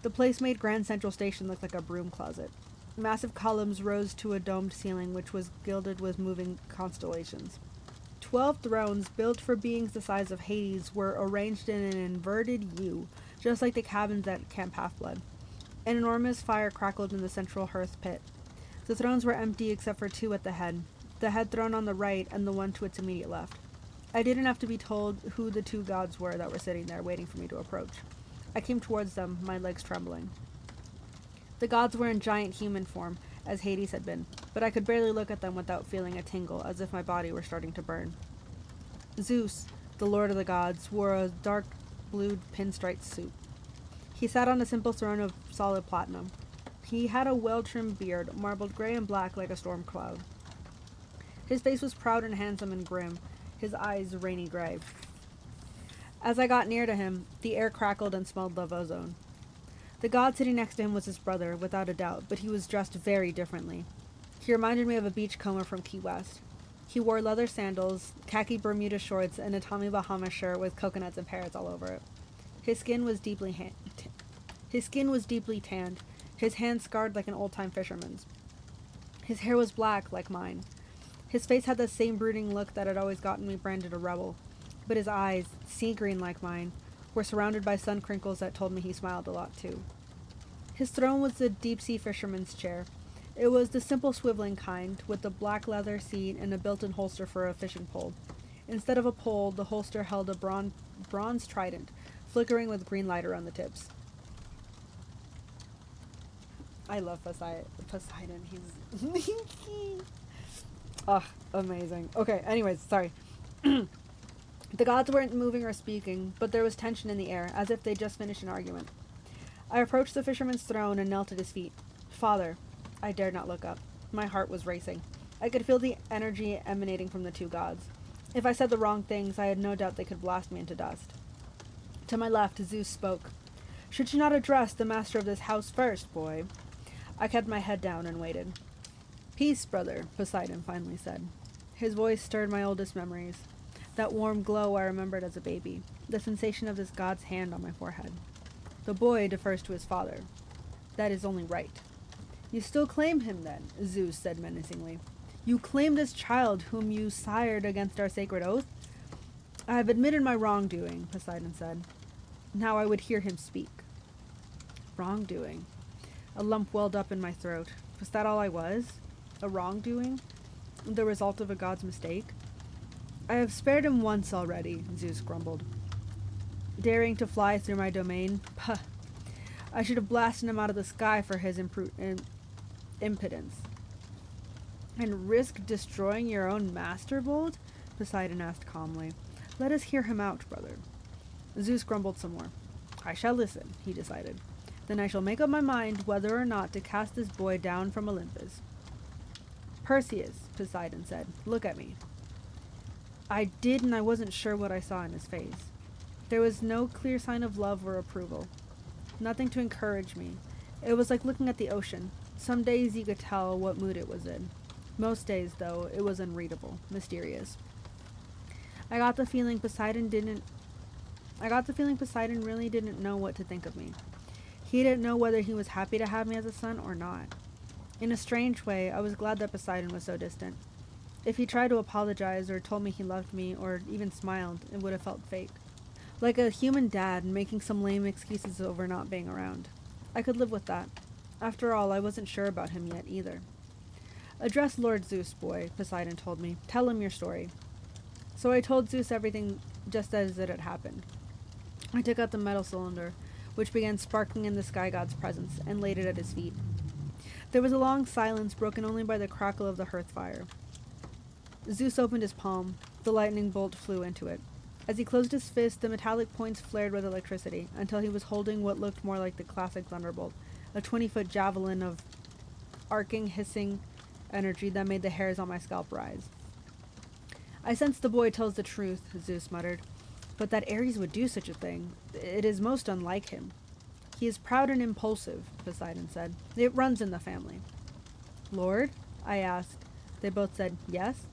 The place made Grand Central Station look like a broom closet. Massive columns rose to a domed ceiling which was gilded with moving constellations. 12 thrones, built for beings the size of Hades, were arranged in an inverted U, just like the cabins at Camp Half-Blood. An enormous fire crackled in the central hearth pit. The thrones were empty except for 2 at the head throne on the right and the one to its immediate left. I didn't have to be told who the 2 gods were that were sitting there waiting for me to approach. I came towards them, my legs trembling. The gods were in giant human form, as Hades had been, but I could barely look at them without feeling a tingle, as if my body were starting to burn. Zeus, the lord of the gods, wore a dark blue pinstripe suit. He sat on a simple throne of solid platinum. He had a well-trimmed beard, marbled gray and black like a storm cloud. His face was proud and handsome and grim, his eyes rainy gray. As I got near to him, the air crackled and smelled of ozone. The god sitting next to him was his brother, without a doubt, but he was dressed very differently. He reminded me of a beachcomber from Key West. He wore leather sandals, khaki Bermuda shorts, and a Tommy Bahama shirt with coconuts and parrots all over it. His skin was deeply tanned, his hands scarred like an old-time fisherman's. His hair was black, like mine. His face had the same brooding look that had always gotten me branded a rebel, but his eyes, sea green like mine, were surrounded by sun crinkles that told me he smiled a lot too. His throne was the deep-sea fisherman's chair. It was the simple swiveling kind, with the black leather seat and a built-in holster for a fishing pole. Instead of a pole, the holster held a bronze trident, flickering with green light around the tips. I love Poseidon. He's... Ugh, amazing. Okay, anyways, sorry. The gods weren't moving or speaking, but there was tension in the air, as if they'd just finished an argument. I approached the fisherman's throne and knelt at his feet. Father. I dared not look up. My heart was racing. I could feel the energy emanating from the two gods. If I said the wrong things, I had no doubt they could blast me into dust. To my left, Zeus spoke. Should you not address the master of this house first, boy? I kept my head down and waited. Peace, brother, Poseidon finally said. His voice stirred my oldest memories. That warm glow I remembered as a baby. The sensation of this god's hand on my forehead. The boy defers to his father. That is only right. You still claim him, then, Zeus said menacingly. You claim this child whom you sired against our sacred oath? I have admitted my wrongdoing, Poseidon said. Now I would hear him speak. Wrongdoing. A lump welled up in my throat. Was that all I was? A wrongdoing? The result of a god's mistake? I have spared him once already, Zeus grumbled. Daring to fly through my domain? Puh! I should have blasted him out of the sky for his impudence. And risk destroying your own master, Bold? Poseidon asked calmly. Let us hear him out, brother. Zeus grumbled some more. I shall listen, he decided. Then I shall make up my mind whether or not to cast this boy down from Olympus. Perseus, Poseidon said, look at me. I did, and I wasn't sure what I saw in his face. There was no clear sign of love or approval. Nothing to encourage me. It was like looking at the ocean. Some days you could tell what mood it was in. Most days, though, it was unreadable, mysterious. I got the feeling Poseidon really didn't know what to think of me. He didn't know whether he was happy to have me as a son or not. In a strange way, I was glad that Poseidon was so distant. If he tried to apologize or told me he loved me or even smiled, it would have felt fake. Like a human dad making some lame excuses over not being around. I could live with that. After all, I wasn't sure about him yet either. Address Lord Zeus, boy, Poseidon told me. Tell him your story. So I told Zeus everything just as it had happened. I took out the metal cylinder, which began sparkling in the sky god's presence, and laid it at his feet. There was a long silence broken only by the crackle of the hearth fire. Zeus opened his palm. The lightning bolt flew into it. As he closed his fist, the metallic points flared with electricity, until he was holding what looked more like the classic thunderbolt, a 20-foot javelin of arcing, hissing energy that made the hairs on my scalp rise. I sense the boy tells the truth, Zeus muttered. But that Ares would do such a thing. It is most unlike him. He is proud and impulsive, Poseidon said. It runs in the family. Lord? I asked. They both said, yes.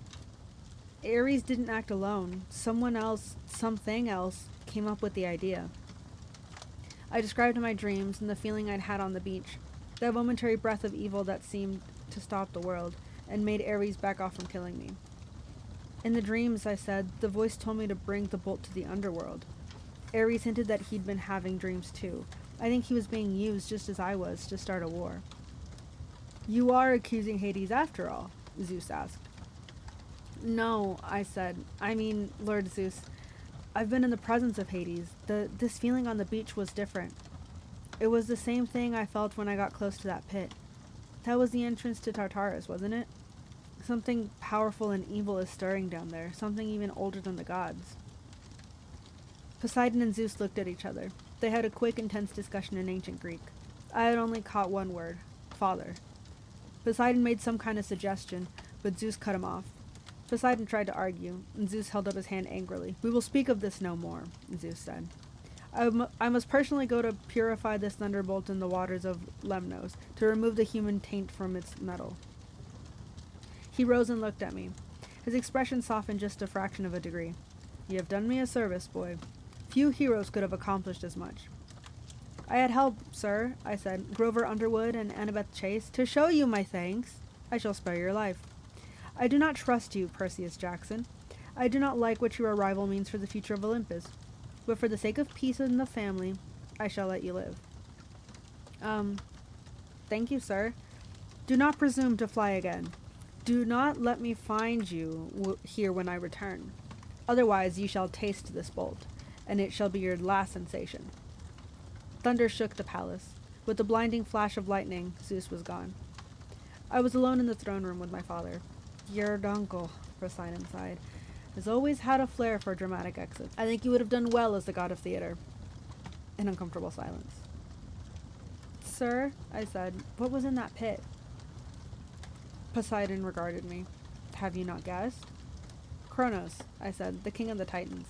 Ares didn't act alone. Someone else, something else, came up with the idea. I described my dreams and the feeling I'd had on the beach, that momentary breath of evil that seemed to stop the world, and made Ares back off from killing me. In the dreams, I said, the voice told me to bring the bolt to the underworld. Ares hinted that he'd been having dreams too. I think he was being used just as I was to start a war. You are accusing Hades after all? Zeus asked. No, I said. I mean, Lord Zeus, I've been in the presence of Hades. This feeling on the beach was different. It was the same thing I felt when I got close to that pit. That was the entrance to Tartarus, wasn't it? Something powerful and evil is stirring down there, something even older than the gods. Poseidon and Zeus looked at each other. They had a quick, intense discussion in ancient Greek. I had only caught one word: father. Poseidon made some kind of suggestion, but Zeus cut him off. Poseidon tried to argue, and Zeus held up his hand angrily. We will speak of this no more, Zeus said. I must personally go to purify this thunderbolt in the waters of Lemnos, to remove the human taint from its metal. He rose and looked at me. His expression softened just a fraction of a degree. You have done me a service, boy. Few heroes could have accomplished as much. I had help, sir, I said, Grover Underwood and Annabeth Chase. To show you my thanks, I shall spare your life. I do not trust you, Perseus Jackson. I do not like what your arrival means for the future of Olympus. But for the sake of peace in the family, I shall let you live. Thank you, sir. Do not presume to fly again. Do not let me find you here when I return. Otherwise you shall taste this bolt, and it shall be your last sensation. Thunder shook the palace. With the blinding flash of lightning, Zeus was gone. I was alone in the throne room with my father. Your uncle, Poseidon sighed, has always had a flair for dramatic exits. I think you would have done well as the god of theater. An uncomfortable silence. Sir, I said, what was in that pit? Poseidon regarded me. Have you not guessed? Kronos, I said, the king of the Titans.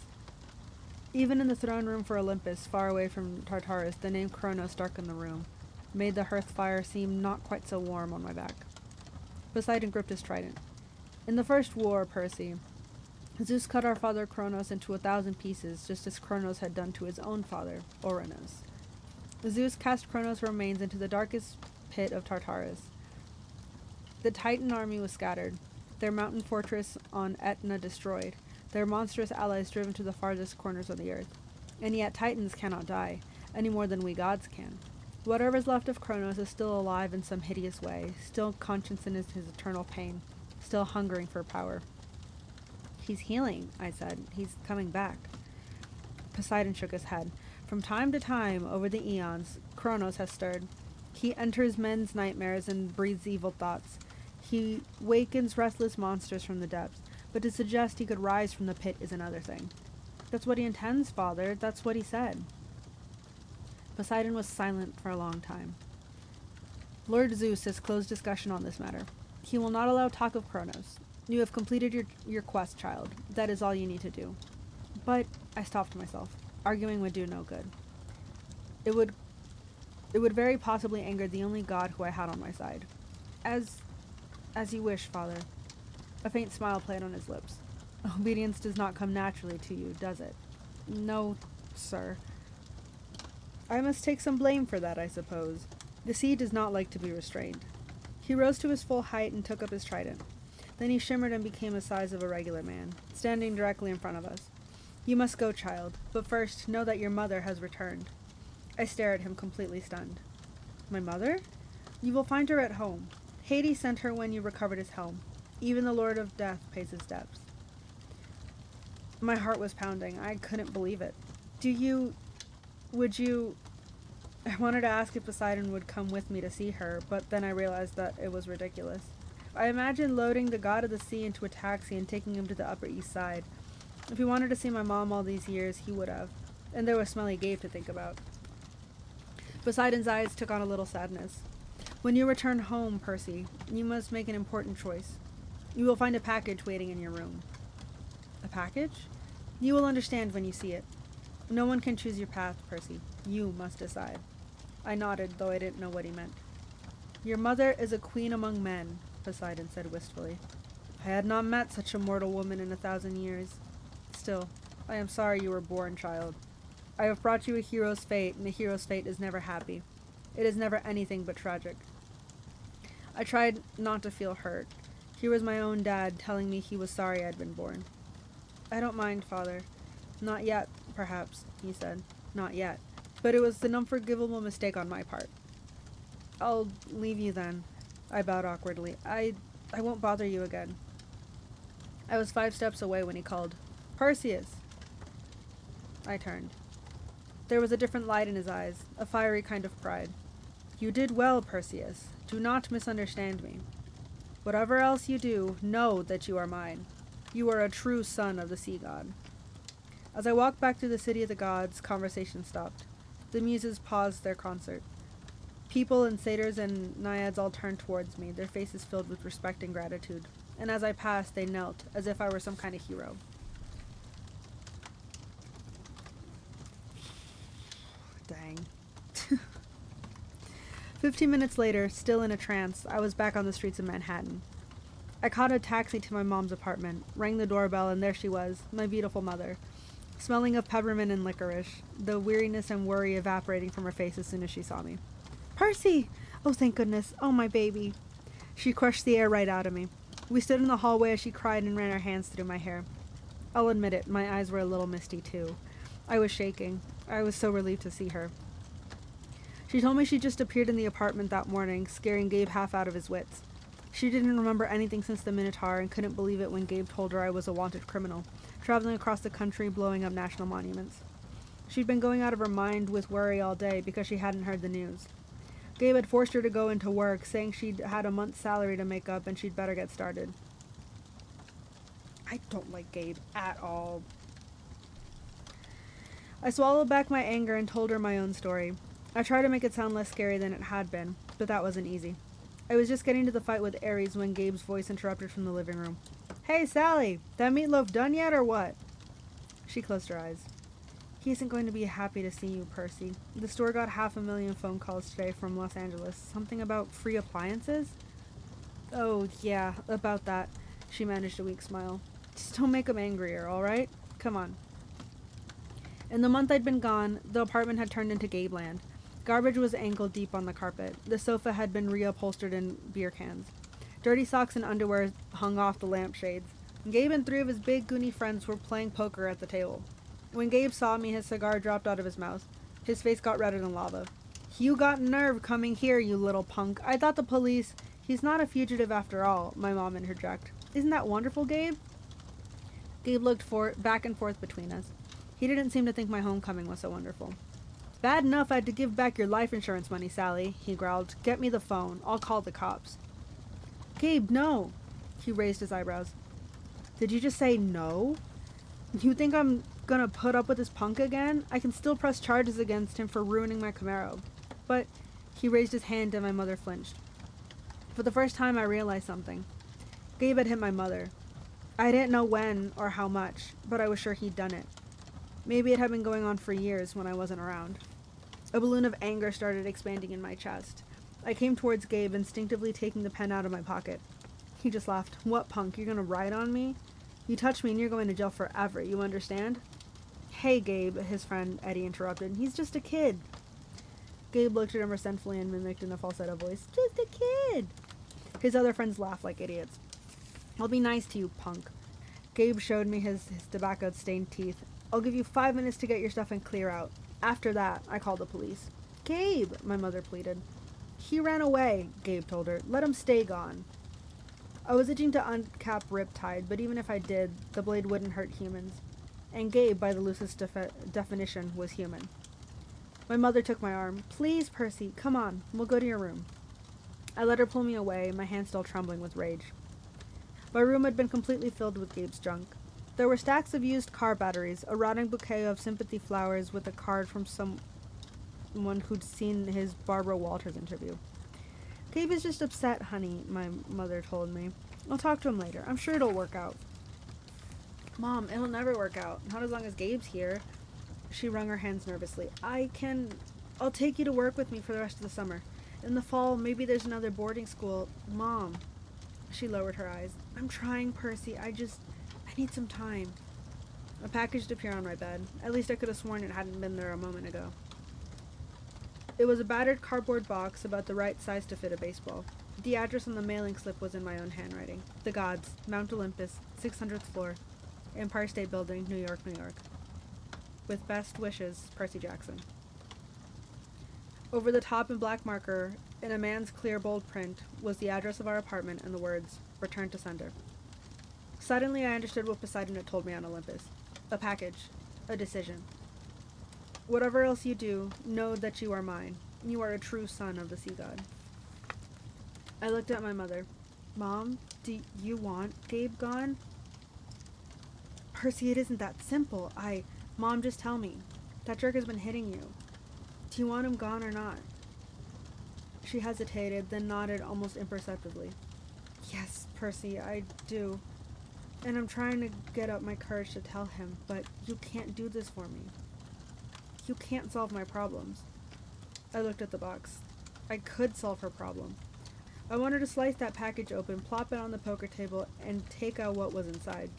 Even in the throne room for Olympus, far away from Tartarus, the name Kronos darkened the room, made the hearth fire seem not quite so warm on my back. Poseidon gripped his trident. In the first war, Percy, Zeus cut our father Kronos into 1,000 pieces, just as Kronos had done to his own father, Ouranos. Zeus cast Kronos' remains into the darkest pit of Tartarus. The Titan army was scattered, their mountain fortress on Etna destroyed, their monstrous allies driven to the farthest corners of the earth. And yet Titans cannot die, any more than we gods can. Whatever is left of Kronos is still alive in some hideous way, still conscious in his eternal pain, still hungering for power. He's healing, I said. He's coming back. Poseidon shook his head. From time to time, over the eons, Kronos has stirred. He enters men's nightmares and breathes evil thoughts. He wakens restless monsters from the depths, but to suggest he could rise from the pit is another thing. That's what he intends, father. That's what he said. Poseidon was silent for a long time. Lord Zeus has closed discussion on this matter. He will not allow talk of Kronos. You have completed your quest, child. That is all you need to do. But, I stopped myself. Arguing would do no good. It would very possibly anger the only god who I had on my side. As you wish, father. A faint smile played on his lips. Obedience does not come naturally to you, does it? No, sir. I must take some blame for that, I suppose. The sea does not like to be restrained. He rose to his full height and took up his trident. Then he shimmered and became the size of a regular man, standing directly in front of us. You must go, child, but first know that your mother has returned. I stared at him, completely stunned. My mother? You will find her at home. Hades sent her when you recovered his helm. Even the Lord of Death pays his debts. My heart was pounding. I couldn't believe it. Would you... I wanted to ask if Poseidon would come with me to see her, but then I realized that it was ridiculous. I imagined loading the god of the sea into a taxi and taking him to the Upper East Side. If he wanted to see my mom all these years, he would have. And there was Smelly Gabe to think about. Poseidon's eyes took on a little sadness. When you return home, Percy, you must make an important choice. You will find a package waiting in your room. A package? You will understand when you see it. No one can choose your path, Percy. You must decide. I nodded, though I didn't know what he meant. Your mother is a queen among men, Poseidon said wistfully. I had not met such a mortal woman in 1,000 years. Still, I am sorry you were born, child. I have brought you a hero's fate, and a hero's fate is never happy. It is never anything but tragic. I tried not to feel hurt. Here was my own dad telling me he was sorry I'd been born. I don't mind, father. Not yet, perhaps, he said. Not yet. But it was an unforgivable mistake on my part. I'll leave you then, I bowed awkwardly. I won't bother you again. I was 5 steps away when he called, Perseus! I turned. There was a different light in his eyes, a fiery kind of pride. You did well, Perseus. Do not misunderstand me. Whatever else you do, know that you are mine. You are a true son of the sea god. As I walked back through the city of the gods, conversation stopped. The muses paused their concert. People and satyrs and naiads all turned towards me, their faces filled with respect and gratitude. And as I passed, they knelt, as if I were some kind of hero. Dang. 15 minutes later, still in a trance, I was back on the streets of Manhattan. I caught a taxi to my mom's apartment, rang the doorbell, and there she was, my beautiful mother, smelling of peppermint and licorice, the weariness and worry evaporating from her face as soon as she saw me. Percy! Oh, thank goodness. Oh, my baby. She crushed the air right out of me. We stood in the hallway as she cried and ran her hands through my hair. I'll admit it, my eyes were a little misty, too. I was shaking. I was so relieved to see her. She told me she just appeared in the apartment that morning, scaring Gabe half out of his wits. She didn't remember anything since the Minotaur and couldn't believe it when Gabe told her I was a wanted criminal, traveling across the country blowing up national monuments. She'd been going out of her mind with worry all day because she hadn't heard the news. Gabe had forced her to go into work, saying she'd had a month's salary to make up and she'd better get started. I don't like Gabe at all. I swallowed back my anger and told her my own story. I tried to make it sound less scary than it had been, but that wasn't easy. I was just getting to the fight with Ares when Gabe's voice interrupted from the living room. Hey, Sally! That meatloaf done yet or what? She closed her eyes. He isn't going to be happy to see you, Percy. The store got 500,000 phone calls today from Los Angeles. Something about free appliances? Oh, yeah, about that. She managed a weak smile. Just don't make him angrier, all right? Come on. In the month I'd been gone, the apartment had turned into Gabeland. Garbage was ankle deep on the carpet. The sofa had been reupholstered in beer cans. Dirty socks and underwear hung off the lampshades. Gabe and 3 of his big, goony friends were playing poker at the table. When Gabe saw me, his cigar dropped out of his mouth. His face got redder than lava. You got nerve coming here, you little punk. I thought the police... He's not a fugitive after all, my mom interjected. Isn't that wonderful, Gabe? Gabe looked back and forth between us. He didn't seem to think my homecoming was so wonderful. Bad enough I had to give back your life insurance money, Sally, he growled. Get me the phone. I'll call the cops. Gabe, no. He raised his eyebrows. Did you just say no? You think I'm gonna put up with this punk again? I can still press charges against him for ruining my Camaro. But he raised his hand and my mother flinched. For the first time I realized something. Gabe had hit my mother. I didn't know when or how much, but I was sure he'd done it. Maybe it had been going on for years when I wasn't around. A balloon of anger started expanding in my chest. I came towards Gabe, instinctively taking the pen out of my pocket. He just laughed. What, punk? You're gonna ride on me? You touch me and you're going to jail forever, you understand? Hey, Gabe, his friend Eddie interrupted. He's just a kid. Gabe looked at him resentfully and mimicked in a falsetto voice. Just a kid. His other friends laughed like idiots. I'll be nice to you, punk. Gabe showed me his tobacco-stained teeth. I'll give you 5 minutes to get your stuff and clear out. After that, I called the police. Gabe, my mother pleaded. He ran away, Gabe told her. Let him stay gone. I was itching to uncap Riptide, but even if I did, the blade wouldn't hurt humans. And Gabe, by the loosest definition, was human. My mother took my arm. Please, Percy, come on. We'll go to your room. I let her pull me away, my hand still trembling with rage. My room had been completely filled with Gabe's junk. There were stacks of used car batteries, a rotting bouquet of sympathy flowers with a card from someone who'd seen his Barbara Walters interview. Gabe is just upset, honey, my mother told me. I'll talk to him later. I'm sure it'll work out. Mom, it'll never work out. Not as long as Gabe's here. She wrung her hands nervously. I'll take you to work with me for the rest of the summer. In the fall, maybe there's another boarding school. Mom. She lowered her eyes. I'm trying, Percy. I need some time. A package appeared on my bed. At least I could have sworn it hadn't been there a moment ago. It was a battered cardboard box about the right size to fit a baseball. The address on the mailing slip was in my own handwriting. The Gods, Mount Olympus, 600th floor, Empire State Building, New York, New York. With best wishes, Percy Jackson. Over the top in black marker, in a man's clear bold print, was the address of our apartment and the words, Return to sender. Suddenly I understood what Poseidon had told me on Olympus. A package. A decision. Whatever else you do, know that you are mine. You are a true son of the sea god. I looked at my mother. Mom, do you want Gabe gone? Percy, it isn't that simple. Mom, just tell me. That jerk has been hitting you. Do you want him gone or not? She hesitated, then nodded almost imperceptibly. Yes, Percy, I do. And I'm trying to get up my courage to tell him, but you can't do this for me. You can't solve my problems. I looked at the box. I could solve her problem. I wanted to slice that package open, plop it on the poker table, and take out what was inside.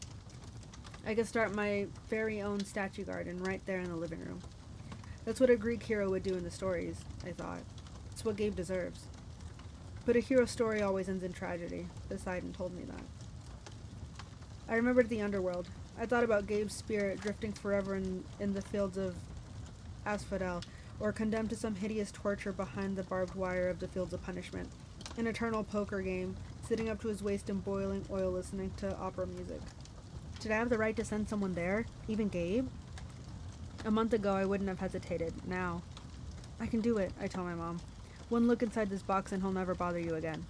I could start my very own statue garden right there in the living room. That's what a Greek hero would do in the stories, I thought. It's what Gabe deserves. But a hero story always ends in tragedy. Poseidon told me that. I remembered the underworld. I thought about Gabe's spirit drifting forever in the fields of asphodel, or condemned to some hideous torture behind the barbed wire of the fields of punishment. An eternal poker game, sitting up to his waist in boiling oil listening to opera music. Did I have the right to send someone there? Even Gabe? A month ago, I wouldn't have hesitated. Now. I can do it, I tell my mom. One look inside this box and he'll never bother you again.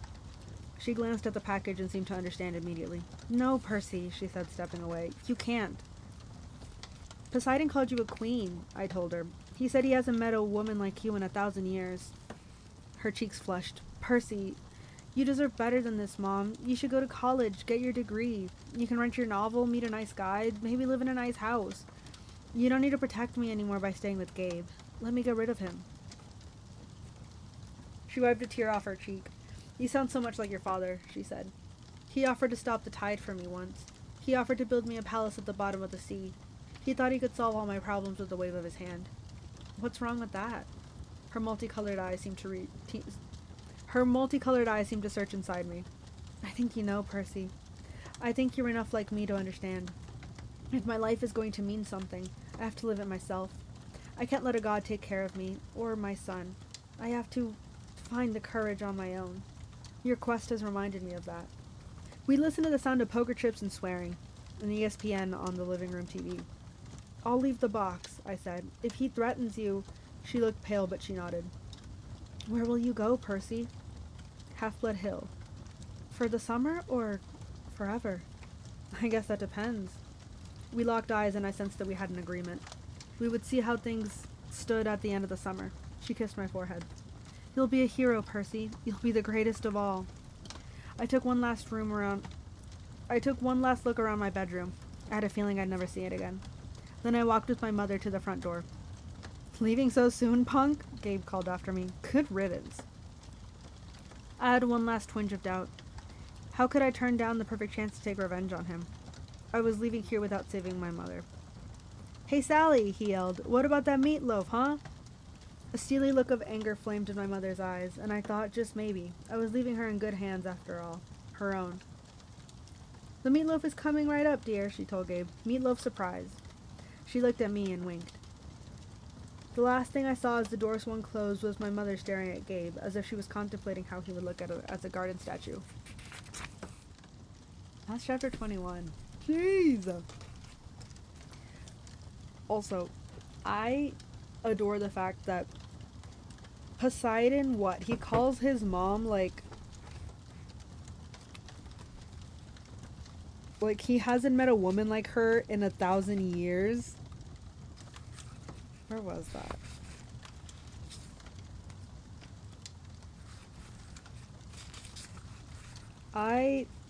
She glanced at the package and seemed to understand immediately. No, Percy, she said, stepping away. You can't. Poseidon called you a queen, I told her. He said he hasn't met a woman like you in 1,000 years. Her cheeks flushed. Percy, you deserve better than this, Mom. You should go to college, get your degree. You can write your novel, meet a nice guy, maybe live in a nice house. You don't need to protect me anymore by staying with Gabe. Let me get rid of him. She wiped a tear off her cheek. You sound so much like your father, she said. He offered to stop the tide for me once. He offered to build me a palace at the bottom of the sea. He thought he could solve all my problems with the wave of his hand. What's wrong with that? Her multicolored eyes seemed to search inside me. I think you know, Percy. I think you're enough like me to understand. If my life is going to mean something, I have to live it myself. I can't let a god take care of me, or my son. I have to find the courage on my own. Your quest has reminded me of that. We listened to the sound of poker chips and swearing, and ESPN on the living room TV. I'll leave the box, I said. If he threatens you... She looked pale, but she nodded. Where will you go, Percy? Half-Blood Hill. For the summer, or forever? I guess that depends. We locked eyes, and I sensed that we had an agreement. We would see how things stood at the end of the summer. She kissed my forehead. You'll be a hero, Percy. You'll be the greatest of all. I took one last look around my bedroom. I had a feeling I'd never see it again. Then I walked with my mother to the front door. Leaving so soon, punk? Gabe called after me. Good riddance. I had one last twinge of doubt. How could I turn down the perfect chance to take revenge on him? I was leaving here without saving my mother. Hey, Sally, he yelled. What about that meatloaf, huh? A steely look of anger flamed in my mother's eyes, and I thought, just maybe, I was leaving her in good hands after all. Her own. The meatloaf is coming right up, dear, she told Gabe. Meatloaf surprise. She looked at me and winked. The last thing I saw as the door swung closed was my mother staring at Gabe, as if she was contemplating how he would look at her as a garden statue. That's chapter 21. Jeez! Also, I adore the fact that Poseidon, he calls his mom, like he hasn't met a woman like her in 1,000 years. Where was that?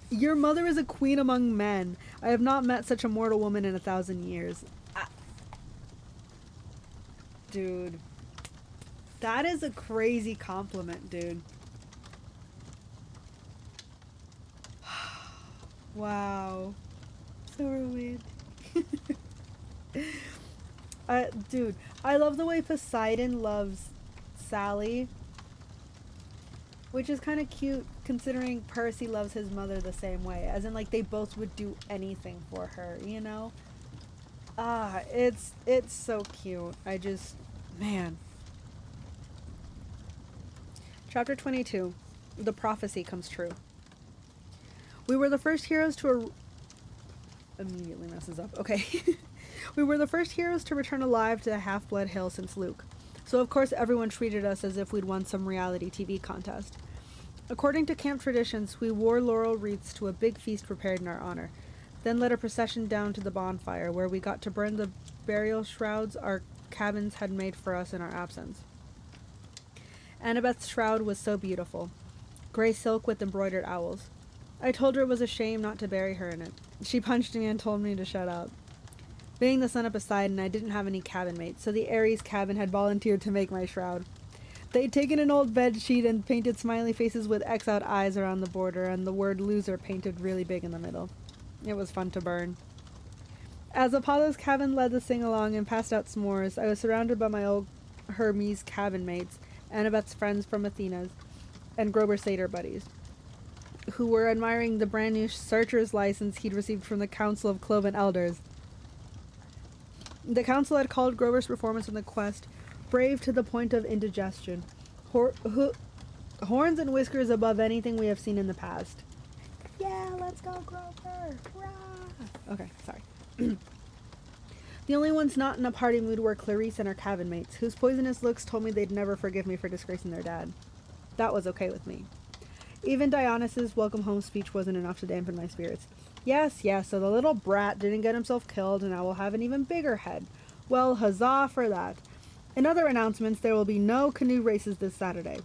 Your mother is a queen among men. I have not met such a mortal woman in 1,000 years. Dude. That is a crazy compliment, dude. Wow. So romantic. Dude, I love the way Poseidon loves Sally. Which is kind of cute considering Percy loves his mother the same way. As in, like, they both would do anything for her, you know? It's so cute. Man. Chapter 22. The prophecy comes true. We were the first heroes to immediately messes up. Okay. We were the first heroes to return alive to Half-Blood Hill since Luke, so of course everyone treated us as if we'd won some reality TV contest. According to camp traditions, we wore laurel wreaths to a big feast prepared in our honor, then led a procession down to the bonfire where we got to burn the burial shrouds our cabins had made for us in our absence. Annabeth's shroud was so beautiful, gray silk with embroidered owls. I told her it was a shame not to bury her in it. She punched me and told me to shut up. Being the son of Poseidon, I didn't have any cabin mates, so the Ares cabin had volunteered to make my shroud. They'd taken an old bed sheet and painted smiley faces with X-out eyes around the border and the word loser painted really big in the middle. It was fun to burn. As Apollo's cabin led the sing-along and passed out s'mores, I was surrounded by my old Hermes cabin mates, Annabeth's friends from Athena's, and Grober's satyr buddies, who were admiring the brand new searcher's license he'd received from the Council of Cloven Elders. The council had called Grover's performance on the quest brave to the point of indigestion. Horns and whiskers above anything we have seen in the past. Yeah, let's go, Grover! Hurrah! Okay, sorry. The only ones not in a party mood were Clarice and her cabin mates, whose poisonous looks told me they'd never forgive me for disgracing their dad. That was okay with me. Even Dionysus' welcome home speech wasn't enough to dampen my spirits. Yes, so the little brat didn't get himself killed, and I will have an even bigger head. Well, huzzah for that. In other announcements, there will be no canoe races this Saturday.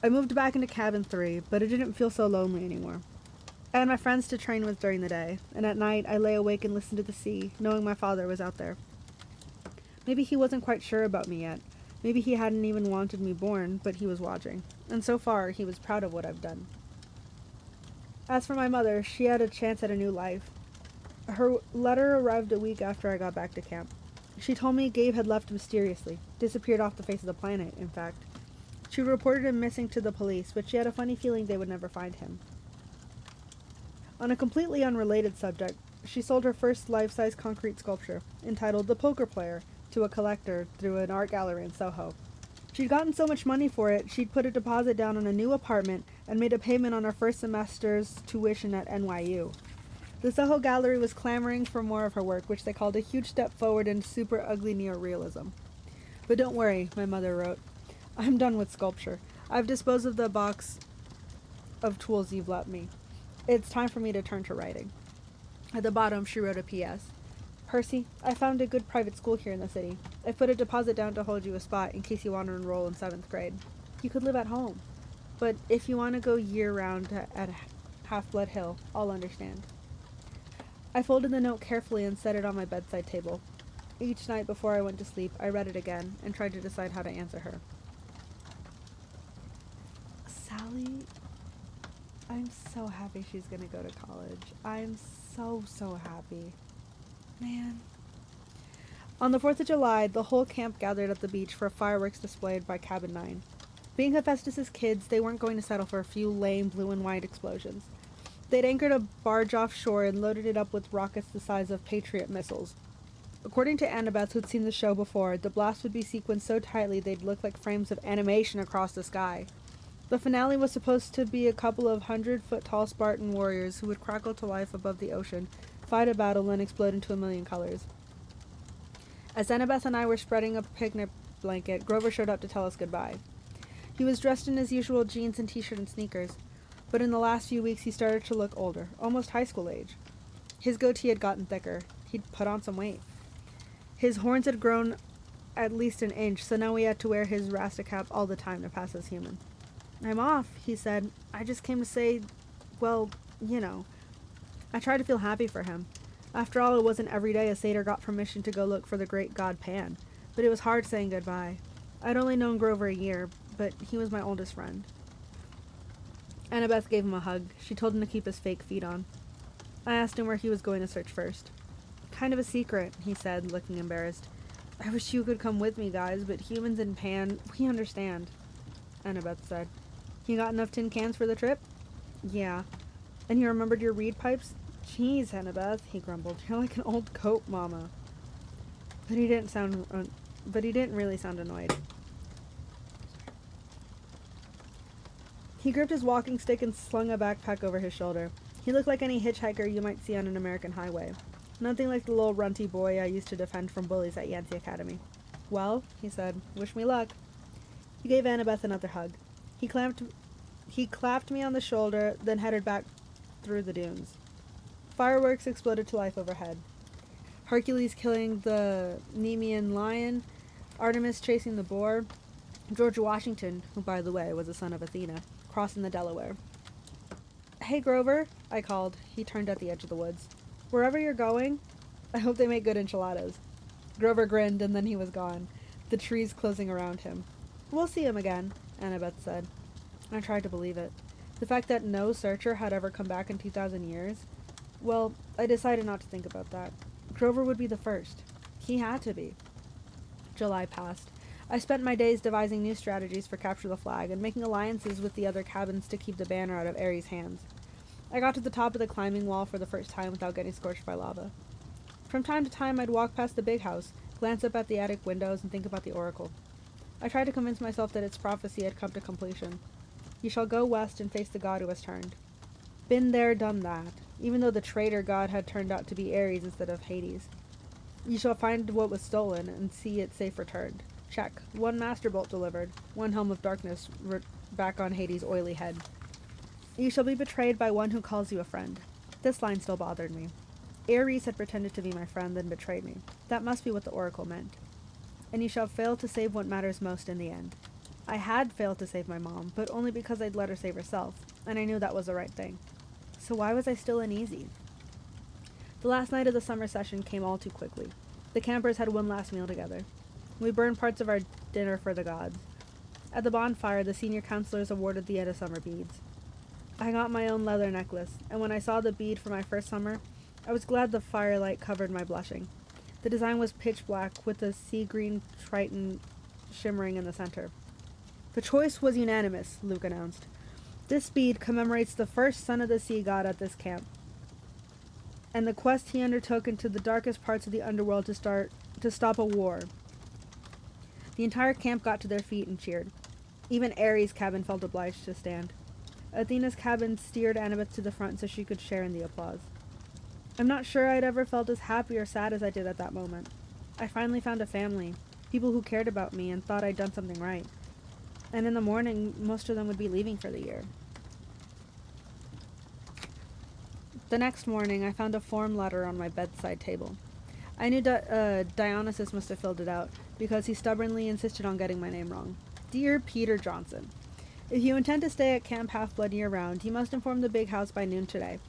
I moved back into cabin 3, but it didn't feel so lonely anymore. I had my friends to train with during the day, and at night I lay awake and listened to the sea, knowing my father was out there. Maybe he wasn't quite sure about me yet. Maybe he hadn't even wanted me born, but he was watching. And so far, he was proud of what I've done. As for my mother, she had a chance at a new life. Her letter arrived a week after I got back to camp. She told me Gabe had left mysteriously, disappeared off the face of the planet, in fact. She reported him missing to the police, but she had a funny feeling they would never find him. On a completely unrelated subject, she sold her first life-size concrete sculpture, entitled The Poker Player, to a collector through an art gallery in Soho. She'd gotten so much money for it, she'd put a deposit down on a new apartment and made a payment on her first semester's tuition at NYU. The Soho Gallery was clamoring for more of her work, which they called a huge step forward in super ugly neorealism. But don't worry, my mother wrote. I'm done with sculpture. I've disposed of the box of tools you've left me. It's time for me to turn to writing. At the bottom, she wrote a P.S. Percy, I found a good private school here in the city. I've put a deposit down to hold you a spot in case you want to enroll in 7th grade. You could live at home. But if you want to go year-round at Half-Blood Hill, I'll understand. I folded the note carefully and set it on my bedside table. Each night before I went to sleep, I read it again and tried to decide how to answer her. Sally, I'm so happy she's going to go to college. I'm so happy. Man. On the 4th of July, the whole camp gathered at the beach for fireworks displayed by Cabin 9. Being Hephaestus' kids, they weren't going to settle for a few lame blue and white explosions. They'd anchored a barge offshore and loaded it up with rockets the size of Patriot missiles. According to Annabeth, who'd seen the show before, the blasts would be sequenced so tightly they'd look like frames of animation across the sky. The finale was supposed to be a couple of 100-foot-tall Spartan warriors who would crackle to life above the ocean, fight a battle, and explode into a million colors. As Annabeth and I were spreading a picnic blanket, Grover showed up to tell us goodbye. He was dressed in his usual jeans and t-shirt and sneakers, but in the last few weeks he started to look older, almost high school age. His goatee had gotten thicker. He'd put on some weight. His horns had grown at least an inch, so now we had to wear his Rasta cap all the time to pass as human. I'm off, he said. I just came to say, well, you know. I tried to feel happy for him. After all, it wasn't every day a satyr got permission to go look for the great god Pan, but it was hard saying goodbye. I'd only known Grover a year, but he was my oldest friend. Annabeth gave him a hug. She told him to keep his fake feet on. I asked him where he was going to search first. Kind of a secret, he said, looking embarrassed. I wish you could come with me, guys, but humans and Pan, we understand, Annabeth said. You got enough tin cans for the trip? Yeah. And you remembered your reed pipes? Jeez, Annabeth, he grumbled. You're like an old goat mama. But he didn't really sound annoyed. He gripped his walking stick and slung a backpack over his shoulder. He looked like any hitchhiker you might see on an American highway. Nothing like the little runty boy I used to defend from bullies at Yancey Academy. Well, he said, wish me luck. He gave Annabeth another hug. He clapped me on the shoulder, then headed back through the dunes. Fireworks exploded to life overhead. Hercules killing the Nemean lion, Artemis chasing the boar, George Washington, who by the way was a son of Athena, crossing the Delaware. Hey Grover, I called. He turned at the edge of the woods. Wherever you're going, I hope they make good enchiladas. Grover grinned and then he was gone, the trees closing around him. We'll see him again, Annabeth said. I tried to believe it. The fact that no searcher had ever come back in 2,000 years, well, I decided not to think about that. Grover would be the first. He had to be. July passed. I spent my days devising new strategies for Capture the Flag and making alliances with the other cabins to keep the banner out of Ares' hands. I got to the top of the climbing wall for the first time without getting scorched by lava. From time to time, I'd walk past the big house, glance up at the attic windows, and think about the oracle. I tried to convince myself that its prophecy had come to completion. You shall go west and face the god who has turned. Been there, done that, even though the traitor god had turned out to be Ares instead of Hades. You shall find what was stolen and see it safe returned. Check. 1 master bolt delivered. 1 helm of darkness back on Hades' oily head. You shall be betrayed by one who calls you a friend. This line still bothered me. Ares had pretended to be my friend, then betrayed me. That must be what the oracle meant. And you shall fail to save what matters most in the end. I had failed to save my mom, but only because I'd let her save herself, and I knew that was the right thing. So why was I still uneasy? The last night of the summer session came all too quickly. The campers had one last meal together. We burned parts of our dinner for the gods. At the bonfire, the senior counselors awarded the end of summer beads. I got my own leather necklace, and when I saw the bead for my first summer, I was glad the firelight covered my blushing. The design was pitch black, with a sea green triton shimmering in the center. The choice was unanimous, Luke announced. This bead commemorates the first son of the sea god at this camp, and the quest he undertook into the darkest parts of the underworld to stop a war. The entire camp got to their feet and cheered. Even Ares' cabin felt obliged to stand. Athena's cabin steered Annabeth to the front so she could share in the applause. I'm not sure I'd ever felt as happy or sad as I did at that moment. I finally found a family, people who cared about me and thought I'd done something right. And in the morning, most of them would be leaving for the year. The next morning, I found a form letter on my bedside table. I knew Dionysus must have filled it out, because he stubbornly insisted on getting my name wrong. Dear Peter Johnson, if you intend to stay at Camp Half-Blood year-round, you must inform the big house by noon today.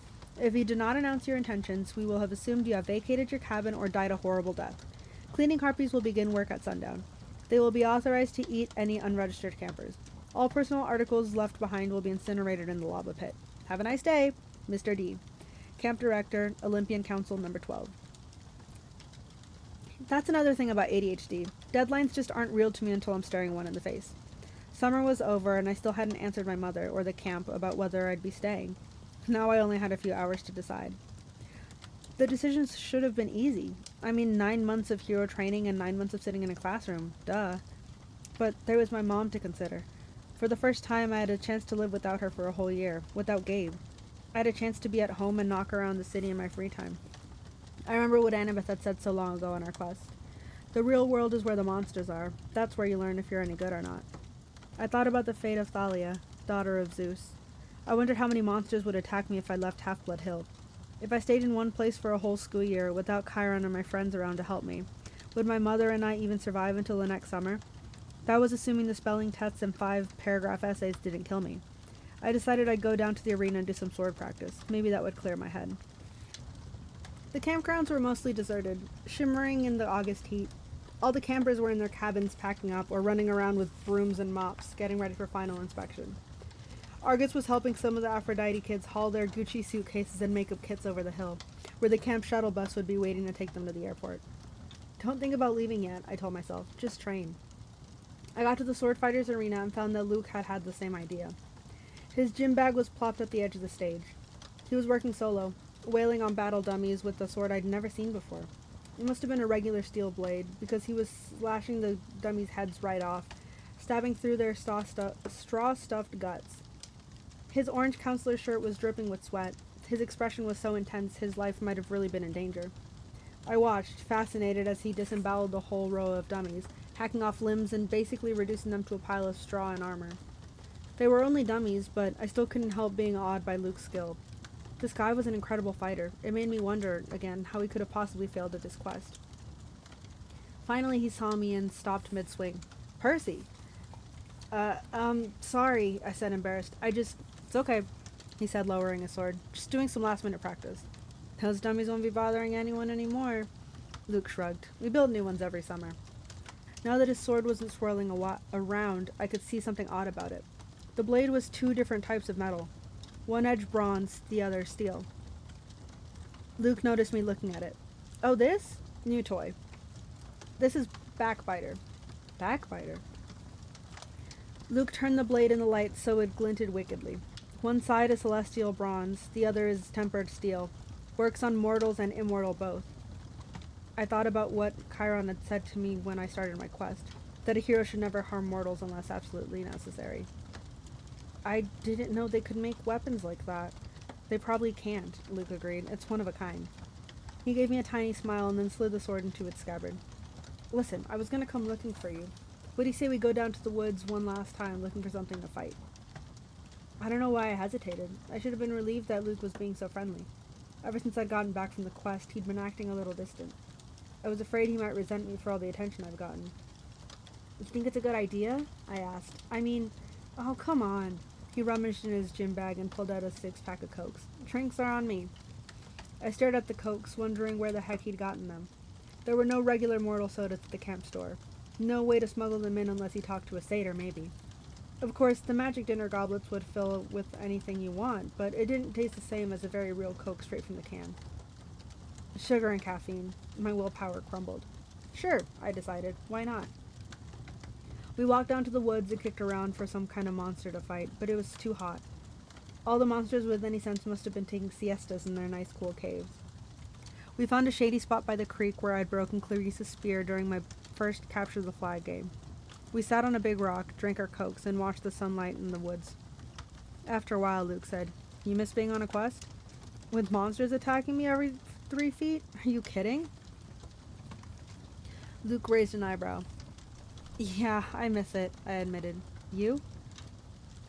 If you do not announce your intentions, we will have assumed you have vacated your cabin or died a horrible death. Cleaning harpies will begin work at sundown. They will be authorized to eat any unregistered campers. All personal articles left behind will be incinerated in the lava pit. Have a nice day, Mr. D. Camp Director, Olympian Council Number 12. That's another thing about ADHD. Deadlines just aren't real to me until I'm staring one in the face. Summer was over and I still hadn't answered my mother or the camp about whether I'd be staying. Now I only had a few hours to decide. The decisions should have been easy. I mean, 9 months of hero training and 9 months of sitting in a classroom. Duh. But there was my mom to consider. For the first time, I had a chance to live without her for a whole year, without Gabe. I had a chance to be at home and knock around the city in my free time. I remember what Annabeth had said so long ago on our quest. The real world is where the monsters are. That's where you learn if you're any good or not. I thought about the fate of Thalia, daughter of Zeus. I wondered how many monsters would attack me if I left Half-Blood Hill. If I stayed in one place for a whole school year without Chiron or my friends around to help me, would my mother and I even survive until the next summer? That was assuming the spelling tests and 5-paragraph essays didn't kill me. I decided I'd go down to the arena and do some sword practice. Maybe that would clear my head. The campgrounds were mostly deserted, shimmering in the August heat. All the campers were in their cabins packing up or running around with brooms and mops, getting ready for final inspection. Argus was helping some of the Aphrodite kids haul their Gucci suitcases and makeup kits over the hill, where the camp shuttle bus would be waiting to take them to the airport. Don't think about leaving yet, I told myself. Just train. I got to the sword fighters arena and found that Luke had the same idea. His gym bag was plopped at the edge of the stage. He was working solo, wailing on battle dummies with a sword I'd never seen before. It must have been a regular steel blade, because he was slashing the dummies' heads right off, stabbing through their straw-stuffed guts. His orange counselor shirt was dripping with sweat. His expression was so intense his life might have really been in danger. I watched, fascinated, as he disemboweled the whole row of dummies, hacking off limbs and basically reducing them to a pile of straw and armor. They were only dummies, but I still couldn't help being awed by Luke's skill. This guy was an incredible fighter. It made me wonder, again, how he could have possibly failed at this quest. Finally, he saw me and stopped mid-swing. Percy! Sorry, I said, embarrassed. It's okay, he said, lowering his sword. Just doing some last-minute practice. Those dummies won't be bothering anyone anymore. Luke shrugged. We build new ones every summer. Now that his sword wasn't swirling around, I could see something odd about it. The blade was two different types of metal. One edge bronze, the other steel. Luke noticed me looking at it. Oh, this? New toy. This is Backbiter. Backbiter? Luke turned the blade in the light so it glinted wickedly. One side is celestial bronze, the other is tempered steel. Works on mortals and immortal both. I thought about what Chiron had said to me when I started my quest, that a hero should never harm mortals unless absolutely necessary. I didn't know they could make weapons like that. They probably can't, Luke agreed. It's one of a kind. He gave me a tiny smile and then slid the sword into its scabbard. Listen, I was gonna come looking for you. What do you say we go down to the woods one last time looking for something to fight? I don't know why I hesitated. I should have been relieved that Luke was being so friendly. Ever since I'd gotten back from the quest, he'd been acting a little distant. I was afraid he might resent me for all the attention I've gotten. You think it's a good idea? I asked. Oh, come on. He rummaged in his gym bag and pulled out a 6-pack of Cokes. Drinks are on me. I stared at the Cokes, wondering where the heck he'd gotten them. There were no regular mortal sodas at the camp store. No way to smuggle them in unless he talked to a satyr, maybe. Of course, the magic dinner goblets would fill with anything you want, but it didn't taste the same as a very real Coke straight from the can. Sugar and caffeine. My willpower crumbled. Sure, I decided. Why not? We walked down to the woods and kicked around for some kind of monster to fight, but it was too hot. All the monsters with any sense must have been taking siestas in their nice cool caves. We found a shady spot by the creek where I'd broken Clarice's spear during my first Capture the Flag game. We sat on a big rock, drank our Cokes, and watched the sunlight in the woods. After a while, Luke said, You miss being on a quest? With monsters attacking me every 3 feet? Are you kidding? Luke raised an eyebrow. Yeah, I miss it, I admitted. You?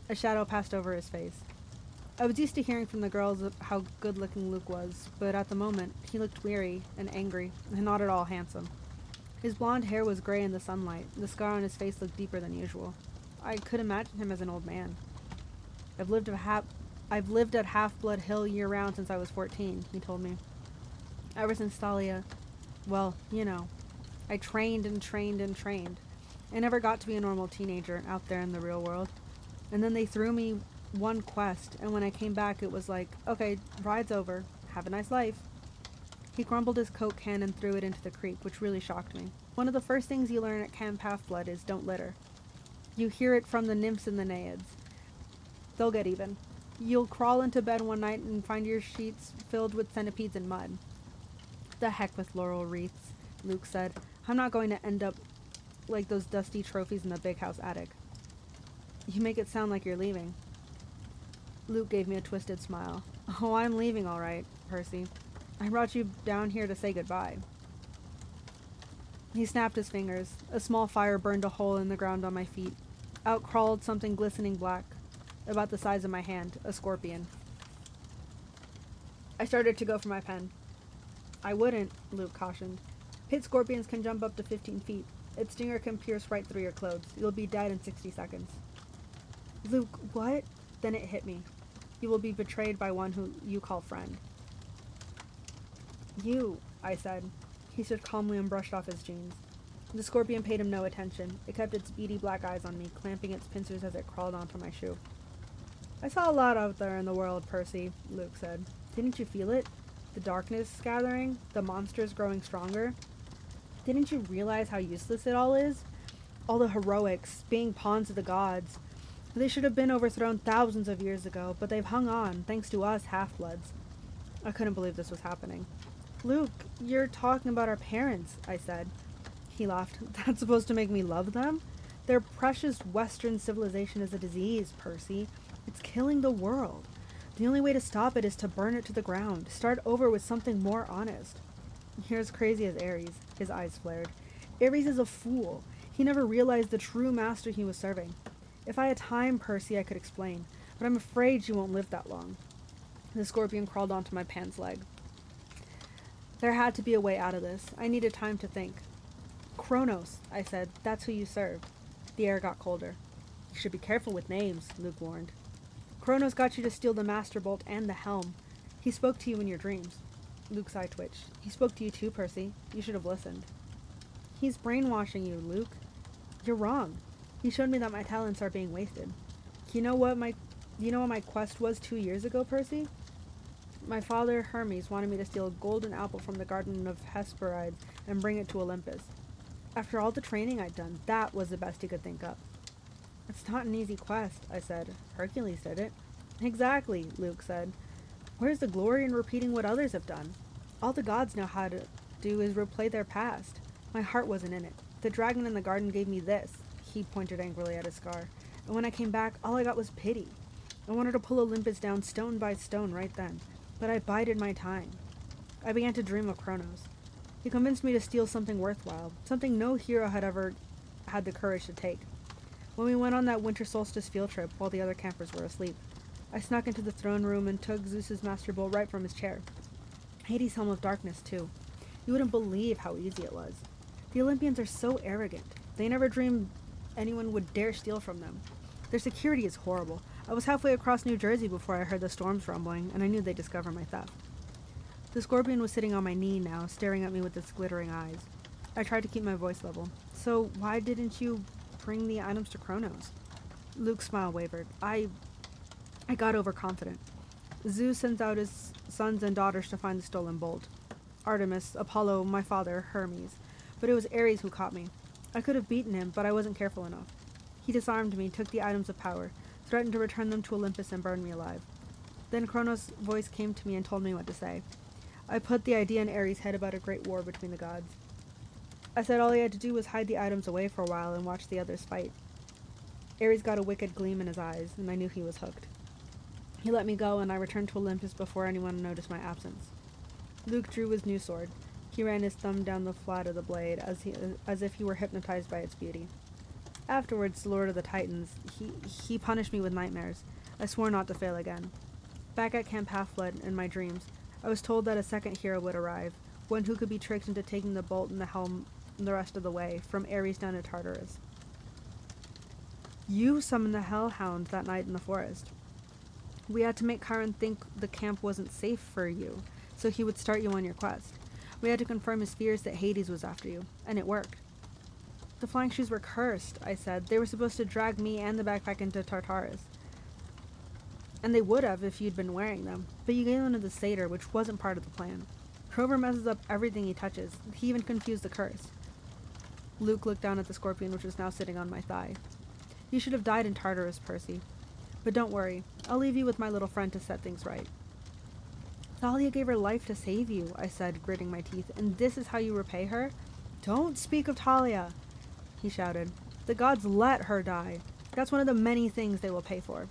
A shadow passed over his face. I was used to hearing from the girls how good-looking Luke was, but at the moment, he looked weary and angry, and not at all handsome. His blonde hair was gray in the sunlight. The scar on his face looked deeper than usual. I could imagine him as an old man. I've lived at Half-Blood Hill year-round since I was 14, he told me. Ever since Thalia, well, you know, I trained and trained and trained. I never got to be a normal teenager out there in the real world. And then they threw me one quest, and when I came back it was like, okay, ride's over. Have a nice life. He crumbled his Coke can and threw it into the creek, which really shocked me. One of the first things you learn at Camp Half-Blood is don't litter. You hear it from the nymphs and the naiads. They'll get even. You'll crawl into bed one night and find your sheets filled with centipedes and mud. The heck with laurel wreaths, Luke said. I'm not going to end up like those dusty trophies in the big house attic. You make it sound like you're leaving. Luke gave me a twisted smile. Oh, I'm leaving all right, Percy. I brought you down here to say goodbye. He snapped his fingers. A small fire burned a hole in the ground on my feet. Out crawled something glistening black, about the size of my hand, a scorpion. I started to go for my pen. I wouldn't, Luke cautioned. Pit scorpions can jump up to 15 feet. Its stinger can pierce right through your clothes. You'll be dead in 60 seconds. Luke, what? Then it hit me. You will be betrayed by one who you call friend. You, I said. He stood calmly and brushed off his jeans. The scorpion paid him no attention. It kept its beady black eyes on me, clamping its pincers as it crawled onto my shoe. I saw a lot out there in the world, Percy, Luke said. Didn't you feel it? The darkness gathering? The monsters growing stronger? Didn't you realize how useless it all is? All the heroics, being pawns of the gods. They should have been overthrown thousands of years ago, but they've hung on, thanks to us half-bloods. I couldn't believe this was happening. Luke, you're talking about our parents, I said. He laughed. That's supposed to make me love them? Their precious Western civilization is a disease, Percy. It's killing the world. The only way to stop it is to burn it to the ground. Start over with something more honest. You're as crazy as Ares. His eyes flared. Ares is a fool. He never realized the true master he was serving. If I had time, Percy, I could explain, but I'm afraid you won't live that long. The scorpion crawled onto my pants leg. There had to be a way out of this. I needed time to think. Kronos, I said. That's who you serve. The air got colder. You should be careful with names, Luke warned. Kronos got you to steal the Master Bolt and the helm. He spoke to you in your dreams. Luke's eye twitched. He spoke to you too, Percy. You should have listened. He's brainwashing you, Luke. You're wrong. He showed me that my talents are being wasted. You know what my quest was 2 years ago, Percy? My father, Hermes, wanted me to steal a golden apple from the Garden of Hesperides and bring it to Olympus. After all the training I'd done, that was the best he could think up. It's not an easy quest, I said. Hercules did it. Exactly, Luke said. Where's the glory in repeating what others have done? All the gods know how to do is replay their past. My heart wasn't in it. The dragon in the garden gave me this. He pointed angrily at his scar. And when I came back, all I got was pity. I wanted to pull Olympus down stone by stone right then, but I bided my time. I began to dream of Kronos. He convinced me to steal something worthwhile, something no hero had ever had the courage to take. When we went on that winter solstice field trip while the other campers were asleep, I snuck into the throne room and took Zeus's master bowl right from his chair. Hades' helm of darkness, too. You wouldn't believe how easy it was. The Olympians are so arrogant. They never dreamed anyone would dare steal from them. Their security is horrible. I was halfway across New Jersey before I heard the storms rumbling, and I knew they'd discover my theft. The scorpion was sitting on my knee now, staring at me with its glittering eyes. I tried to keep my voice level. So why didn't you bring the items to Kronos? Luke's smile wavered. I got overconfident. Zeus sends out his sons and daughters to find the stolen bolt. Artemis, Apollo, my father, Hermes. But it was Ares who caught me. I could have beaten him, but I wasn't careful enough. He disarmed me, took the items of power, threatened to return them to Olympus and burn me alive. Then Kronos' voice came to me and told me what to say. I put the idea in Ares' head about a great war between the gods. I said all he had to do was hide the items away for a while and watch the others fight. Ares got a wicked gleam in his eyes, and I knew he was hooked. He let me go, and I returned to Olympus before anyone noticed my absence. Luke drew his new sword. He ran his thumb down the flat of the blade, as if he were hypnotized by its beauty. Afterwards, the Lord of the Titans, he punished me with nightmares. I swore not to fail again. Back at Camp Half-Blood, in my dreams, I was told that a second hero would arrive, one who could be tricked into taking the bolt and the helm the rest of the way, from Ares down to Tartarus. You summoned the Hellhound that night in the forest. We had to make Chiron think the camp wasn't safe for you, so he would start you on your quest. We had to confirm his fears that Hades was after you, and it worked. The flying shoes were cursed, I said. They were supposed to drag me and the backpack into Tartarus. And they would have if you'd been wearing them, but you gave them to the satyr, which wasn't part of the plan. Krover messes up everything he touches. He even confused the curse. Luke looked down at the scorpion, which was now sitting on my thigh. You should have died in Tartarus, Percy. But don't worry. I'll leave you with my little friend to set things right. Thalia gave her life to save you, I said, gritting my teeth, and this is how you repay her? Don't speak of Thalia, he shouted. The gods let her die. That's one of the many things they will pay for.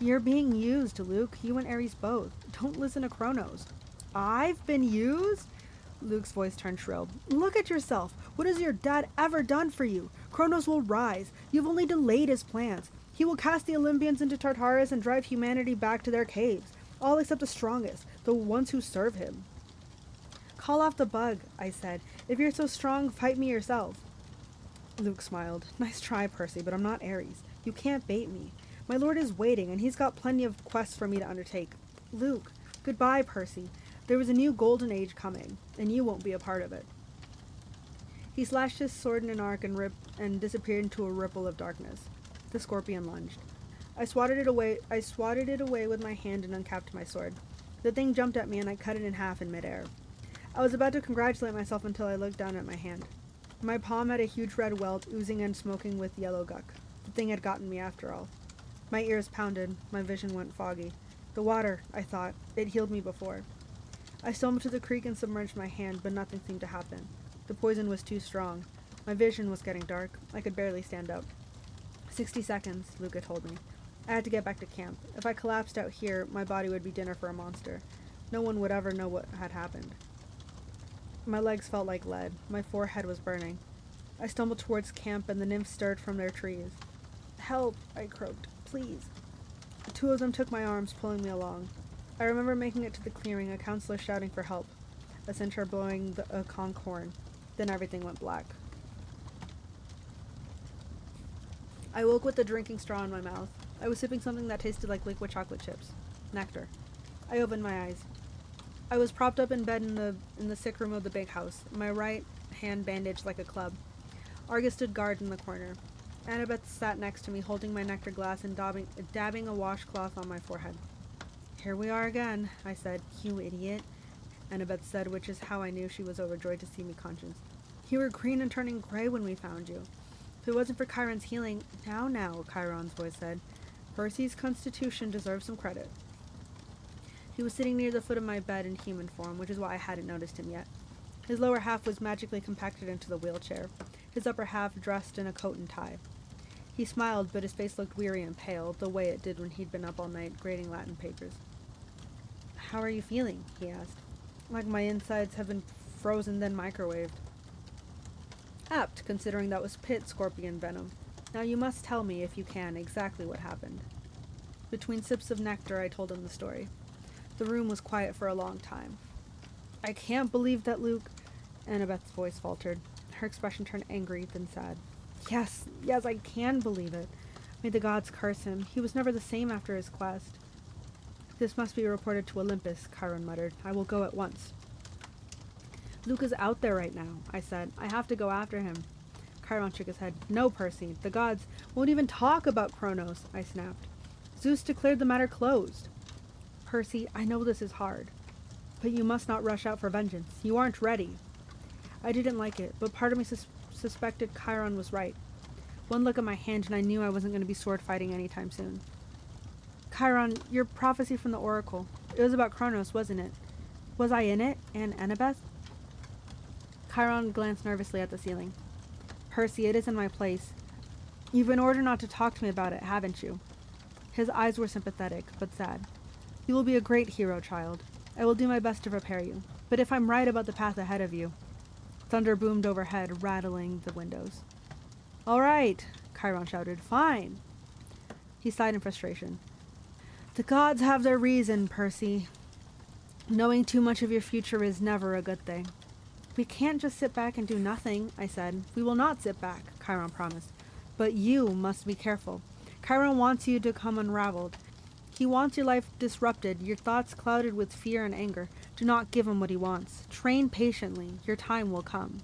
You're being used, Luke. You and Ares both. Don't listen to Kronos. I've been used? Luke's voice turned shrill. Look at yourself. What has your dad ever done for you? Kronos will rise. You've only delayed his plans. He will cast the Olympians into Tartarus and drive humanity back to their caves. All except the strongest, the ones who serve him. Call off the bug, I said. If you're so strong, fight me yourself. Luke smiled. Nice try, Percy, but I'm not Ares. You can't bait me. My lord is waiting, and he's got plenty of quests for me to undertake. Luke, goodbye, Percy. There was a new golden age coming, and you won't be a part of it. He slashed his sword in an arc and disappeared into a ripple of darkness. The scorpion lunged. I swatted it away with my hand and uncapped my sword. The thing jumped at me, and I cut it in half in midair. I was about to congratulate myself until I looked down at my hand. My palm had a huge red welt, oozing and smoking with yellow guck. The thing had gotten me after all. My ears pounded. My vision went foggy. The water, I thought. It healed me before. I swam to the creek and submerged my hand, but nothing seemed to happen. The poison was too strong. My vision was getting dark. I could barely stand up. 60 seconds, Luca told me. I had to get back to camp. If I collapsed out here, my body would be dinner for a monster. No one would ever know what had happened. My legs felt like lead. My forehead was burning. I stumbled towards camp and the nymphs stirred from their trees. "Help," I croaked. "Please." Two of them took my arms, pulling me along. I remember making it to the clearing, a counselor shouting for help, a centaur blowing a conch horn. Then everything went black. I woke with a drinking straw in my mouth. I was sipping something that tasted like liquid chocolate chips. Nectar. I opened my eyes. I was propped up in bed in the sick room of the big house, my right hand bandaged like a club. Argus stood guard in the corner. Annabeth sat next to me, holding my nectar glass and dabbing a washcloth on my forehead. "Here we are again," I said. "You idiot," Annabeth said, which is how I knew she was overjoyed to see me conscious. "You were green and turning gray when we found you. If it wasn't for Chiron's healing—" Now, Chiron's voice said. "Percy's constitution deserves some credit." He was sitting near the foot of my bed in human form, which is why I hadn't noticed him yet. His lower half was magically compacted into the wheelchair, his upper half dressed in a coat and tie. He smiled, but his face looked weary and pale, the way it did when he'd been up all night grading Latin papers. "How are you feeling?" he asked. "Like my insides have been frozen then microwaved." Apt, considering that was pit scorpion venom. Now you must tell me, if you can, exactly what happened. Between sips of nectar, I told him the story. The room was quiet for a long time. "I can't believe that Luke—" Annabeth's voice faltered. Her expression turned angry, then sad. Yes, I can believe it. May the gods curse him. He was never the same after his quest." "This must be reported to Olympus," Chiron muttered. "I will go at once." "Luke is out there right now," I said. "I have to go after him." Chiron shook his head. "No, Percy. The gods won't even talk about Kronos," I snapped. "Zeus declared the matter closed." "Percy, I know this is hard. But you must not rush out for vengeance. You aren't ready." I didn't like it, but part of me suspected Chiron was right. One look at my hand and I knew I wasn't going to be sword fighting anytime soon. "Chiron, your prophecy from the oracle. It was about Kronos, wasn't it? Was I in it? And Annabeth?" Chiron glanced nervously at the ceiling. "Percy, it isn't my place. You've been ordered not to talk to me about it, haven't you?" His eyes were sympathetic, but sad. "You will be a great hero, child. I will do my best to prepare you. But if I'm right about the path ahead of you—" Thunder boomed overhead, rattling the windows. "All right," Chiron shouted. "Fine." He sighed in frustration. "The gods have their reason, Percy. Knowing too much of your future is never a good thing." "We can't just sit back and do nothing," I said. "We will not sit back," Chiron promised. "But you must be careful. Chiron wants you to come unraveled. He wants your life disrupted, your thoughts clouded with fear and anger. Do not give him what he wants. Train patiently. Your time will come."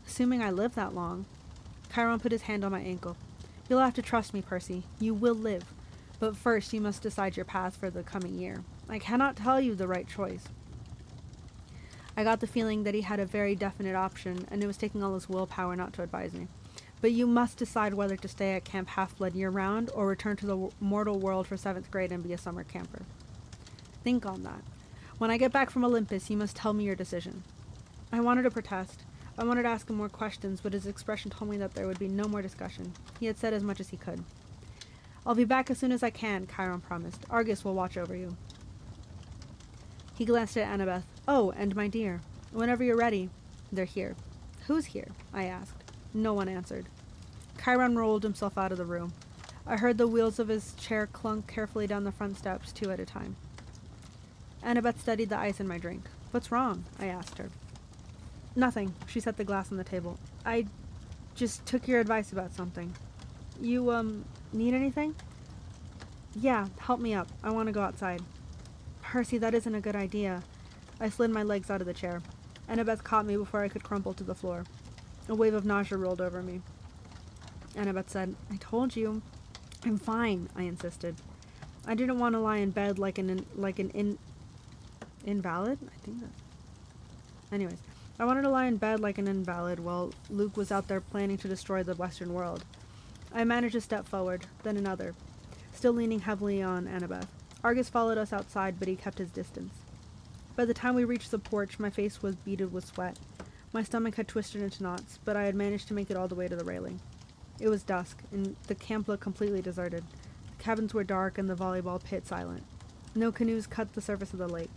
"Assuming I live that long." Chiron put his hand on my ankle. "You'll have to trust me, Percy. You will live. But first you must decide your path for the coming year. I cannot tell you the right choice." I got the feeling that he had a very definite option, and it was taking all his willpower not to advise me. "But you must decide whether to stay at Camp Half-Blood year-round or return to the mortal world for 7th grade and be a summer camper. Think on that. When I get back from Olympus, you must tell me your decision." I wanted to protest. I wanted to ask him more questions, but his expression told me that there would be no more discussion. He had said as much as he could. "I'll be back as soon as I can," Chiron promised. "Argus will watch over you." He glanced at Annabeth. "Oh, and my dear, whenever you're ready." "They're here." "Who's here?" I asked. No one answered. Chiron rolled himself out of the room. I heard the wheels of his chair clunk carefully down the front steps, 2 at a time. Annabeth studied the ice in my drink. "What's wrong?" I asked her. "Nothing." She set the glass on the table. "I just took your advice about something." "You, need anything?" "Yeah, help me up. I want to go outside." "Percy, that isn't a good idea." I slid my legs out of the chair. Annabeth caught me before I could crumple to the floor. A wave of nausea rolled over me. Annabeth said, "I told you." "I'm fine," I insisted. I didn't want to lie in bed like an invalid? I think that. Anyways, I wanted to lie in bed like an invalid while Luke was out there planning to destroy the Western world. I managed a step forward, then another, still leaning heavily on Annabeth. Argus followed us outside, but he kept his distance. By the time we reached the porch, my face was beaded with sweat. My stomach had twisted into knots, but I had managed to make it all the way to the railing. It was dusk, and the camp looked completely deserted. The cabins were dark and the volleyball pit silent. No canoes cut the surface of the lake.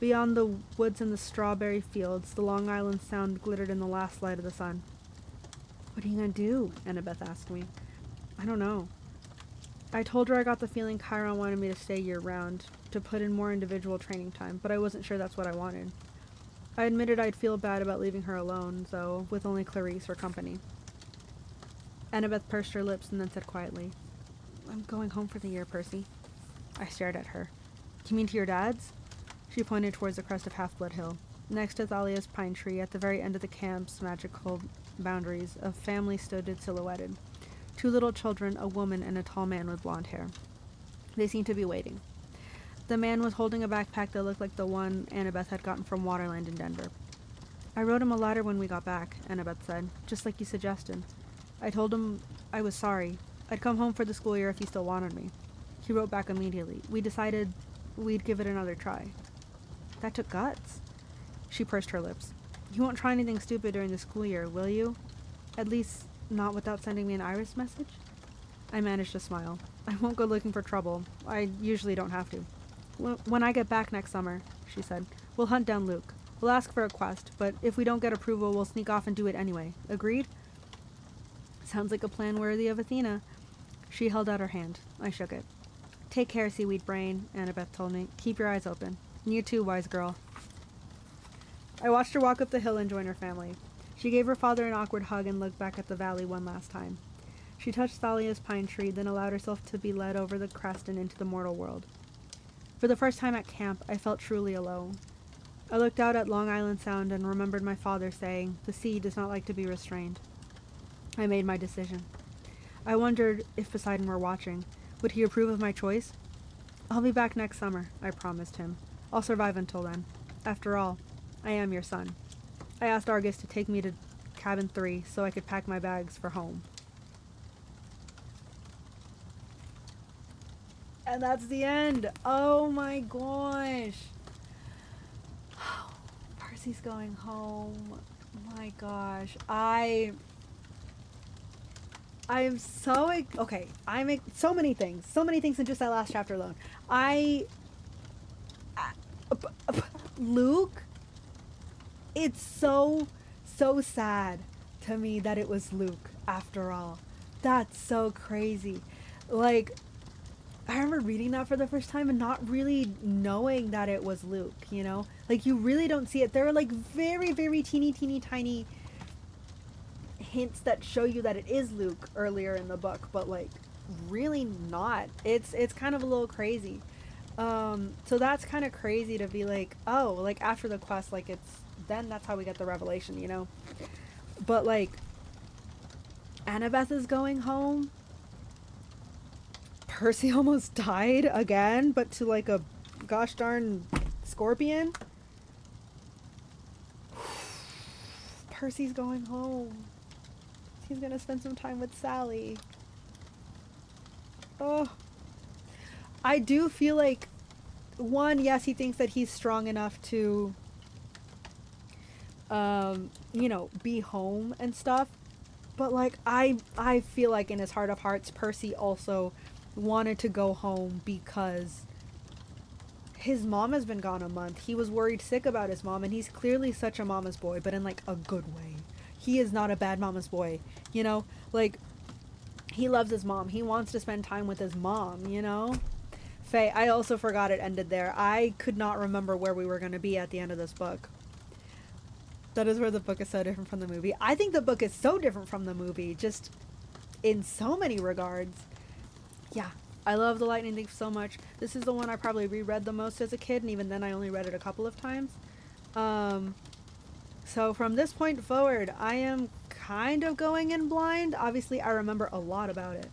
Beyond the woods and the strawberry fields, the Long Island Sound glittered in the last light of the sun. What are you going to do? Annabeth asked me. I don't know. I told her I got the feeling Chiron wanted me to stay year-round, to put in more individual training time, but I wasn't sure that's what I wanted. I admitted I'd feel bad about leaving her alone, though, with only Clarice for company. Annabeth pursed her lips and then said quietly, I'm going home for the year, Percy. I stared at her. You mean to your dad's? She pointed towards the crest of Half-Blood Hill. Next to Thalia's pine tree, at the very end of the camp's magical boundaries, a family stood silhouetted. 2 little children, a woman, and a tall man with blonde hair. They seemed to be waiting. The man was holding a backpack that looked like the one Annabeth had gotten from Waterland in Denver. I wrote him a letter when we got back, Annabeth said, just like you suggested. I told him I was sorry. I'd come home for the school year if he still wanted me. He wrote back immediately. We decided we'd give it another try. That took guts. She pursed her lips. You won't try anything stupid during the school year, will you? At least, not without sending me an iris message? I managed to smile. I won't go looking for trouble. I usually don't have to. When I get back next summer, she said, we'll hunt down Luke. We'll ask for a quest, but if we don't get approval, we'll sneak off and do it anyway. Agreed? Sounds like a plan worthy of Athena. She held out her hand. I shook it. Take care, Seaweed Brain, Annabeth told me. Keep your eyes open. You too, wise girl. I watched her walk up the hill and join her family. She gave her father an awkward hug and looked back at the valley one last time. She touched Thalia's pine tree, then allowed herself to be led over the crest and into the mortal world. For the first time at camp, I felt truly alone. I looked out at Long Island Sound and remembered my father saying, the sea does not like to be restrained. I made my decision. I wondered if Poseidon were watching. Would he approve of my choice? I'll be back next summer, I promised him. I'll survive until then. After all, I am your son. I asked Argus to take me to cabin 3 so I could pack my bags for home. And that's the end. Oh my gosh. Percy's going home. My gosh. I'm so okay. So many things in just that last chapter alone. Luke. It's so sad to me that it was Luke after all. That's so crazy. Like, I remember reading that for the first time and not really knowing that it was Luke, you know? Like, you really don't see it. There are, like, very, very teeny tiny hints that show you that it is Luke earlier in the book, but, like, really not. It's kind of a little crazy. So that's kind of crazy to be like, oh, like, after the quest, like, then that's how we get the revelation, you know? But, like, Annabeth is going home. Percy almost died again, but to, like, a gosh darn scorpion. Percy's going home. He's gonna spend some time with Sally. Oh. I do feel like, one, yes, he thinks that he's strong enough to, you know, be home and stuff. But, like, I feel like in his heart of hearts, Percy also wanted to go home because his mom has been gone a month. He was worried sick about his mom, and he's clearly such a mama's boy, but in, like, a good way. He is not a bad mama's boy, you know? Like, he loves his mom. He wants to spend time with his mom, you know? Faye, I also forgot it ended there. I could not remember where we were going to be at the end of this book. That is where the book is so different from the movie. I think the book is so different from the movie, just in so many regards. Yeah, I love The Lightning Thief so much. This is the one I probably reread the most as a kid, and even then I only read it a couple of times. So from this point forward, I am kind of going in blind. Obviously, I remember a lot about it.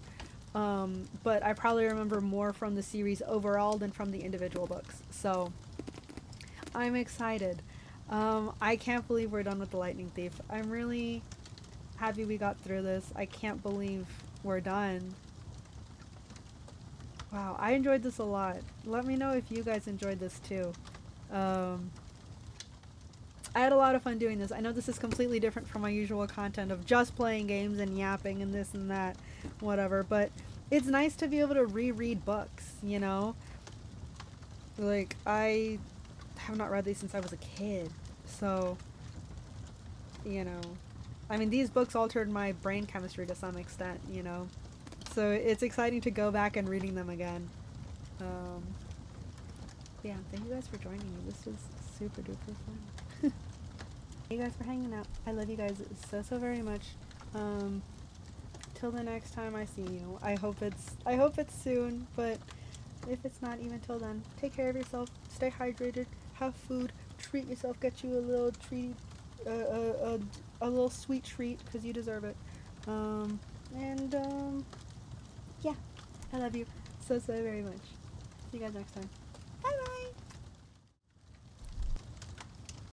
But I probably remember more from the series overall than from the individual books. So, I'm excited. I can't believe we're done with The Lightning Thief. I'm really happy we got through this. I can't believe we're done. Wow, I enjoyed this a lot. Let me know if you guys enjoyed this too. I had a lot of fun doing this. I know this is completely different from my usual content of just playing games and yapping and this and that, whatever, but it's nice to be able to reread books, you know? Like, I have not read these since I was a kid. So, you know, I mean, these books altered my brain chemistry to some extent, you know. So it's exciting to go back and reading them again. Yeah, thank you guys for joining me. This was super duper fun. Thank you guys for hanging out. I love you guys so, so very much. Till the next time I see you. I hope it's soon, but if it's not even till then, take care of yourself, stay hydrated, have food, treat yourself, get you a little treat, a little sweet treat, because you deserve it. Yeah, I love you so, so very much. See you guys next time.